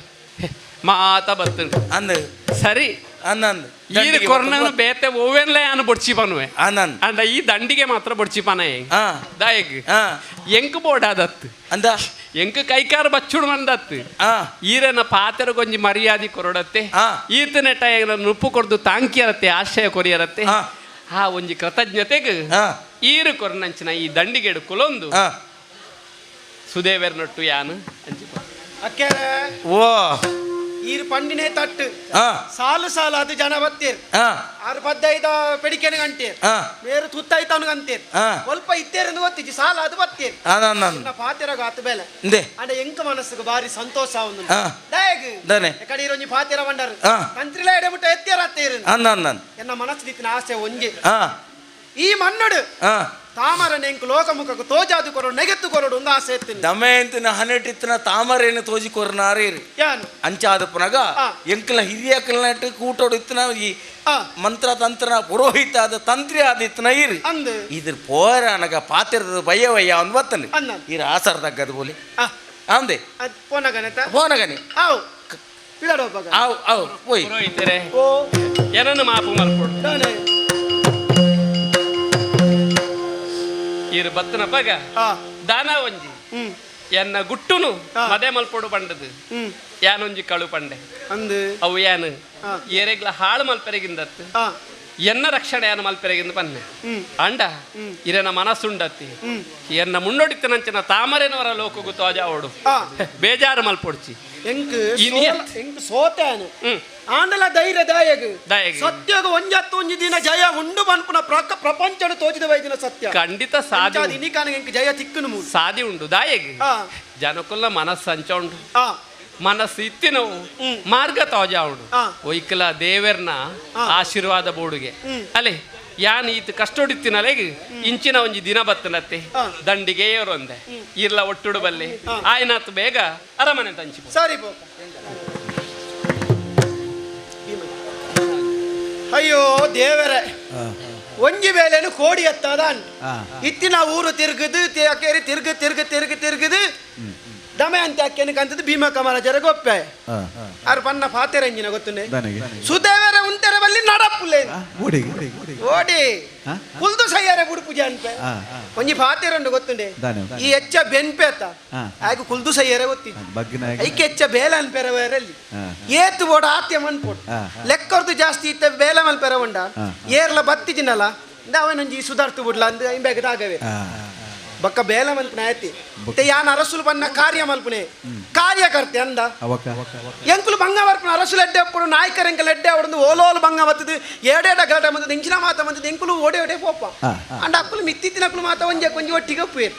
ಮಾತ ಬರ್ತದೆ ಅಂದ ಸರಿ ಅನ್ನಂದು ಈರು ಕೊರ್ನನು ಬೇತೆ ಓವೆನ್ಲೆ ಅನ್ನು ಬೊಡ್ಚಿ ಪನ್ವೆ ಅನ್ನಂದು ಅಂಡ ಈ ದಂಡಿಗೆ ಮಾತ್ರ ಬೊಡ್ಚಿ ಪನ ದಾಯಗ್ ಎಂಕ್ ಬೋಡಾದತ್ತು ಅಂದ ಎಂಕ್ ಕೈಕಾರ ಬಚ್ಚುಡು ಮಂದತ್ತು ಈರನ ಪಾತೆರ ಕೊಂಜಿ ಮರ್ಯಾದೆ ಕೊರಡತ್ತೆ ಈತನ ಟೈನ ನುಪ್ಪು ಕೊಡ್ದು ತಾಂಕಿಯರತ್ತೆ ಆಶ್ರಯ ಕೊರಿಯರತ್ತೆ ಆ ಒಂಜಿ ಕೃತಜ್ಞತೆಗೆ ಈರು ಕೊರ್ನಂಚಿನ ಈ ದಂಡಿಗೆಡು ಕುಲೊಂದು ಸುದೇವೆರ್ನೊಟ್ಟು ಯಾನು ಅಂಚಿ ಅಕ್ಕೆ ಓ ಈರು ಪಂಡಿನೇ ತಟ್ಟು ಸಾಲು ಅದು ಜನ ಬತ್ತೀರ್ ಆರು ಪದ್ದೈದ ಪೆಡಿಕೆನೆ ಗಂಟೀರ್ ಬೇರೆ ತುತ್ತೈತವನು ಗಂತೀರ್ ಸ್ವಲ್ಪ ಇತ್ತೇರೆಂದು ಗೊತ್ತಿಜ್ಜಿ ಸಾಲ ಅದು ಬತ್ತೀರ್ ಪಾತೆರಗ ಆತ ಬೇಲೆ ಅಂಡ ಎಂಕ ಮನಸ್ಸಿಗೆ ಬಾರಿ ಸಂತೋಷ ಒಂದು ಕಡೆ ಒಂಜಿ ಪಾತೆರ ಬಂಡರು ಕಂತ್ರಿಲ ಎಡೆಬಿಟ್ಟು ಎತ್ತೇರ ಅತ್ತೇರು ಎನ್ನ ಮನಸ್ಸು ದಿತ್ತಿನ ಆಸೆ ಒಂಜಿ ಈ ಮಣ್ಣುಡು ತಾಮರನೆ ಎಂಕು ಲೋಕಮುಖకు ತೋಜಾದು ಕೊರಡು ನೆಗೆತ್ತು ಕೊರಡು ಒಂದು ಆಸೆ ಎತ್ತಿನ ದಮಯಂತಿನ ಹನೆಟಿತ್ತಿನ ತಾಮರೇನು ತೋಜಿ ಕೊರ್ನಾರೇರಿ ಯಾನು ಅಂಚಾದ ಪುನಗ ಎಂಕಲ ಹಿರಿಯಕಲ್ನಟ್ಟು ಕೂಟೋಡು ಇತ್ತಿನ ಈ ಮಂತ್ರ ತಂತ್ರ ಪುರೋಹಿತ ಆದ ತಂತ್ರಿ ಆದಿತ್ತಿನ ಇರಿ ಅಂದು ಇದ್ರ ಪೋರ ನನಗ ಪಾತಿರದ ಭಯ ವಯ್ಯ ಒಂದು ಬತ್ತನೆ ಅನ್ನ ಇರ ಆಸರ ತಗ್ಗದು ಬೋಲಿ ಅಂದೆ ಪೋನಗನತ ಫೋನಗನಿ ಆವ್ ಪಿಳಡೋಪಗ ಅವ್ ಹೋಯ್ ಪುರೋಹಿತರೆ ಓ ಏನನ್ನು ಮಾಪು ಮಲ್ಕೊಡು ದಾನೆ ಇರು ಬತ್ತನ ಪಗ ದಾನ ಒಂಜಿ ಎನ್ನ ಗುಟ್ಟುನು ಮದೆ ಮಲ್ಪೊಡು ಪಂಡದು ಯಾನೊಂಜಿ ಕಳು ಪಂಡೆ ಅಂದು ಅವು ಯಾನು ಏರೆಗ್ಲ ಹಾಳು ಮಲ್ಪೆರೆಗಿಂದತ್ತು ಎನ್ನ ರಕ್ಷಣೆ ಯಾನು ಮಲ್ಪೆರೆಗಿಂದ ಪನ್ನೆ ಅಂಡ ಇರೆನ ಮನಸ್ಸುಂಡತ್ತಿ ಎನ್ನ ಮುನ್ನೊಡಿತನಂಚಿನ ತಾಮರೆನವರ ಲೋಕಗು ತೋಜಾವೋಡು ಬೇಜಾರು ಮಲ್ಪೊಡ್ಚಿ ಎಂಕ್ ಸೋತಾನು ಆಂಡಲ ಧೈರ್ಯ ದಾಯಗ್ ಸತ್ಯಗ ಒಂಜತ್ತು ಒಂಜಿ ದಿನ ಜಯ ಉಂಡು ಮನ್ಪುನ ಪ್ರಪಂಚಡು ತೋಜಿದ ವೈದಿನ ಸತ್ಯ ಖಂಡಿತ ಸಾಧಿ ದಿನಿಕಾನ ಎಂಕ್ ಜಯ ತಿಕ್ಕನು ಮೂಲ ಸಾಧಿ ಉಂಡು ದಾಯಗ್ ಜನಕುಲ್ಲ ಮನಸ್ಸು ಹಂಚ ಉಂಡು ಮನಸ್ಸು ಇತ್ತಿನವು ಮಾರ್ಗ ತೋಜಾ ಉಂಡು ಒಯ್ಕಲ ದೇವೆರ್ನ ಆಶೀರ್ವಾದ ಬೋಡುಗೆ ಅಲೆ ಯಾನ್ ಈತ ಕಷ್ಟೊಡಿತ್ತಿನಲೆಗ್ ಇಂಚಿನ ಒಂಜಿ ದಿನ ಬತ್ತನತ್ತೆ ದಂಡಿಗೆ ಒಂದೆ ಇರ್ಲ ಒಟ್ಟುಡು ಬಲ್ಲೆ ಆಯ್ನಾತ್ ಬೇಗ ಅರಮನೆ ತಂಚಿ ಸರಿ ಅಯ್ಯೋ ದೇವರೇ ಒಂಜಿ ಬೇಲೆನು ಕೋಡಿ ಎತ್ತದ ಇತ್ತಿನ ಊರು ತಿರುಗುದು ಅಕ್ಕೇರಿ ತಿರುಗುದು ದಮೆ ಅಂತ ಅಕ್ಕೇನಕ್ಕೆ ಅಂತದ್ದು ಭೀಮ ಕಮಲ ಜರ ಗೊಪ್ಪೆ ಅವ್ರು ಪನ್ನ ಪಾತೆರ ಎಂಜಿನ ಗೊತ್ತುಂಡೆ ಸುದೇವರ ಉಂತೆರ ಬಲ್ಲಿ ನಡಪ್ಪುಲೆ ಓಡಿ ಕುಲ್ದು ಸಯ್ಯಾರೆ ಬುಡು ಪೂಜೆ ಅನ್ಪೆ ಒಂಜಿ ಪಾತೆರ ಉಂಡು ಗೊತ್ತುಂಡೆ ಈ ಹೆಚ್ಚ ಬೆನ್ಪೆ ಅತ್ತ ಆಗ ಕುಲ್ದು ಸಯ್ಯಾರೆ ಗೊತ್ತಿತ್ತು ಐಕೆ ಹೆಚ್ಚ ಬೇಲ ಅನ್ಪೆರ ಬೇರಲ್ಲಿ ಏತು ಬೋಡ ಆತ್ಯ ಮನ್ಪೋಡು ಲೆಕ್ಕರ್ದು ಜಾಸ್ತಿ ಇತ್ತ ಬೇಲ ಮಲ್ಪೆರ ಉಂಡ ಏರ್ಲ ಬತ್ತಿದಿನಲ್ಲ ಅವನೊಂಜಿ ಸುಧಾರ್ತು ಬಿಡ್ಲ ಅಂದ್ ಇಂಬೆಗೆ ಆಗವೆ ಬಕ್ಕ ಬೇಲ ಮಲ್ಪನೆ ಆಯ್ತಿ ಯಾನ್ ಅರಸುಲು ಬನ್ನ ಕಾರ್ಯ ಮಲ್ಪನೆ ಕಾರ್ಯಕರ್ತೆ ಅಂದ ಎಂಕುಲು ಬಂಗ ಮಲ್ಪನ ಅರಸುಲು ಎಡ್ಡೆ ಅಪ್ಪಡು ನಾಯಕರ ಎಂಕಲ್ ಎಡ್ಡೆ ಅವಡೊಂದು ಓಲೋಲು ಬಂಗ ಬತ್ತದು ಏಡೇಡ ಗಲಾಟೆ ಬಂದದ್ದು ಇಂಚಿನ ಮಾತ ಬಂದದ್ದು ಎಂಕುಲು ಓಡೆ ಓಡೆ ಪೋಪ ಅಂಡ ಅಕ್ಕಲು ಮಿತ್ತಿತ್ತಿನ ಅಕ್ಕಲು ಮಾತ ಒಂಜಿ ಒಟ್ಟಿಗೆ ಒಪ್ಪುವೇರು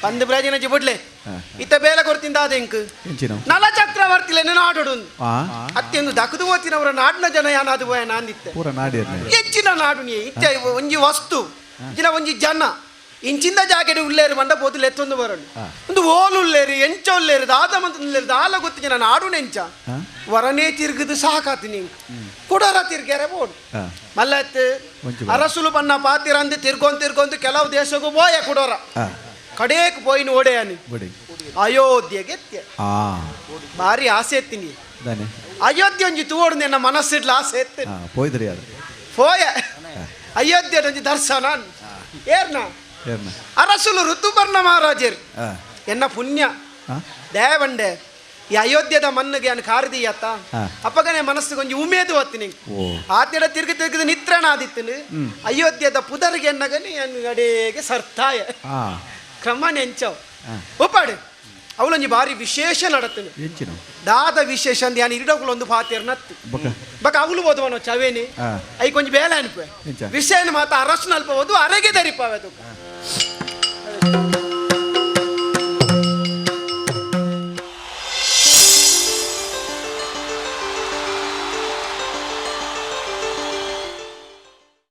ಪಂದು ಬ್ರಾಜಿನ ಜಿಬುಡ್ಲೆ ಇತ್ತ ಬೇಲ ಕೊಡ್ತಿಂದ ಅದ ಎಂಕು ನಲ ಚಕ್ರವರ್ತಿಲೆ ನಾಡೋಡು ಅತ್ಯಂದು ದಕದು ಓತಿನವರ ನಾಡಿನ ಜನ ಯಾನಾದು ಭಯ ನಾಂದಿತ್ತೆ ಹೆಚ್ಚಿನ ನಾಡು ನೀ ಇತ್ತ ಒಂಜಿ ವಸ್ತು ಇಚ್ಚಿನ ಒಂಜಿ ಜನ ಇಂಚಿಂದ ಜಾಕೆಟ್ ಉಳ್ಳೇರು ಮಂಡ ಪೋತು ಲೆತ್ತೊಂದು ಬರೋಡು ಒಂದು ಓಲು ಉಳ್ಳೇರು ಎಂಚ ಉಳ್ಳೇರು ದಾದ ಮಂತ ಉಳ್ಳೇರು ದಾಲ ಗೊತ್ತಿಗೆ ನಾನು ಆಡು ನೆಂಚ ವರನೇ ತಿರ್ಗದು ಸಾಕಾತಿ ನೀನು ಕುಡರ ತಿರ್ಗ್ಯಾರೆ ಬೋಡು ಮಲ್ಲತ್ ಅರಸುಲು ಪನ್ನ ಪಾತಿರ ಅಂದು ತಿರ್ಗೊಂದು ಕೆಲವು ದೇಶಕ್ಕೂ ಬೋಯ ಕುಡೋರ ಕಡೇಕ್ ಪೋಯಿನ ಓಡೆಯಾನಿ ಅಯೋಧ್ಯೆಗೆ ಭಾರಿ ಆಸೆ ಎತ್ತೀನಿ ಅಯೋಧ್ಯೆ ಒಂಜಿ ತೂಡು ನಿನ್ನ ಮನಸ್ಸಿಡ್ಲ ಆಸೆ ಎತ್ತೇನೆ ಪೋಯ ಅಯೋಧ್ಯೆ ಒಂಜಿ ದರ್ಶನ ಏರ್ನ ಅರಸುಲು ಋತುಪರ್ಣ ಮಹಾರಾಜರು ಎನ್ನ ಪುಣ್ಯ ದೇವಂಡೆ ಈ ಅಯೋಧ್ಯದ ಮಣ್ಣಿಗೆ ಅನ್ ಕಾರಿದೀಯತ್ತ ಅಪ್ಪಗನೆ ಮನಸ್ಸಿಗೆ ಒಂಜಿ ಉಮೇದು ಹೊತ್ತಿನಿ ಆತ್ಯಡ ತಿರುಗಿ ನಿತ್ರಣ ಆದಿತ್ತನು ಅಯೋಧ್ಯದ ಪುದರಿಗೆ ಎನ್ನಗನಿ ಅಡೆಗೆ ಸರ್ತಾಯ ಕ್ರಮಣ ಎಂಚವ್ ಒಪ್ಪಾಡು ಅವಳೊಂಜಿ ಬಾರಿ ವಿಶೇಷ ನಡತ್ತನು ದಾದ ವಿಶೇಷ ಅಂದ್ ಯಾನ್ ಇರಿಡೋಗಳು ಒಂದು ಪಾತಿರ್ ನತ್ತು ಬಕ ಅವಳು ಓದುವನು ಚವೇನಿ ಐ ಕೊಂಚ ಬೇಲೆ ಅನ್ಪೆ ವಿಷಯನ ಮಾತ ಅರಸು ನಲ್ಪ ಓದು ಅರೆಗೆ ದರಿಪಾವೆ